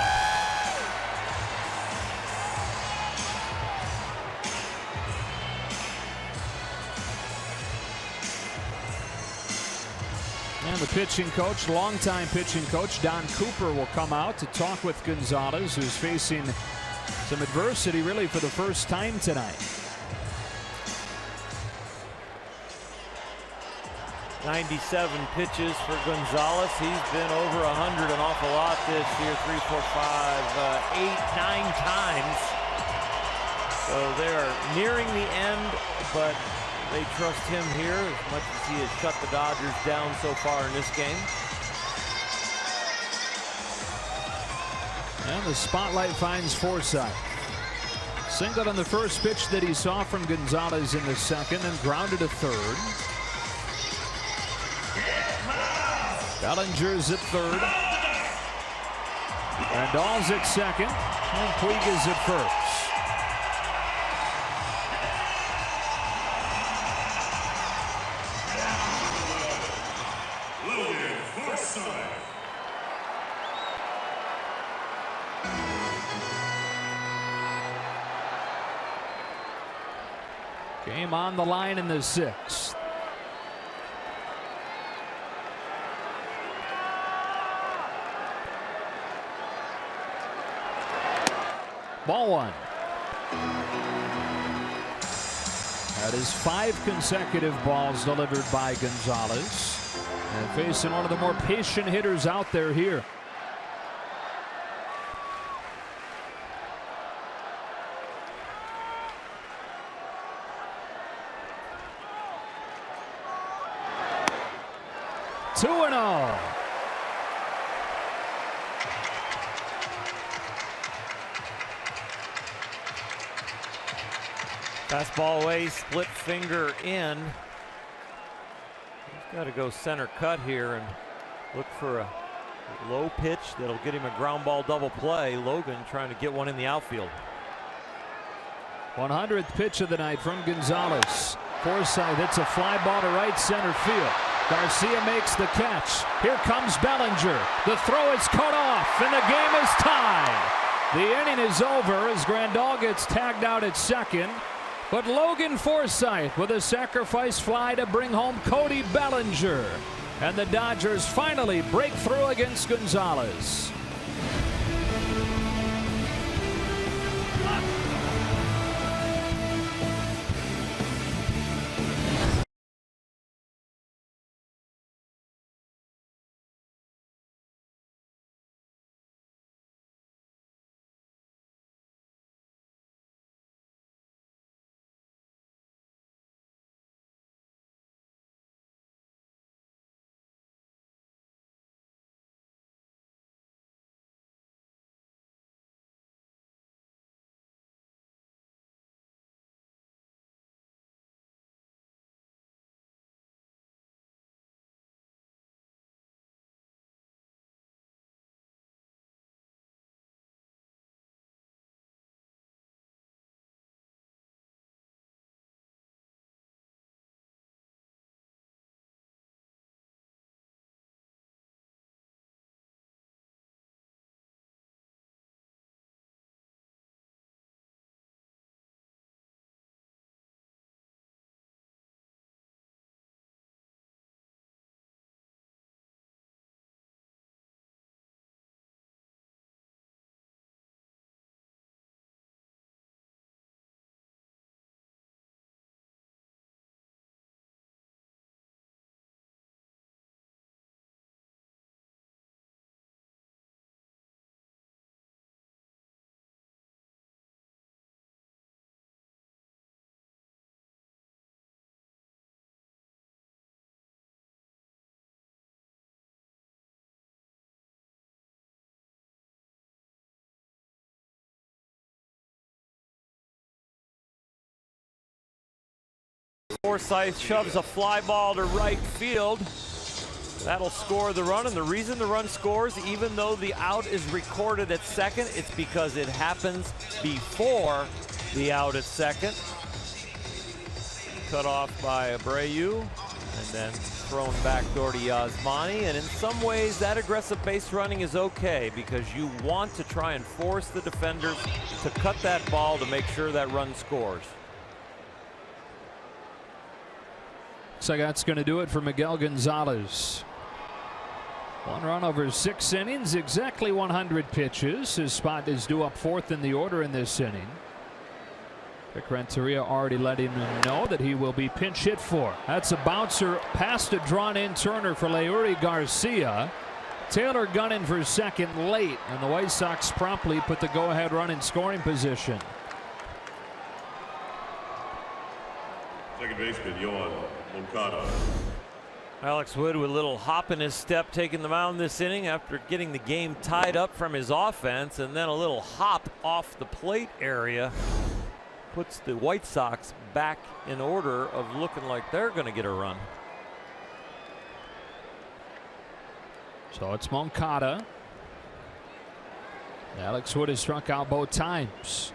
And the pitching coach, longtime pitching coach Don Cooper, will come out to talk with Gonzalez, who's facing some adversity really for the first time tonight. 97 pitches for Gonzalez. He's been over 100 an awful lot this year. 3, 4, 5, 8, 9 times. So they are nearing the end, but they trust him here as much as he has shut the Dodgers down so far in this game. And the spotlight finds Forsythe. Singled on the first pitch that he saw from Gonzalez in the second, and grounded to third. Bellinger's at third. Randall's at second. And Puig is at first. Game on the line in the 6th. Ball 1. That is 5 consecutive balls delivered by Gonzalez. And facing one of the more patient hitters out there here. Two and 0. Fastball away, split finger in. He's got to go center cut here and look for a Low pitch that'll get him a ground ball double play. Logan trying to get one in the outfield. 100th pitch of the night from Gonzalez. Forsythe hits a fly ball to right center field. Garcia makes the catch. Here comes Bellinger. The throw is cut off, and the game is tied. The inning is over as Grandal gets tagged out at second. But Logan Forsythe with a sacrifice fly to bring home Cody Bellinger. And the Dodgers finally break through against Gonzalez. Forsythe shoves a fly ball to right field. That'll score the run, and the reason the run scores, even though the out is recorded at second, it's because it happens before the out at second. Cut off by Abreu, and then thrown backdoor to Yasmani. And in some ways, that aggressive base running is okay because you want to try and force the defenders to cut that ball to make sure that run scores. So that's going to do it for Miguel Gonzalez. One run over 6 innings, exactly 100 pitches. His spot is due up 4th in the order in this inning. Vic Renteria already let him know that he will be pinch hit for. That's a bouncer past a drawn in Turner for Leury Garcia. Taylor gunning for second late, and the White Sox promptly put the go ahead run in scoring position. Second baseman, Yohan Moncada. Alex Wood with a little hop in his step taking the mound this inning after getting the game tied up from his offense, and then a little hop off the plate area puts the White Sox back in order of looking like they're going to get a run. So it's Moncada. Alex Wood has struck out both times.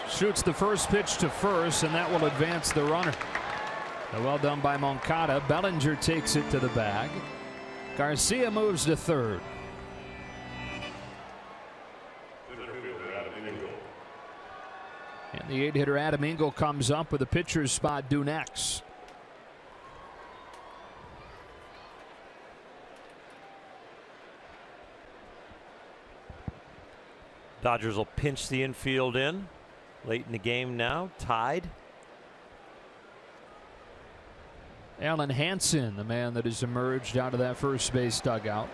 Shoots the first pitch to first, and that will advance the runner. Well done by Moncada. Bellinger takes it to the bag. Garcia moves to third. And the 8-hitter Adam Engel comes up with a pitcher's spot due next. Dodgers will pinch the infield in. Late in the game now, tied. Alan Hansen, the man that has emerged out of that first base dugout.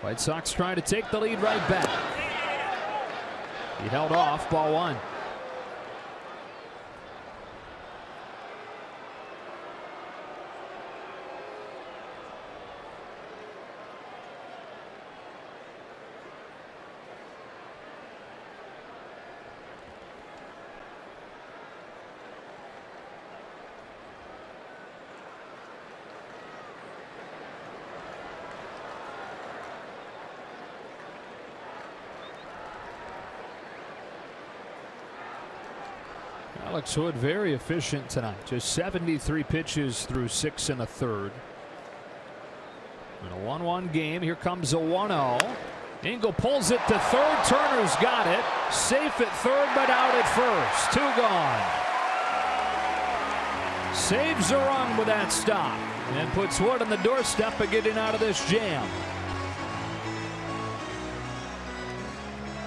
White Sox trying to take the lead right back. He held off, ball one. Alex Wood very efficient tonight. Just 73 pitches through 6 1/3. In a 1-1 game, here comes a 1-0. Engel pulls it to third. Turner's got it. Safe at third, but out at first. 2 gone. Saves a run with that stop and puts Wood on the doorstep of getting out of this jam.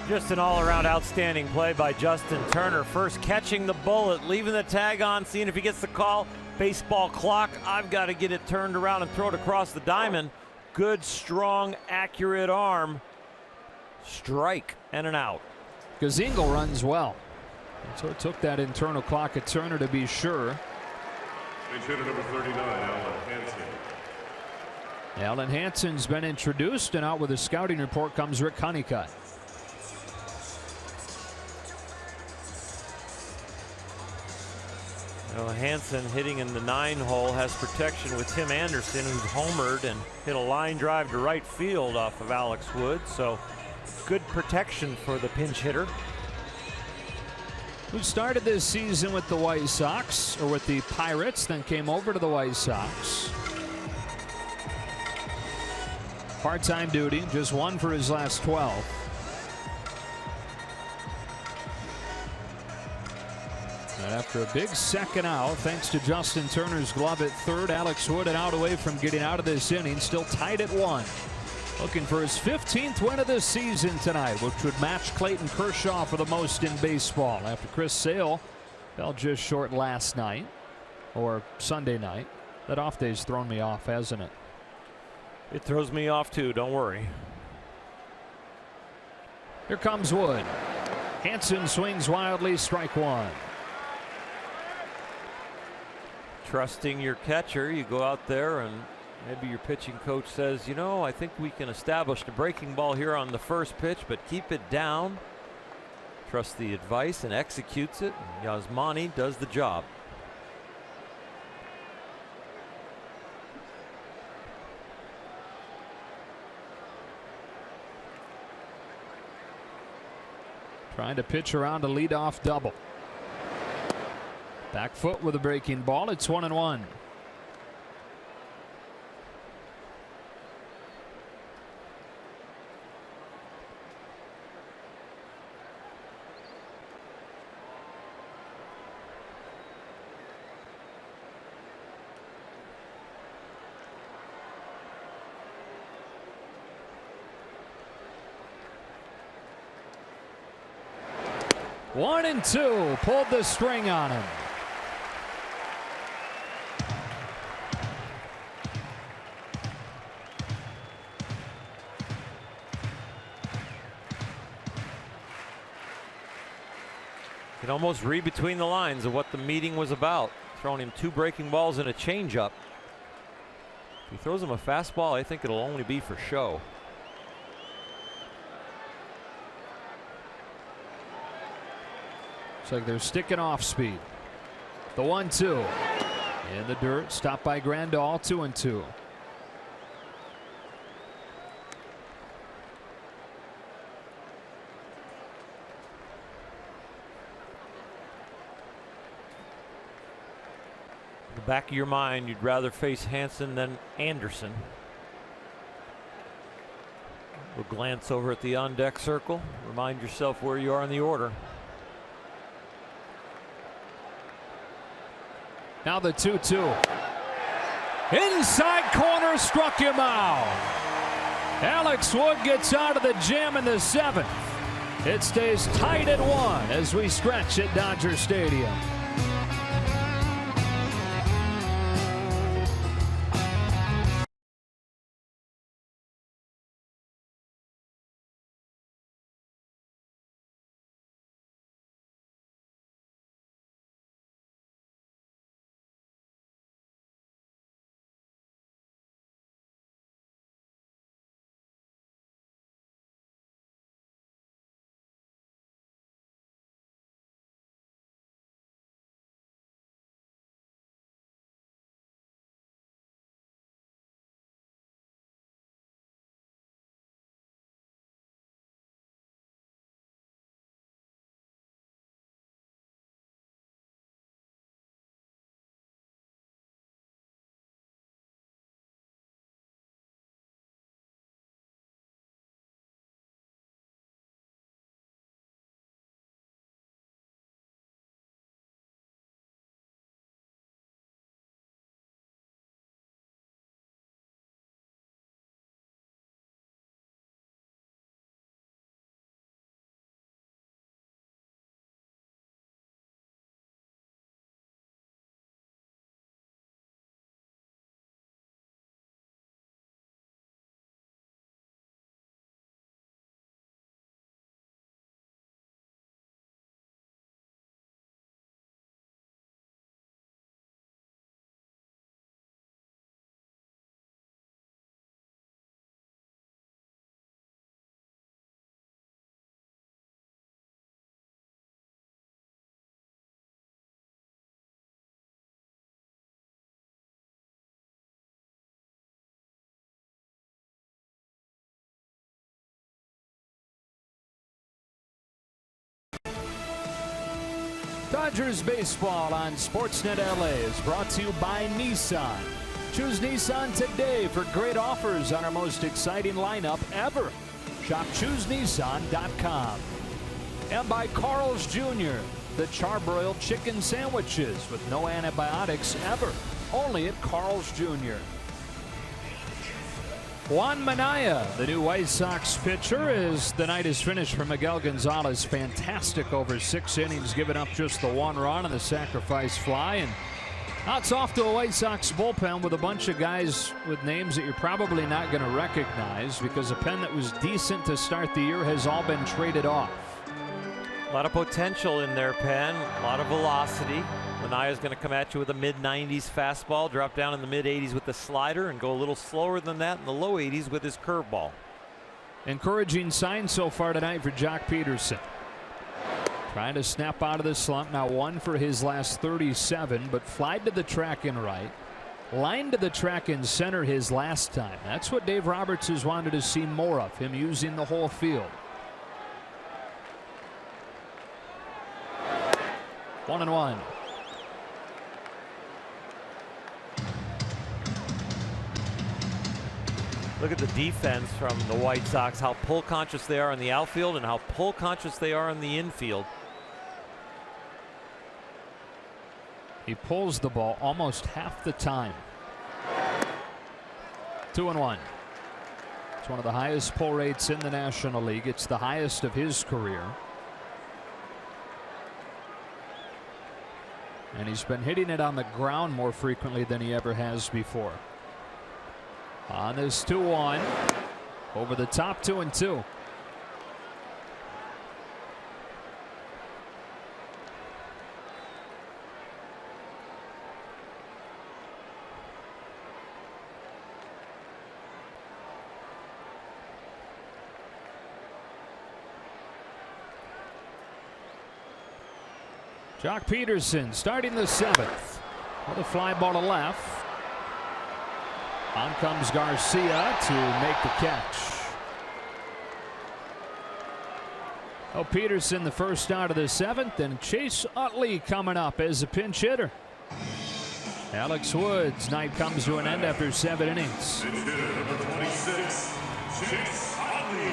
Just an all-around outstanding play by Justin Turner. First catching the bullet, leaving the tag on, seeing if he gets the call. Baseball clock. I've got to get it turned around and throw it across the diamond. Good, strong, accurate arm. Strike and an out. Because Engel runs well. And so it took that internal clock at Turner to be sure. Pinch hitter number 39, Alan Hansen. Alan Hansen's been introduced, and out with a scouting report comes Rick Honeycutt. Well, Hansen hitting in the 9 hole has protection with Tim Anderson, who's homered and hit a line drive to right field off of Alex Wood. So good protection for the pinch hitter. Who started this season with the White Sox, or with the Pirates, then came over to the White Sox. Part-time duty, just 1 for his last 12. And after a big second out, thanks to Justin Turner's glove at third, Alex Wood an out away from getting out of this inning, still tied at 1. Looking for his 15th win of the season tonight, which would match Clayton Kershaw for the most in baseball after Chris Sale fell just short last night, or Sunday night. That off day's thrown me off, hasn't it? It throws me off too, don't worry. Here comes Wood. Hansen swings wildly, strike 1. Trusting your catcher, you go out there and maybe your pitching coach says, you know, I think we can establish the breaking ball here on the first pitch, but keep it down. Trust the advice and executes it. Yasmani does the job. Trying to pitch around a leadoff double. Back foot with a breaking ball. It's 1-1. One and two. Pulled the string on him. You can almost read between the lines of what the meeting was about. Throwing him 2 breaking balls and a changeup. If he throws him a fastball, I think it'll only be for show. Looks like they're sticking off speed. The 1-2 in the dirt, stopped by Grandal. 2-2. In the back of your mind, you'd rather face Hansen than Anderson. We'll glance over at the on-deck circle. Remind yourself where you are in the order. Now the 2-2. Inside corner, struck him out. Alex Wood gets out of the jam in the 7th. It stays tight at 1 as we stretch at Dodger Stadium. Dodgers baseball on Sportsnet LA is brought to you by Nissan. Choose Nissan today for great offers on our most exciting lineup ever. Shop ChooseNissan.com. And by Carl's Jr., the charbroiled chicken sandwiches with no antibiotics ever. Only at Carl's Jr. Juan Minaya, the new White Sox pitcher, as the night is finished for Miguel Gonzalez. Fantastic over 6 innings, giving up just the 1 run and the sacrifice fly. And now it's off to a White Sox bullpen with a bunch of guys with names that you're probably not going to recognize, because a pen that was decent to start the year has all been traded off. A lot of potential in their pen, a lot of velocity. Manaya's going to come at you with a mid-90s fastball, drop down in the mid-80s with the slider, and go a little slower than that in the low 80s with his curveball. Encouraging sign so far tonight for Jock Peterson. Trying to snap out of the slump. Now 1 for his last 37, but flied to the track in right. Lined to the track in center his last time. That's what Dave Roberts has wanted to see more of, him using the whole field. 1-1. Look at the defense from the White Sox, how pull conscious they are in the outfield and how pull conscious they are in the infield. He pulls the ball almost half the time. 2-1. It's one of the highest pull rates in the National League. It's the highest of his career. And he's been hitting it on the ground more frequently than he ever has before. On this 2-1, over the top, 2-2. Jock Peterson starting the 7th with a fly ball to left. On comes Garcia to make the catch. Oh, Peterson the first out of the 7th, and Chase Utley coming up as a pinch hitter. Alex Wood's night comes to an end after 7 innings. Pinch hitter number 26, Chase Utley.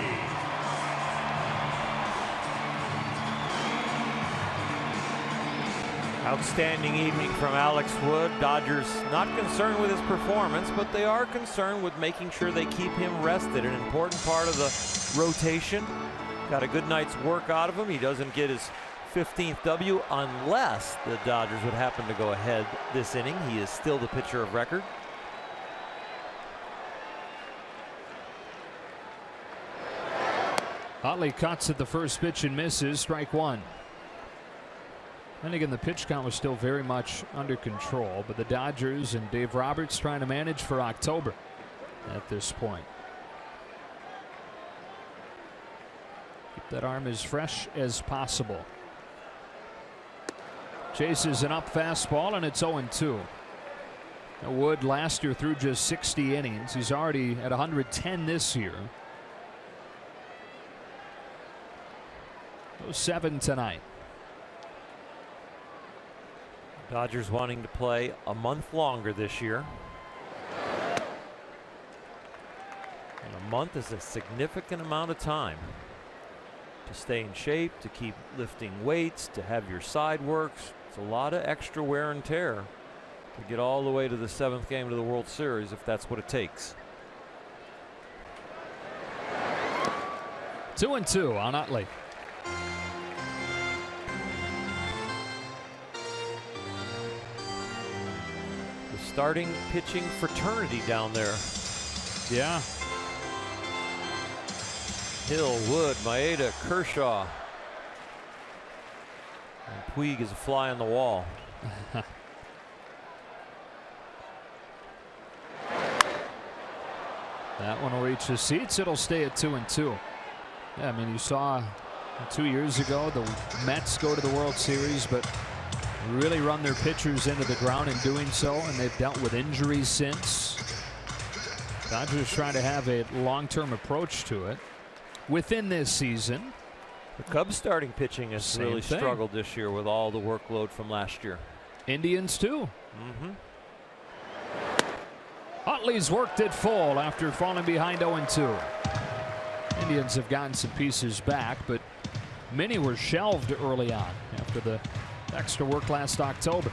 Outstanding evening from Alex Wood. Dodgers not concerned with his performance, but they are concerned with making sure they keep him rested. An important part of the rotation. Got a good night's work out of him. He doesn't get his 15th W unless the Dodgers would happen to go ahead this inning. He is still the pitcher of record. Utley cuts at the first pitch and misses. Strike 1. And again, the pitch count was still very much under control, but the Dodgers and Dave Roberts trying to manage for October at this point. Keep that arm as fresh as possible. Chases an up fastball, and it's 0-2. Wood last year threw just 60 innings. He's already at 110 this year. 7 tonight. Dodgers wanting to play a month longer this year. And a month is a significant amount of time to stay in shape, to keep lifting weights, to have your side works. It's a lot of extra wear and tear to get all the way to the 7th game of the World Series, if that's what it takes. 2-2 on Utley. Starting pitching fraternity down there. Yeah. Hill, Wood, Maeda, Kershaw. And Puig is a fly on the wall. That one will reach the seats. It'll stay at 2-2. Yeah, I mean, you saw 2 years ago the Mets go to the World Series, but really run their pitchers into the ground in doing so, and they've dealt with injuries since. Dodgers trying to have a long-term approach to it. Within this season, The Cubs starting pitching has Same really thing. struggled this year with all the workload from last year. Indians too. Utley's worked it full after falling behind 0-2. Indians have gotten some pieces back, but many were shelved early on after the extra work last October.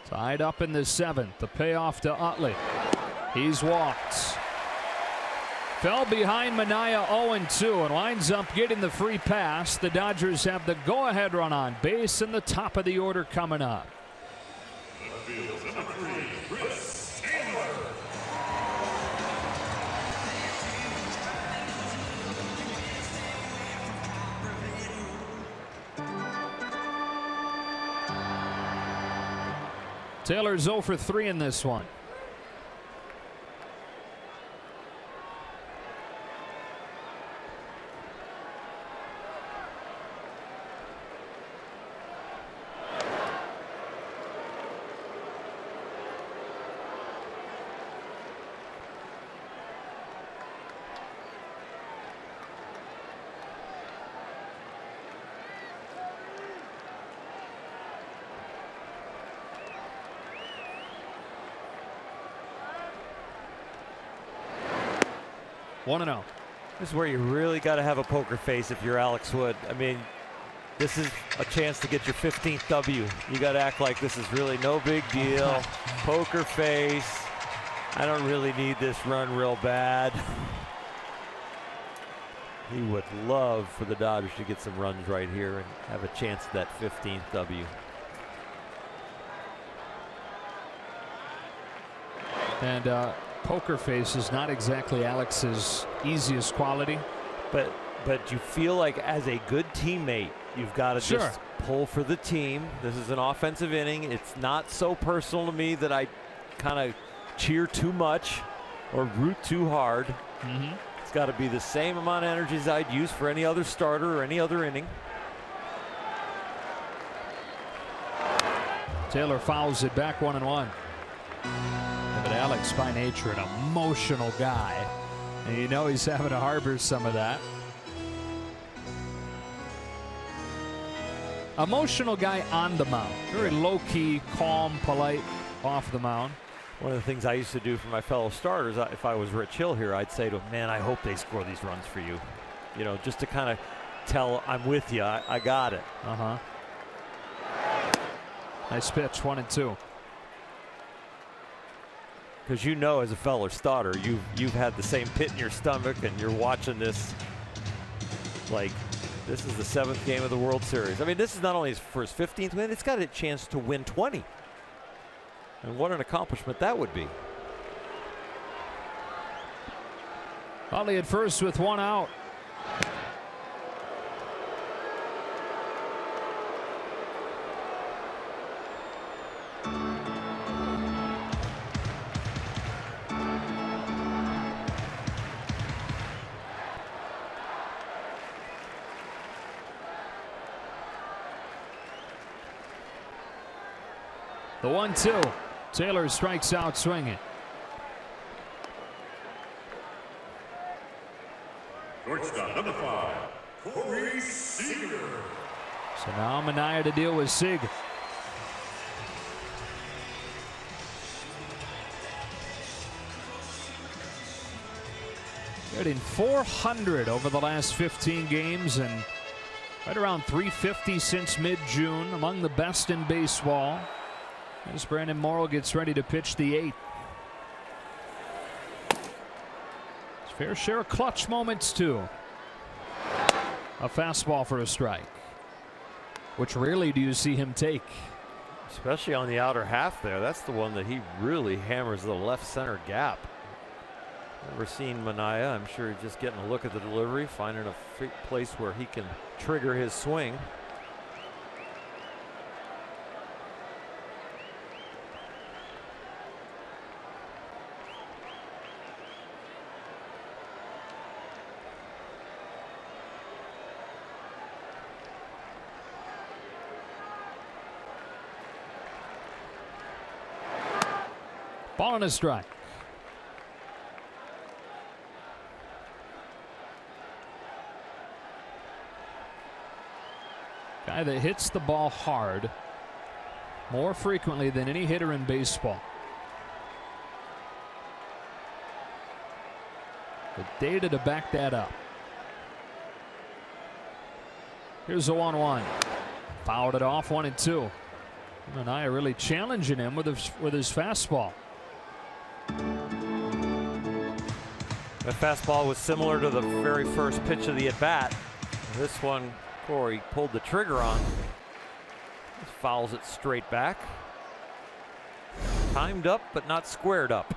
Tied up in the 7th. The payoff to Utley. He's walked. Fell behind Manaea 0-2 and winds up getting the free pass. The Dodgers have the go-ahead run on base in the top of the order coming up. Taylor's 0 for 3 in this one. One and 0. This is where you really got to have a poker face if you're Alex Wood. I mean, this is a chance to get your 15th W. You got to act like this is really no big deal. Poker face. I don't really need this run real bad. He would love for the Dodgers to get some runs right here and have a chance at that 15th W. And poker face is not exactly Alex's easiest quality. But you feel like as a good teammate, you've got to just pull for the team. This is an offensive inning. It's not so personal to me that I kind of cheer too much or root too hard. It's got to be the same amount of energy as I'd use for any other starter or any other inning. Taylor fouls it back 1-1. But Alex, by nature, an emotional guy. And you know he's having to harbor some of that. Emotional guy on the mound. Very low-key, calm, polite off the mound. One of the things I used to do for my fellow starters, if I was Rich Hill here, I'd say to him, man, I hope they score these runs for you. You know, just to kind of tell I'm with you. I got it. Nice pitch, 1-2. Because you know, as a fellow starter, you've had the same pit in your stomach, and you're watching this like this is the 7th game of the World Series. I mean, this is not only for his 15th win; it's got a chance to win 20. And what an accomplishment that would be. Utley at first with 1 out. The 1-2. Taylor strikes out swinging. Shortstop number 5, Corey Seager. So now Manaea to deal with Seager. Hitting .400 over the last 15 games and right around .350 since mid-June, among the best in baseball. As Brandon Morrow gets ready to pitch the 8th. His fair share of clutch moments too. A fastball for a strike, which rarely do you see him take. Especially on the outer half there. That's the one that he really hammers the left center gap. Never seen Manaea. I'm sure he's just getting a look at the delivery, finding a place where he can trigger his swing. Ball and a strike. Guy that hits the ball hard more frequently than any hitter in baseball. The data to back that up. Here's a 1-1. Fouled it off, 1-2. And I are really challenging him with his fastball. The fastball was similar to the very first pitch of the at bat. This one, Corey pulled the trigger on. Fouls it straight back. Timed up, but not squared up.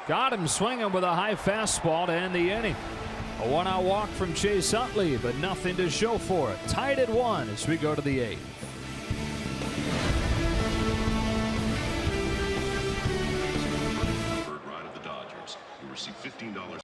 Got him swinging with a high fastball to end the inning. A 1-out walk from Chase Utley, but nothing to show for it. Tied at 1 as we go to the 8th. Third ride of the Dodgers. You receive $15.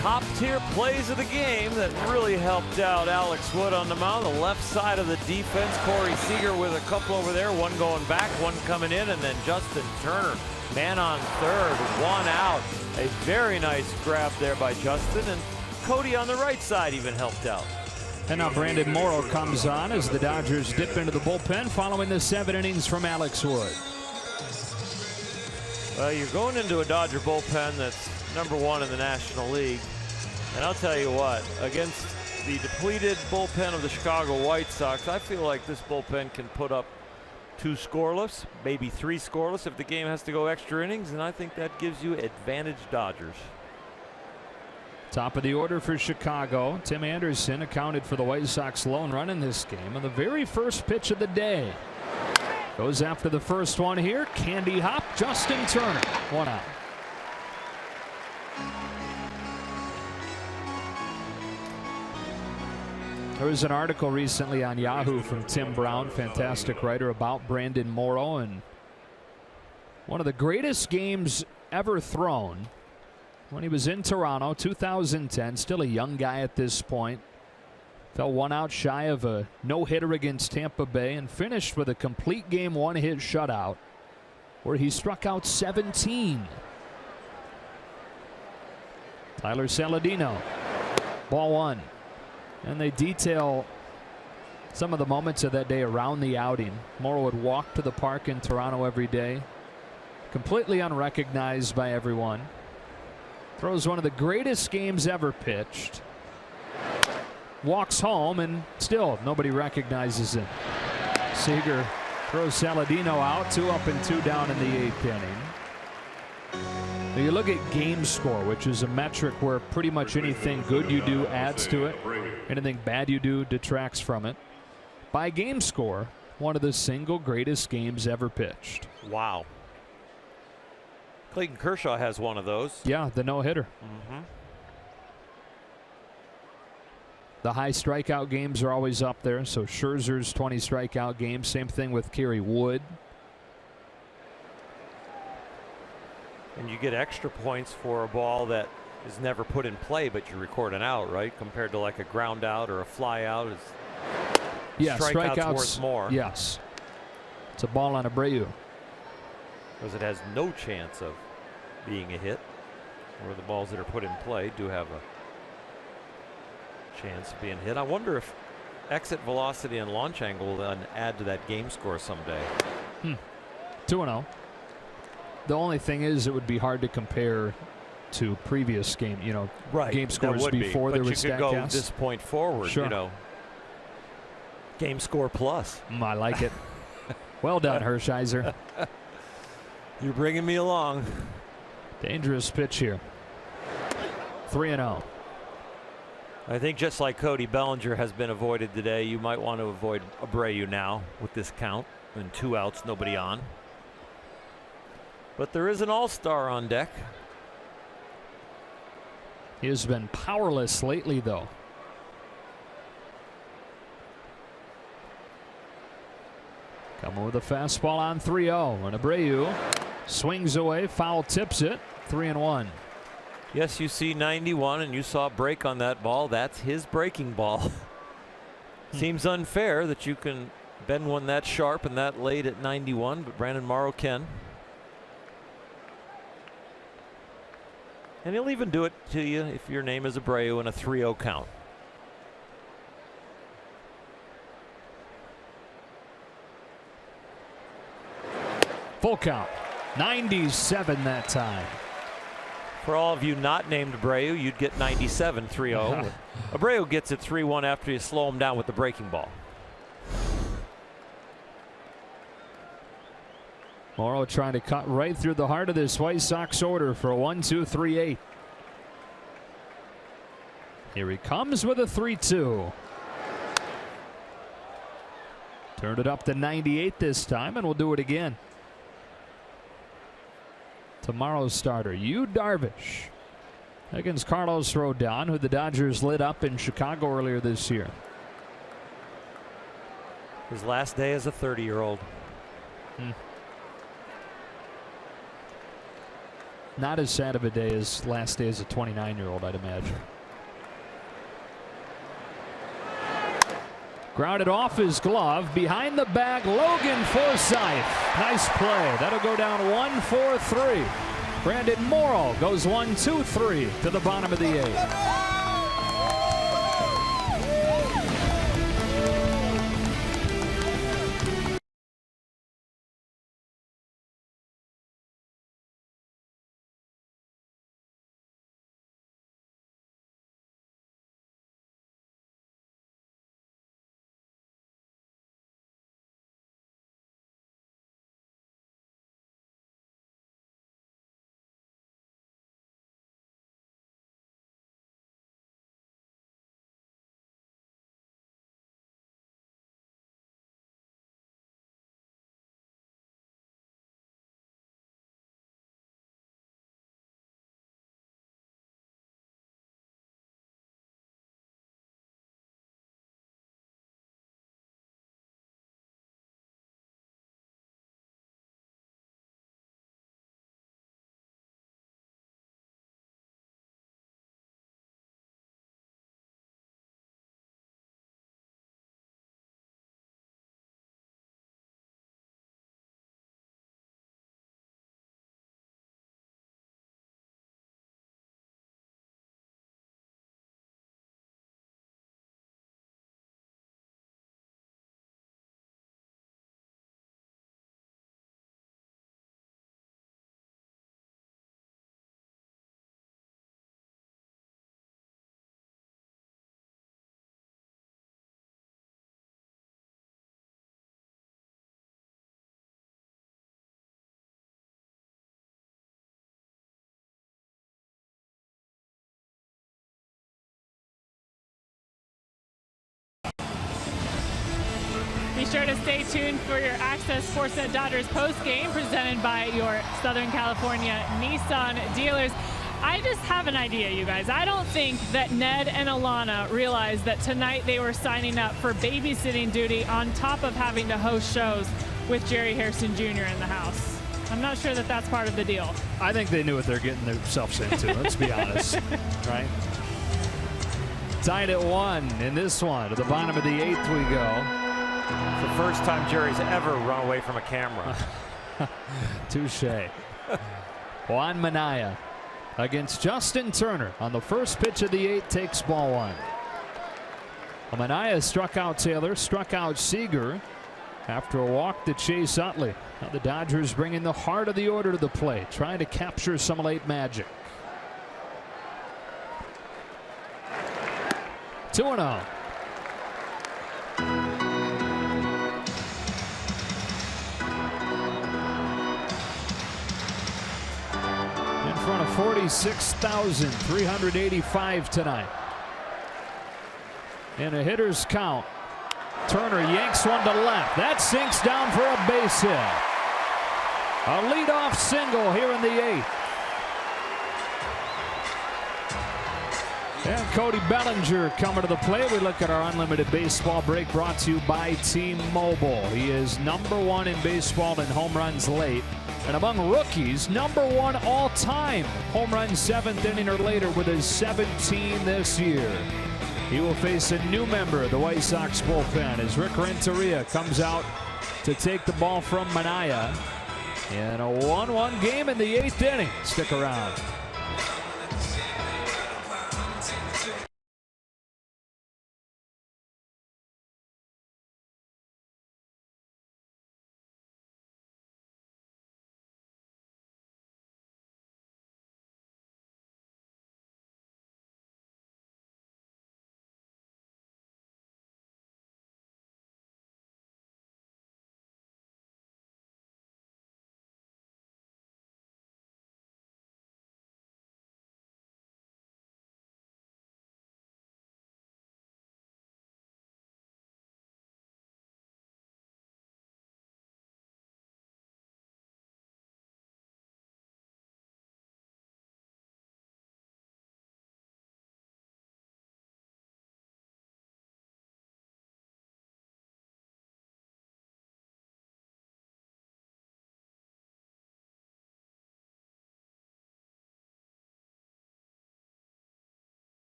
Top tier plays of the game that really helped out Alex Wood on the mound. The left side of the defense, Corey Seager with a couple over there, one going back, one coming in, and then Justin Turner, man on third, 1 out. A very nice grab there by Justin, and Cody on the right side even helped out. And now Brandon Morrow comes on as the Dodgers dip into the bullpen following the 7 innings from Alex Wood. Well, you're going into a Dodger bullpen that's #1 in the National League. And I'll tell you what, against the depleted bullpen of the Chicago White Sox, I feel like this bullpen can put up 2 scoreless, maybe 3 scoreless if the game has to go extra innings, and I think that gives you advantage Dodgers. Top of the order for Chicago. Tim Anderson accounted for the White Sox lone run in this game on the very first pitch of the day. Goes after the first one here. Candy hop, Justin Turner, 1 out. There was an article recently on Yahoo from Tim Brown, fantastic writer, about Brandon Morrow, and one of the greatest games ever thrown when he was in Toronto, 2010, still a young guy at this point. Fell 1 out shy of a no-hitter against Tampa Bay and finished with a complete game 1-hit shutout where he struck out 17. Tyler Saladino, ball 1. And they detail some of the moments of that day around the outing. Morrow would walk to the park in Toronto every day, completely unrecognized by everyone. Throws one of the greatest games ever pitched. Walks home and still nobody recognizes him. Seager throws Saladino out, 2 up and 2 down in the 8th inning. Now you look at game score, which is a metric where pretty much anything good you do adds to it. Anything bad you do detracts from it. by game score, one of the single greatest games ever pitched. Wow. Clayton Kershaw has one of those. Yeah, the no-hitter. The high strikeout games are always up there. So Scherzer's 20 strikeout games. Same thing with Kerry Wood. And you get extra points for a ball that is never put in play, but you record an out, right? Compared to like a ground out or a fly out. Yeah, strikeouts worth more. Yes. It's a ball on Abreu. Because it has no chance of being a hit. Where the balls that are put in play do have a chance of being hit. I wonder if exit velocity and launch angle will then add to that game score someday. 2-0. The only thing is, it would be hard to compare to previous game, game scores before there was StatCast. But you could go this point forward, Sure. Game score plus. I like it. Well done, Hershiser. You're bringing me along. Dangerous pitch here. 3-0. I think just like Cody Bellinger has been avoided today, you might want to avoid Abreu now with this count and 2 outs, nobody on. But there is an all-star on deck. He has been powerless lately, though. Coming with a fastball on 3-0, and Abreu swings away, foul tips it, 3-1. Yes, you see 91, and you saw a break on that ball. That's his breaking ball. Seems unfair that you can bend one that sharp and that late at 91, but Brandon Morrow can. And he'll even do it to you if your name is Abreu in a 3-0 count. Full count. 97 that time. For all of you not named Abreu, you'd get 97 3-0. Abreu gets it 3-1 after you slow him down with the breaking ball. Morrow trying to cut right through the heart of this White Sox order for a 1-2-3-8. Here he comes with a 3-2. Turned it up to 98 this time, and we'll do it again. Tomorrow's starter, Yu Darvish, against Carlos Rodon, who the Dodgers lit up in Chicago earlier this year. His last day as a 30-year-old. Not as sad of a day as last day as a 29-year-old, I'd imagine. Grounded off his glove, behind the bag, Logan Forsythe. Nice play. That'll go down 1-4-3. Brandon Morrow goes 1-2-3 to the bottom of the 8th. sure to stay tuned for your Access Sportsnet Dodgers post-game presented by your Southern California Nissan dealers. I just have an idea, you guys. I don't think that Ned and Alana realized that tonight they were signing up for babysitting duty on top of having to host shows with Jerry Harrison Jr. in the house. I'm not sure that that's part of the deal. I think they knew what they're getting themselves into. Let's be honest, right? Tied at 1 in this one. To the bottom of the 8th we go. It's the first time Jerry's ever run away from a camera. Touche. Juan Minaya against Justin Turner on the first pitch of the 8th, takes ball 1. Well, Minaya struck out Taylor, struck out Seager after a walk to Chase Utley. Now the Dodgers bringing the heart of the order to the plate, trying to capture some late magic. 2-0. In front of 46,385 tonight. In a hitter's count, Turner yanks one to left. That sinks down for a base hit. A leadoff single here in the 8th. And Cody Bellinger coming to the plate. We look at our unlimited baseball break brought to you by T-Mobile. He is #1 in baseball in home runs late. And among rookies, #1 all-time. Home run 7th inning or later with his 17 this year. He will face a new member of the White Sox bullpen as Rick Renteria comes out to take the ball from Minaya in a 1-1 game in the 8th inning. Stick around.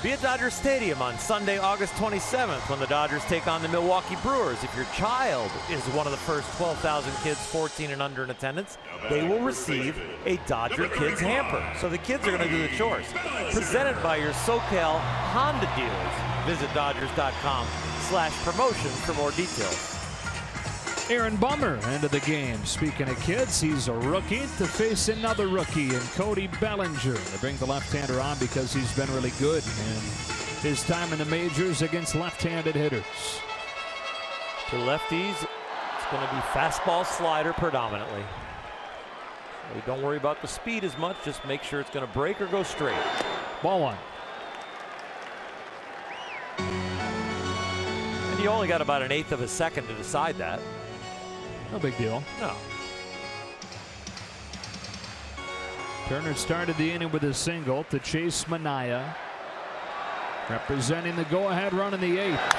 Be at Dodger Stadium on Sunday, August 27th when the Dodgers take on the Milwaukee Brewers. If your child is one of the first 12,000 kids 14 and under in attendance, they will receive a Dodger Kids hamper. So the kids are going to do the chores. Presented by your SoCal Honda dealers. Visit Dodgers.com/promotions for more details. Aaron Bummer into the game. Speaking of kids, he's a rookie to face another rookie in Cody Bellinger. They bring the left-hander on because he's been really good in his time in the majors against left-handed hitters. To lefties, it's going to be fastball slider predominantly. So don't worry about the speed as much. Just make sure it's going to break or go straight. Ball 1. And you only got about 1/8 of a second to decide that. No big deal. No. Turner started the inning with a single to chase Minaya. Representing the go-ahead run in the 8th.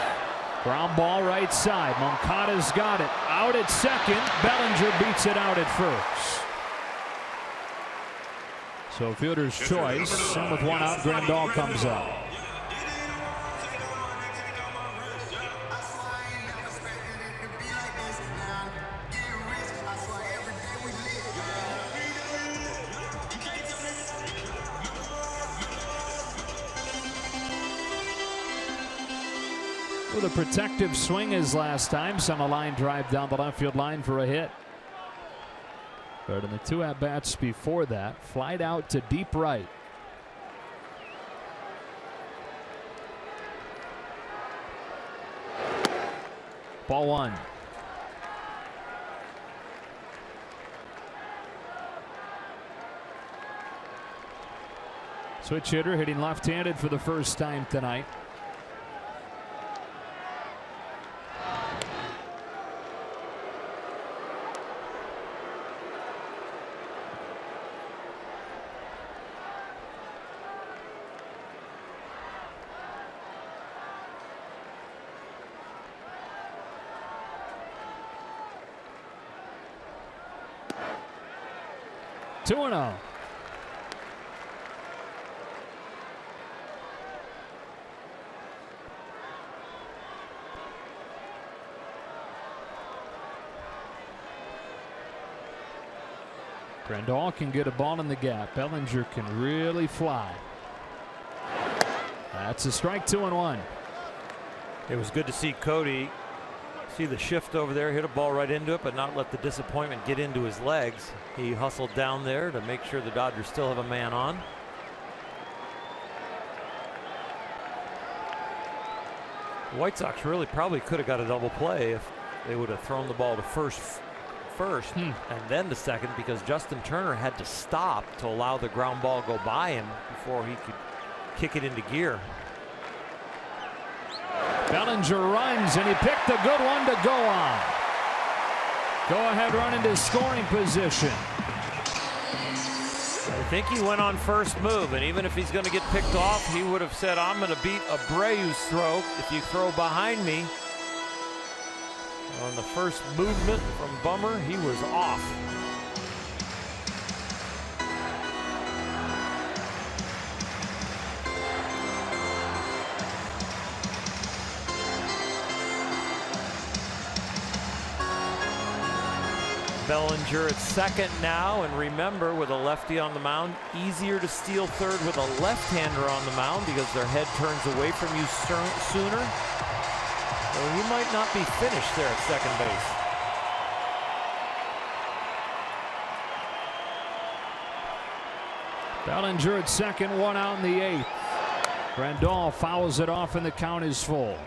Ground ball right side. Moncada's got it. Out at second. Bellinger beats it out at first. So fielder's choice. And with one out, Grandal comes up. with a protective swing as last time. Sent a line drive down the left field line for a hit. But in the 2 at-bats before that, flied out to deep right. Ball 1. Switch hitter hitting left-handed for the first time tonight. Two and 0. Grandal can get a ball in the gap. Bellinger can really fly. That's a strike. 2-1. It was good to see Cody see the shift over there, hit a ball right into it, but not let the disappointment get into his legs. He hustled down there to make sure the Dodgers still have a man on. The White Sox really probably could have got a double play if they would have thrown the ball to first and then to second, because Justin Turner had to stop to allow the ground ball go by him before he could kick it into gear. Bellinger runs, and he picked a good one to go on. Go ahead run into scoring position. I think he went on first move, and even if he's going to get picked off, he would have said, I'm going to beat Abreu's throw if you throw behind me. On the first movement from Bummer, he was off. Bellinger at second now, and remember, with a lefty on the mound, easier to steal third with a left-hander on the mound because their head turns away from you sooner. So he might not be finished there at second base. Bellinger at second, 1 out in the 8th. Grandal fouls it off, and the count is full.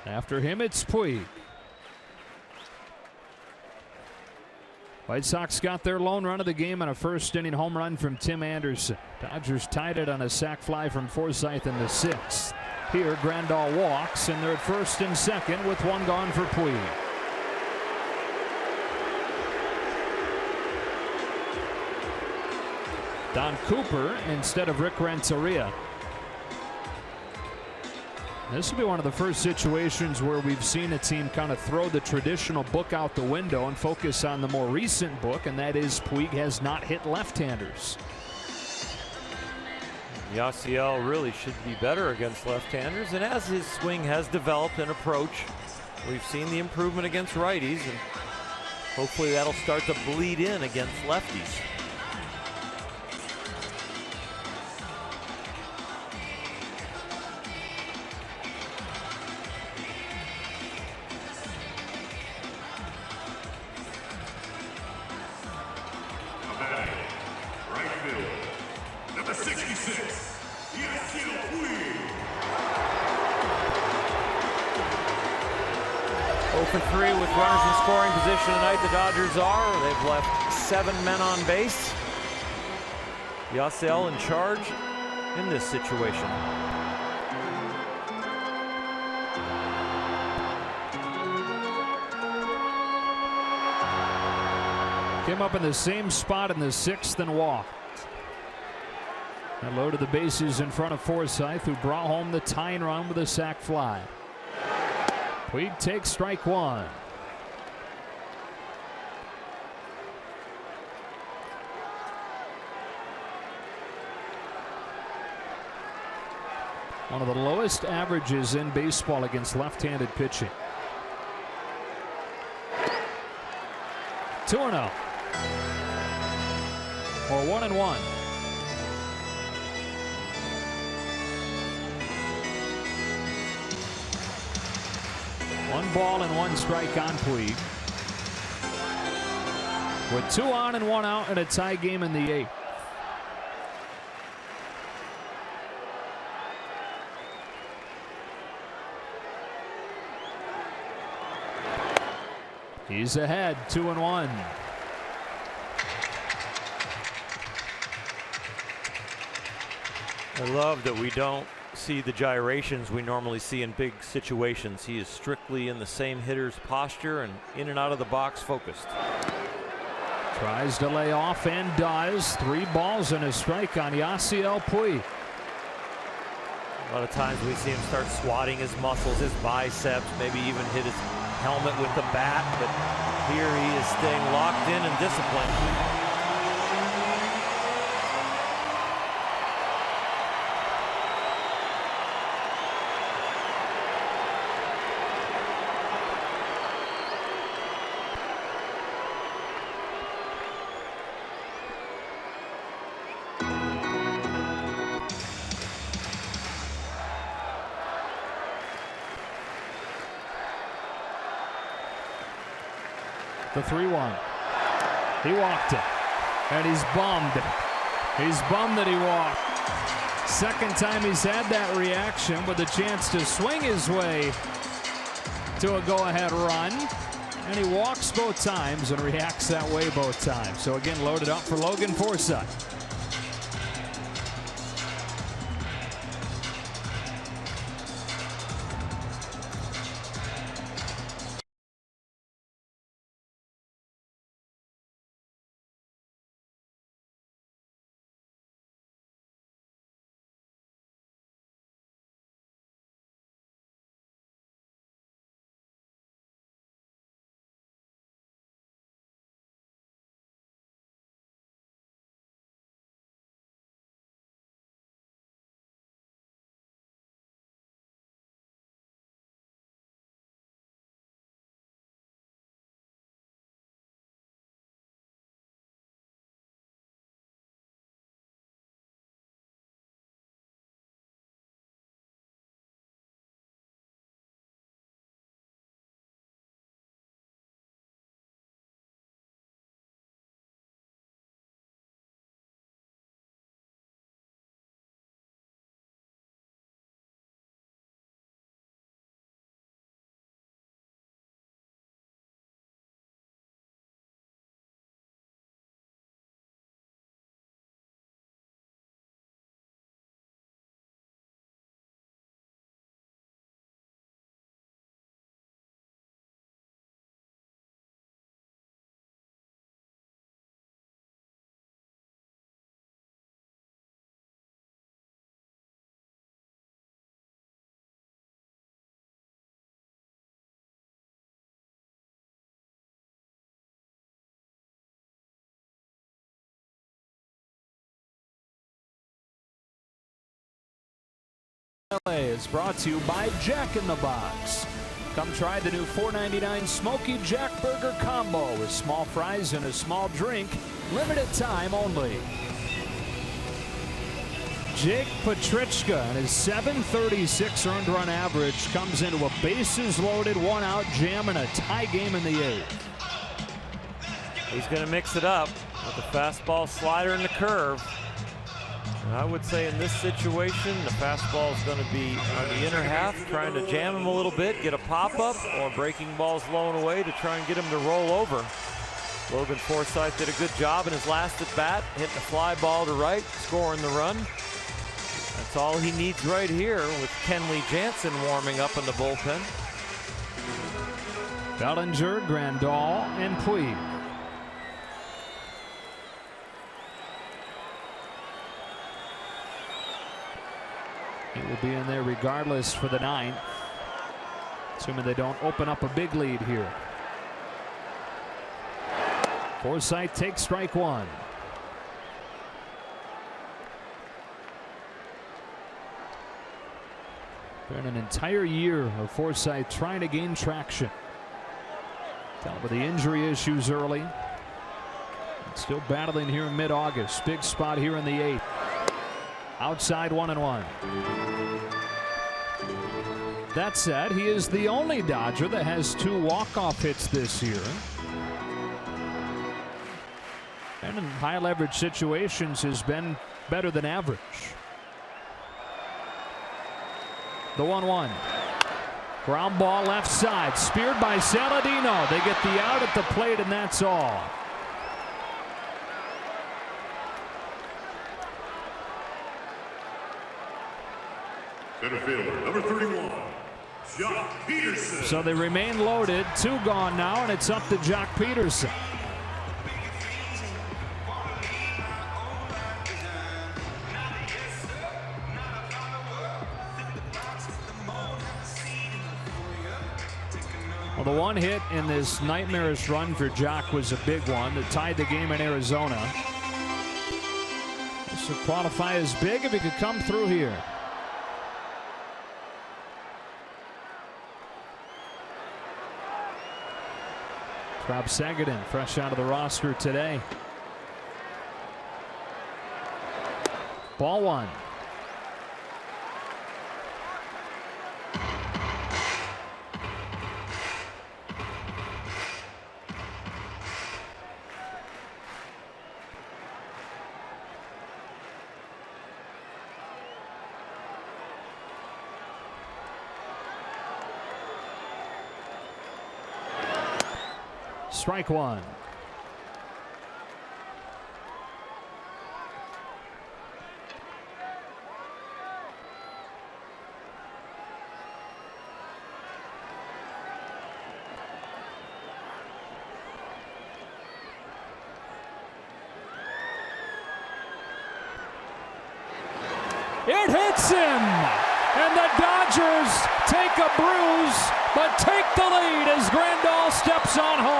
After him, it's Puig. White Sox got their lone run of the game on a first-inning home run from Tim Anderson. Dodgers tied it on a sac fly from Forsythe in the 6th. Here, Grandal walks, and they're at first and second with 1 gone for Puig. Don Cooper instead of Rick Renteria. This will be one of the first situations where we've seen a team kind of throw the traditional book out the window and focus on the more recent book, and that is Puig has not hit left-handers. Yasiel really should be better against left-handers, and as his swing has developed and approach, we've seen the improvement against righties, and hopefully that'll start to bleed in against lefties. For 3 with runners in scoring position tonight, the Dodgers are. They've left 7 men on base. Yasiel in charge in this situation. Came up in the same spot in the 6th and walked. And loaded the bases in front of Forsythe, who brought home the tying run with a sac fly. Puig takes strike 1. One of the lowest averages in baseball against left-handed pitching. 2-0. or 1-1. 1 ball and 1 strike on Puig. With 2 on and 1 out and a tie game in the 8th. He's ahead, 2-1. I love that we don't see the gyrations we normally see in big situations. He is strictly in the same hitter's posture and in and out of the box focused. Tries to lay off and does. 3 balls and a strike on Yasiel Puig. A lot of times we see him start swatting his muscles, his biceps, maybe even hit his helmet with the bat, but here he is staying locked in and disciplined. The 3-1. He walked it. And he's bummed. He's bummed that he walked. Second time he's had that reaction with a chance to swing his way to a go-ahead run. And he walks both times and reacts that way both times. So again, loaded up for Logan Forsythe. LA is brought to you by Jack in the Box. Come try the new $4.99 Smoky Jack Burger Combo with small fries and a small drink. Limited time only. Jake Petrichka and his .736 earned run average comes into a bases loaded 1-out jam and a tie game in the 8th. He's going to mix it up with the fastball, slider, and the curve. And I would say in this situation, the fastball is going to be on the inner half, trying to jam him a little bit, get a pop-up, or breaking balls low and away to try and get him to roll over. Logan Forsythe did a good job in his last at-bat, hitting a fly ball to right, scoring the run. That's all he needs right here with Kenley Jansen warming up in the bullpen. Bellinger, Grandal, and Puig. He will be in there regardless for the 9th, assuming they don't open up a big lead here. Forsythe takes strike 1. Been an entire year of Forsythe trying to gain traction. Dealt with the injury issues early. Still battling here in mid-August. Big spot here in the 8th. Outside 1-1. That said, he is the only Dodger that has 2 walk-off hits this year. And in high leverage situations has been better than average. The 1-1. Ground ball left side. Speared by Saladino. They get the out at the plate, and that's all. Center fielder, number 31, Jock Peterson. So they remain loaded. 2 gone now, and it's up to Jock Peterson. Well, the 1 hit in this nightmarish run for Jock was a big one that tied the game in Arizona. This would qualify as big if he could come through here. Rob Seguin, fresh out of the roster today. Ball 1. Strike 1. It hits him, and the Dodgers take a bruise, but take the lead as Grandal steps on home.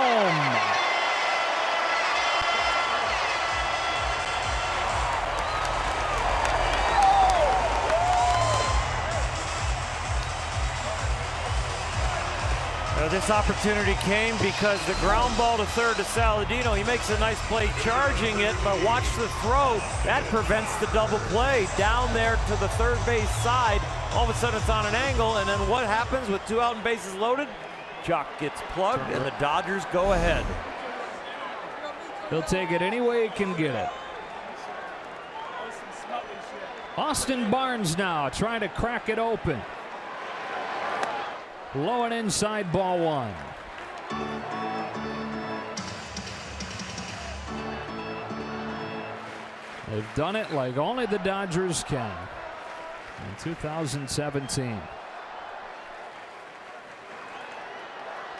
This opportunity came because the ground ball to third to Saladino. He makes a nice play charging it, but watch the throw. That prevents the double play. Down there to the third base side. All of a sudden it's on an angle, and then what happens with 2 out and bases loaded? Jock gets plugged, and the Dodgers go ahead. He'll take it any way he can get it. Austin Barnes now trying to crack it open. Low and inside, ball 1. They've done it like only the Dodgers can in 2017.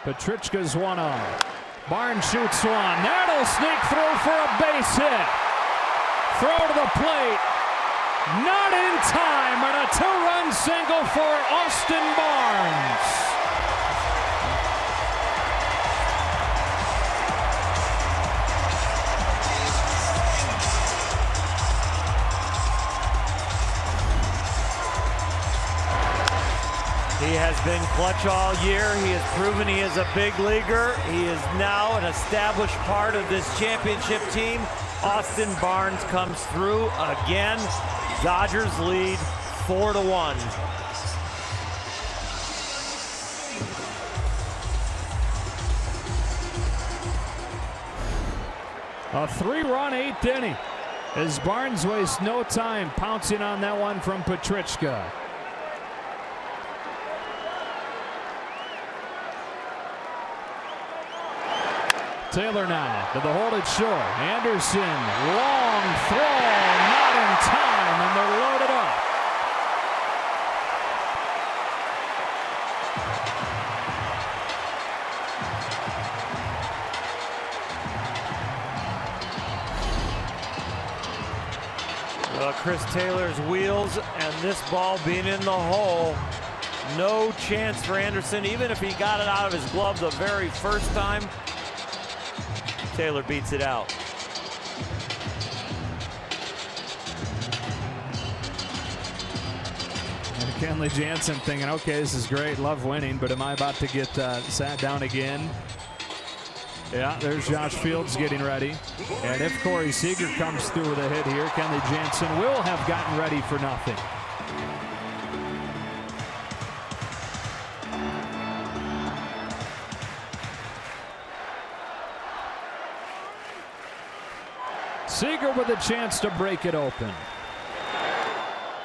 Petrichka's one on. Barnes shoots one. That'll sneak through for a base hit. Throw to the plate. Not in time, and a 2-run single for Austin Barnes. He has been clutch all year. He has proven he is a big leaguer. He is now an established part of this championship team. Austin Barnes comes through again. Dodgers lead 4-1. A 3-run 8th inning as Barnes wastes no time pouncing on that one from Petrichka. Taylor now to the hold it short. Anderson, long throw, not in time, and they're loaded up. Chris Taylor's wheels and this ball being in the hole. No chance for Anderson, even if he got it out of his glove the very first time. Taylor beats it out. And Kenley Jansen thinking, okay, this is great, love winning, but am I about to get sat down again? Yeah, there's Josh Fields getting ready. And if Corey Seager comes through with a hit here, Kenley Jansen will have gotten ready for nothing. Seager with a chance to break it open.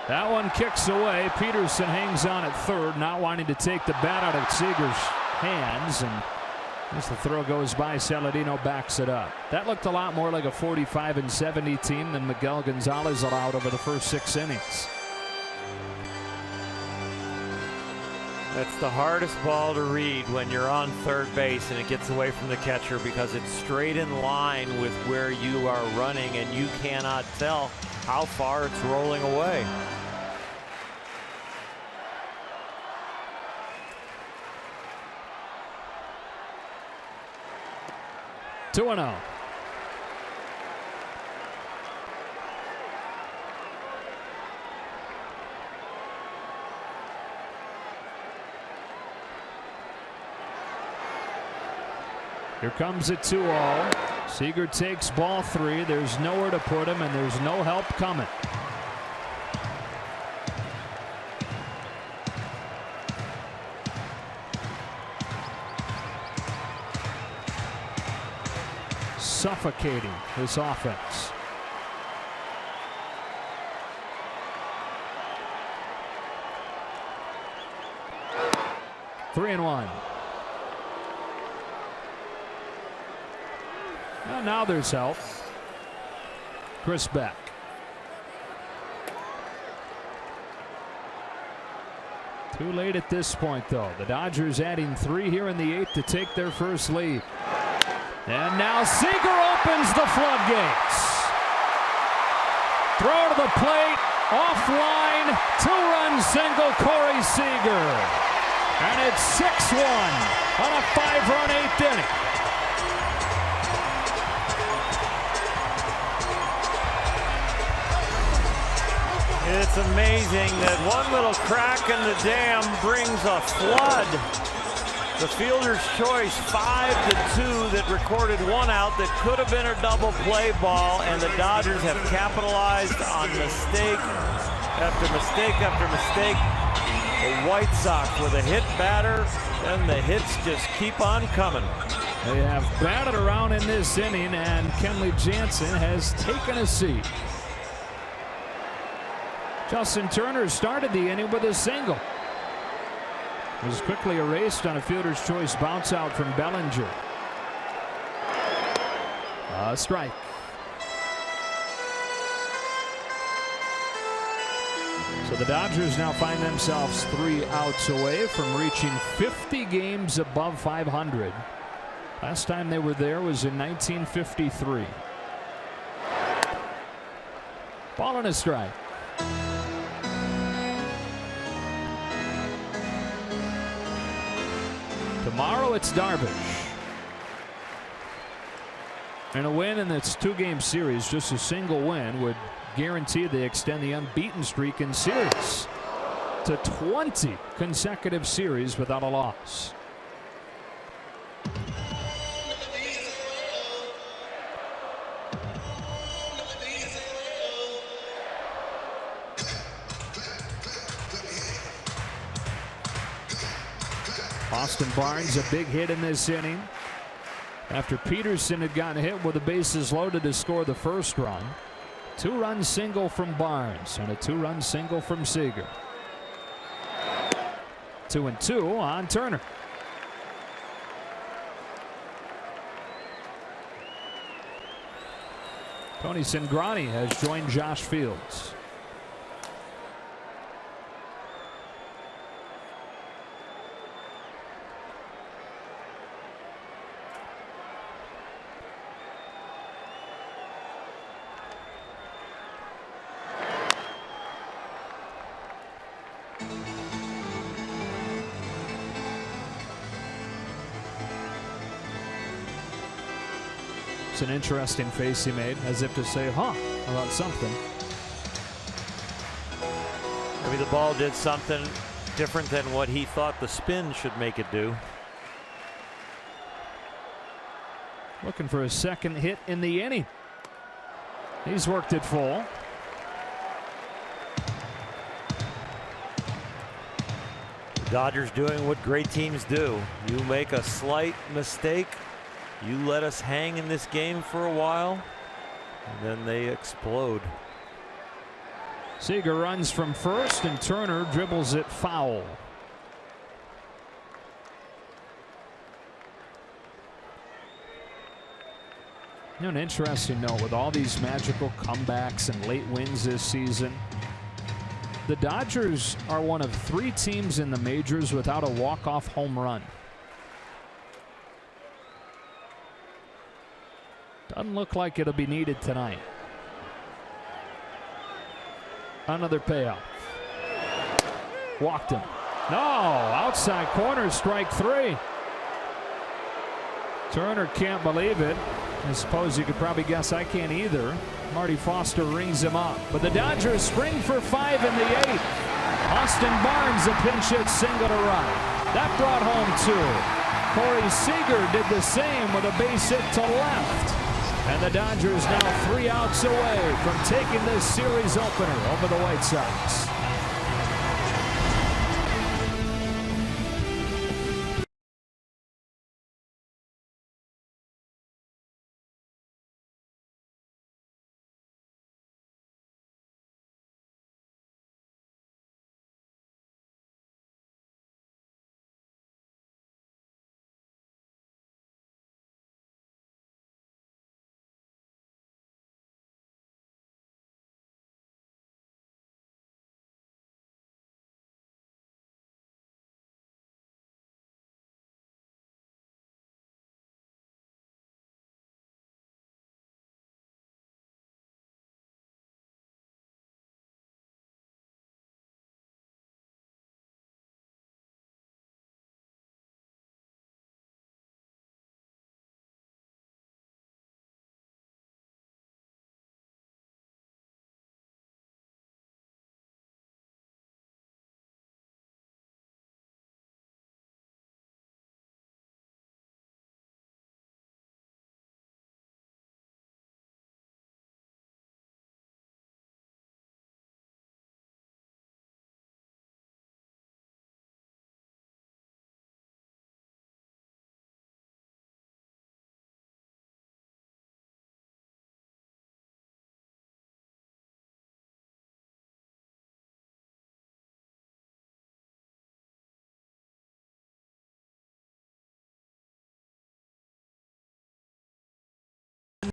That one kicks away. Peterson hangs on at third, not wanting to take the bat out of Seager's hands. And as the throw goes by, Saladino backs it up. That looked a lot more like a 45-70 team than Miguel Gonzalez allowed over the first 6 innings. That's the hardest ball to read when you're on third base and it gets away from the catcher, because it's straight in line with where you are running and you cannot tell how far it's rolling away. Two and oh. Here comes a 2-0. Seager takes ball 3. There's nowhere to put him, and there's no help coming. Suffocating this offense. Three and one. Well, now there's help. Chris Beck. Too late at this point, though. The Dodgers adding 3 here in the 8th to take their first lead. And now Seager opens the floodgates. Throw to the plate, offline, 2-run single, Corey Seager. And it's 6-1 on a 5-run 8th inning. It's amazing that one little crack in the dam brings a flood. The fielder's choice 5-2 that recorded 1 out that could have been a double play ball, and the Dodgers have capitalized on mistake after mistake after mistake. The White Sox with a hit batter, and the hits just keep on coming. They have batted around in this inning, and Kenley Jansen has taken a seat. Justin Turner started the inning with a single. Was quickly erased on a fielder's choice bounce out from Bellinger. A strike. So the Dodgers now find themselves 3 outs away from reaching 50 games above 500. Last time they were there was in 1953. Ball and a strike. Tomorrow it's Darvish. And a win in this 2-game series, just a single win, would guarantee they extend the unbeaten streak in series to 20 consecutive series without a loss. Austin Barnes, a big hit in this inning after Peterson had gotten hit with the bases loaded to score the first run. 2-run single from Barnes and a 2-run single from Seager. 2-2 on Turner. Tony Cingrani has joined Josh Fields. It's an interesting face he made, as if to say, huh, about something. Maybe the ball did something different than what he thought the spin should make it do. looking for a second hit in the inning. He's worked it full. The Dodgers doing what great teams do. You make a slight mistake, you let us hang in this game for a while, and then they explode. Seager runs from first, and Turner dribbles it foul. You know, an interesting note with all these magical comebacks and late wins this season. The Dodgers are one of 3 teams in the majors without a walk-off home run. Doesn't look like it'll be needed tonight. Another payoff. Walked him. No, outside corner, strike 3. Turner can't believe it. I suppose you could probably guess I can't either. Marty Foster rings him up. But the Dodgers spring for 5 in the 8th. Austin Barnes a pinch hit single to right. That brought home 2. Corey Seager did the same with a base hit to left. And the Dodgers now 3 outs away from taking this series opener over the White Sox.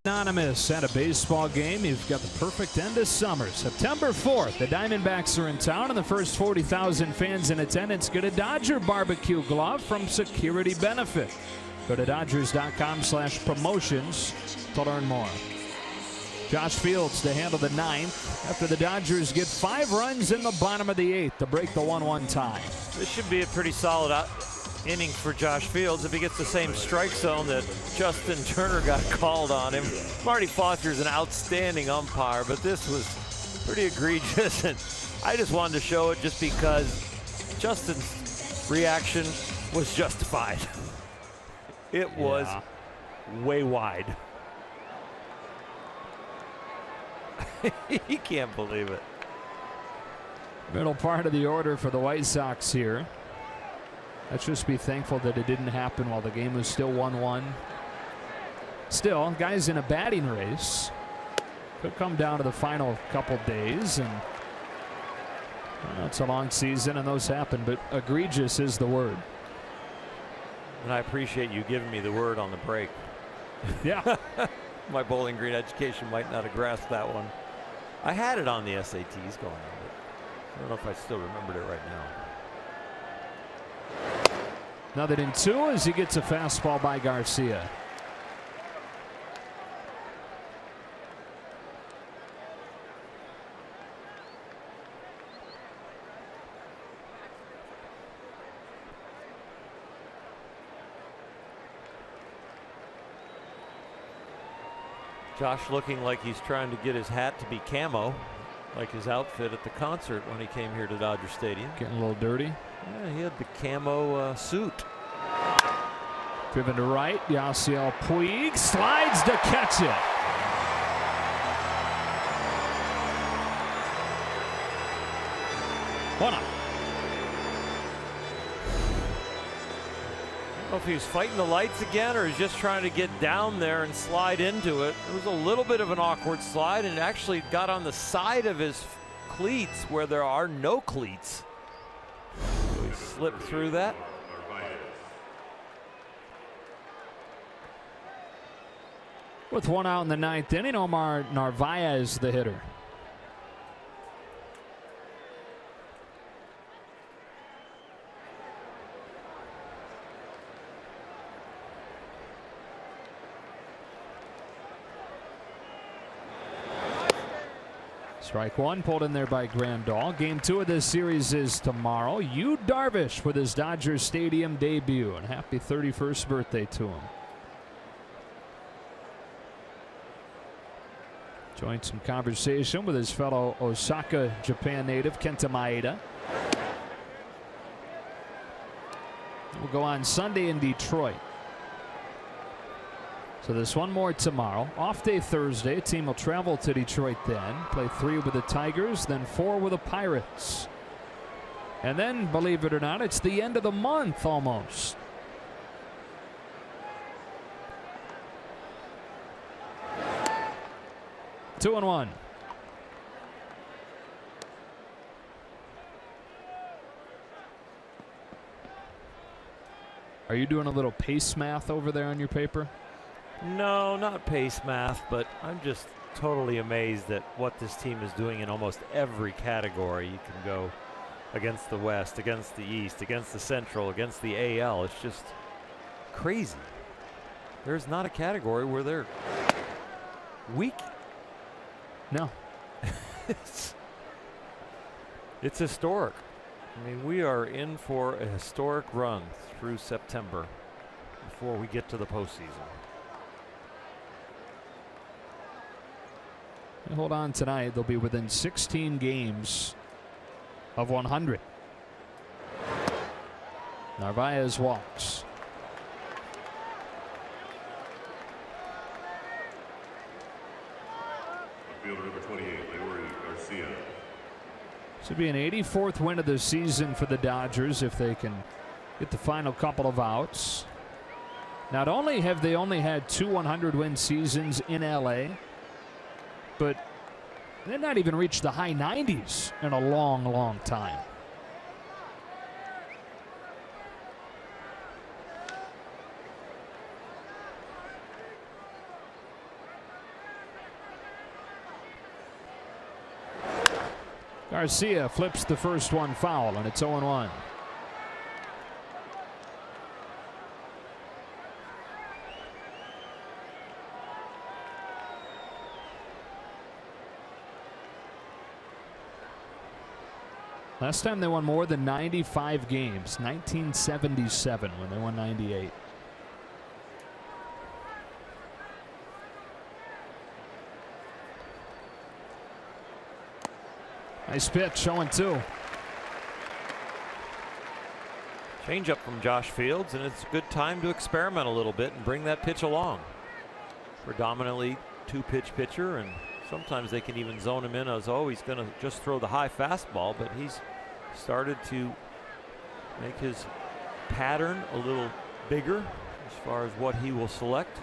Anonymous at a baseball game. You've got the perfect end of summer. September 4th, the Diamondbacks are in town, and the first 40,000 fans in attendance get a Dodger barbecue glove from Security Benefit. Go to Dodgers.com/promotions to learn more. Josh Fields to handle the 9th after the Dodgers get 5 runs in the bottom of the 8th to break the 1-1 tie. This should be a pretty solid inning for Josh Fields if he gets the same strike zone that Justin Turner got called on him. Marty Foster is an outstanding umpire, but this was pretty egregious, and I just wanted to show it just because Justin's reaction was justified. It was way wide. He can't believe it. Middle part of the order for the White Sox here. Let's just be thankful that it didn't happen while the game was still 1-1. Still, guys in a batting race. Could come down to the final couple days, and it's a long season and those happen, but egregious is the word. And I appreciate you giving me the word on the break. Yeah. My Bowling Green education might not have grasped that one. I had it on the SATs going on, but I don't know if I still remembered it right now. Another in 2 as he gets a fastball by Garcia. Josh looking like he's trying to get his hat to be camo, like his outfit at the concert when he came here to Dodger Stadium. Getting a little dirty. Yeah, he had the camo suit. Driven to right. Yasiel Puig slides to catch it. One up. I don't know if he was fighting the lights again or he's just trying to get down there and slide into it. It was a little bit of an awkward slide and actually got on the side of his cleats where there are no cleats. So he slipped through that. With one out in the ninth inning, Omar Narvaez the hitter. Strike one, pulled in there by Grandal. Game 2 of this series is tomorrow. Yu Darvish with his Dodgers Stadium debut, and happy 31st birthday to him. Joined some conversation with his fellow Osaka, Japan native Kenta Maeda. We'll go on Sunday in Detroit. So there's one more tomorrow. Off day Thursday. Team will travel to Detroit then. Play 3 with the Tigers, then 4 with the Pirates. And then, believe it or not, it's the end of the month almost. Two and one. Are you doing a little pace math over there on your paper? No, not pace math, but I'm just totally amazed at what this team is doing in almost every category. You can go against the West, against the East, against the Central, against the AL. It's just crazy. There's not a category where they're weak. No. It's historic. I mean, we are in for a historic run through September before we get to the postseason. Hold on tonight. They'll be within 16 games of 100. Narvaez walks. Fielder number 28, Leroy Garcia. This would be an 84th win of the season for the Dodgers if they can get the final couple of outs. Not only have they only had 2 100-win seasons in LA, but they've not even reached the high 90s in a long, long time. Garcia flips the first one foul, and it's 0-1. Last time they won more than 95 games, 1977, when they won 98. Nice pitch, 0-2. Change up from Josh Fields, and it's a good time to experiment a little bit and bring that pitch along. Predominantly 2-pitch pitcher, and sometimes they can even zone him in as, oh, he's going to just throw the high fastball, but he's started to make his pattern a little bigger as far as what he will select.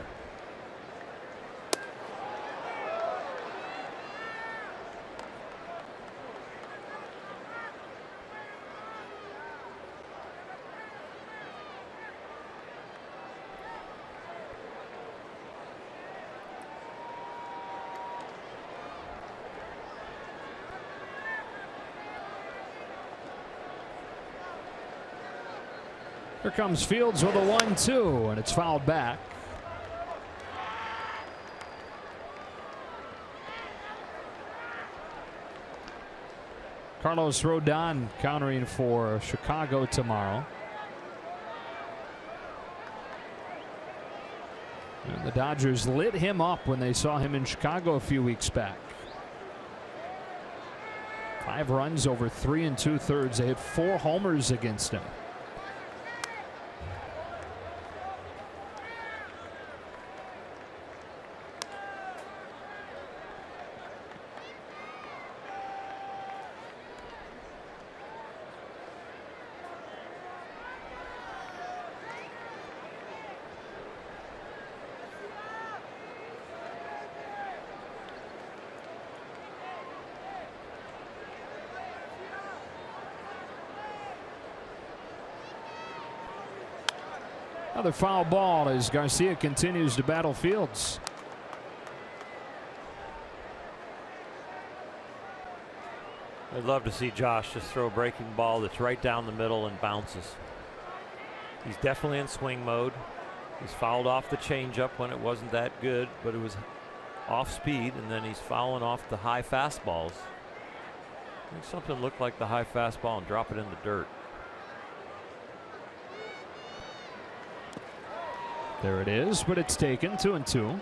Here comes Fields with a 1-2, and it's fouled back. Carlos Rodon countering for Chicago tomorrow. And the Dodgers lit him up when they saw him in Chicago a few weeks back. 5 runs over 3 2/3. They had 4 homers against him. Another foul ball as Garcia continues to battle Fields. I'd love to see Josh just throw a breaking ball that's right down the middle and bounces. He's definitely in swing mode. He's fouled off the changeup when it wasn't that good, but it was off speed, and then he's fouling off the high fastballs. Make something look like the high fastball and drop it in the dirt. There it is, but it's taken 2-2.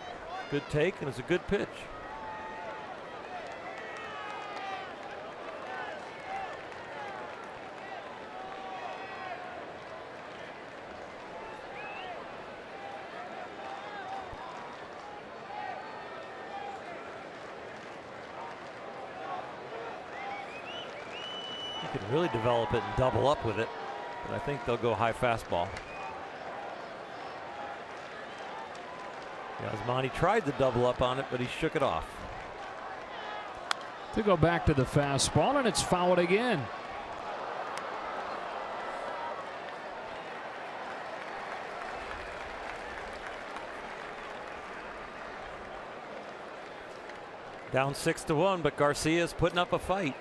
Good take, and it's a good pitch. You could really develop it and double up with it, but I think they'll go high fastball. Yasmani tried to double up on it, but he shook it off. To go back to the fastball, and it's fouled again. Down 6-1, but Garcia's putting up a fight.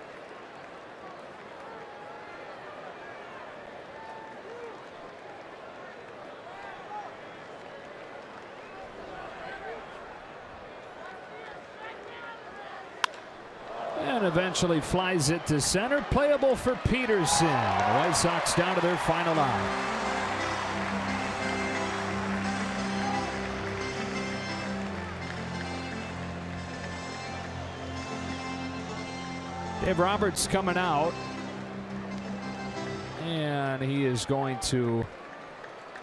And eventually flies it to center. Playable for Peterson. The White Sox down to their final line. Dave Roberts coming out, and he is going to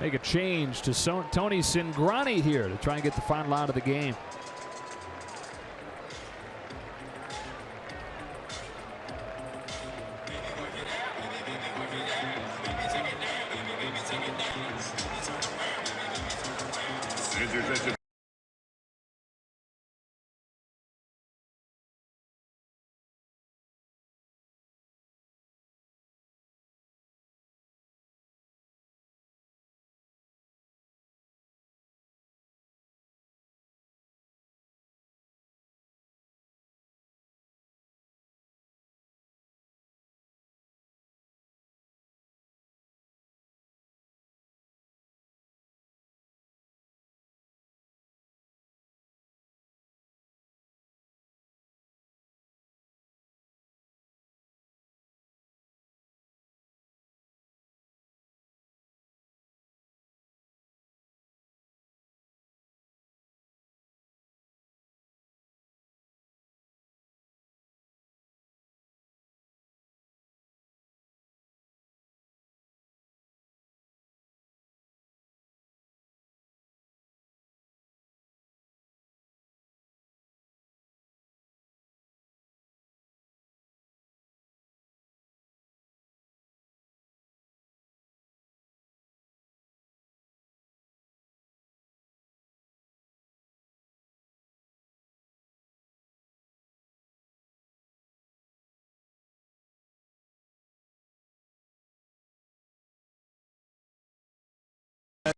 make a change to Tony Cingrani here to try and get the final out of the game.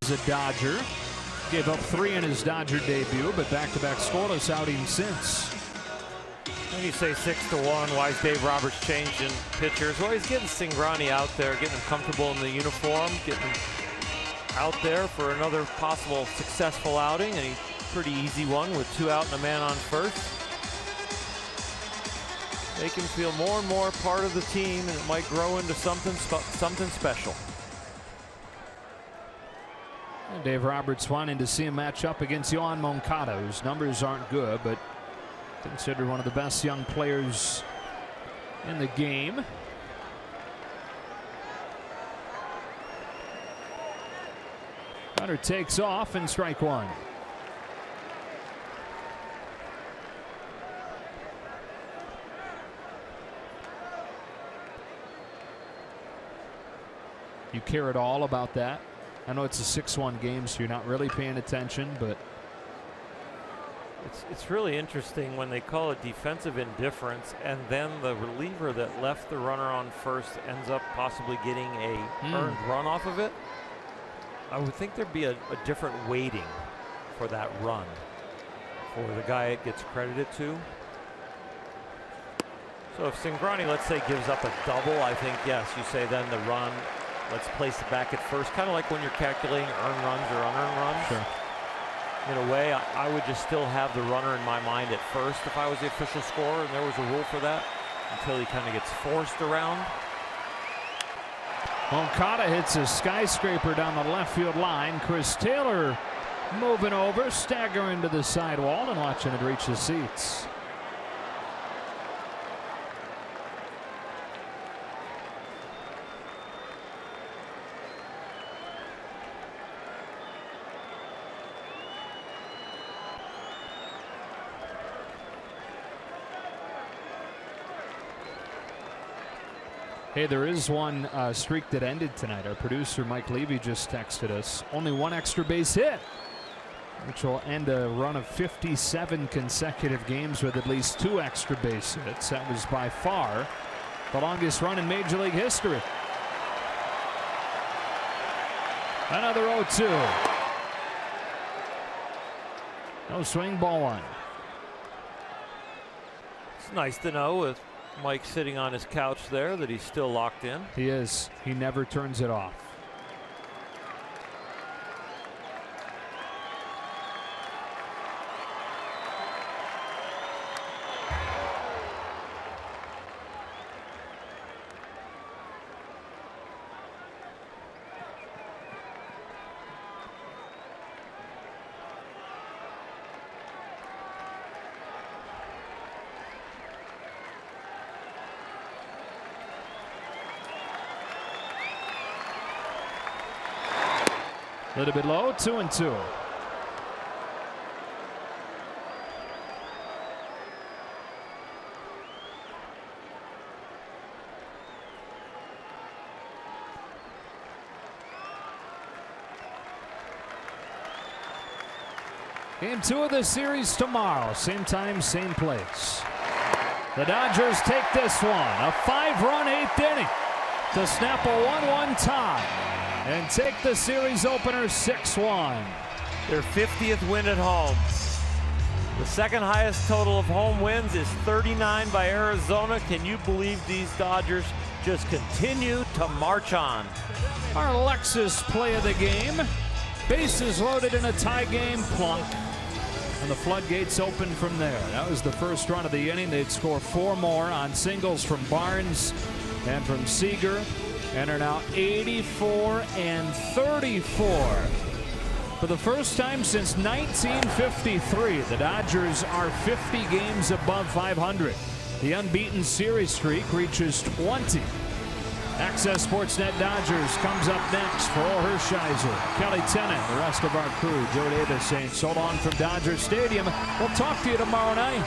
As a Dodger, gave up 3 in his Dodger debut, but back-to-back scoreless outings since. When you say 6-1, why is Dave Roberts changing pitchers? Well, he's getting Cingrani out there, getting him comfortable in the uniform, getting him out there for another possible successful outing, and a pretty easy one with 2 out and a man on first. Make him feel more and more part of the team, and it might grow into something special. And Dave Roberts wanting to see him match up against Yohan Moncada, whose numbers aren't good, but considered one of the best young players in the game. Runner takes off and strike one. You care at all about that? I know it's a 6-1 game, so you're not really paying attention, but it's really interesting when they call it defensive indifference, and then the reliever that left the runner on first ends up possibly getting a earned run off of it. I would think there'd be a different weighting for that run for the guy it gets credited to. So if Cingrani, let's say, gives up a double, I think, yes, you say then the run, let's place it back at first, kind of like when you're calculating earned runs or unearned runs. Sure. In a way, I would just still have the runner in my mind at first if I was the official scorer, and there was a rule for that, until he kind of gets forced around. Moncada hits a skyscraper down the left field line. Chris Taylor moving over, staggering to the sidewall and watching it reach the seats. Hey, there is one streak that ended tonight. Our producer Mike Levy just texted us. Only one extra base hit, which will end a run of 57 consecutive games with at least 2 extra base hits. That was by far the longest run in Major League history. Another 0-2. No swing, ball 1. It's nice to know with Mike sitting on his couch there that he's still locked in. He is. He never turns it off. A little bit low, 2-2. Game 2 of the series tomorrow. Same time, same place. The Dodgers take this one. A 5-run 8th inning to snap a 1-1 tie and take the series opener 6-1. Their 50th win at home. The second highest total of home wins is 39 by Arizona. Can you believe these Dodgers just continue to march on? Our Lexus play of the game. Bases loaded in a tie game, plunk. And the floodgates open from there. That was the first run of the inning. They'd score 4 more on singles from Barnes and from Seager, and are now 84 and 34. For the first time since 1953, the Dodgers are 50 games above 500. The unbeaten series streak reaches 20. Access Sportsnet Dodgers comes up next for Orr Hershiser, Kelly Tennant, the rest of our crew. Joe Davis saying so long from Dodger Stadium. We'll talk to you tomorrow night.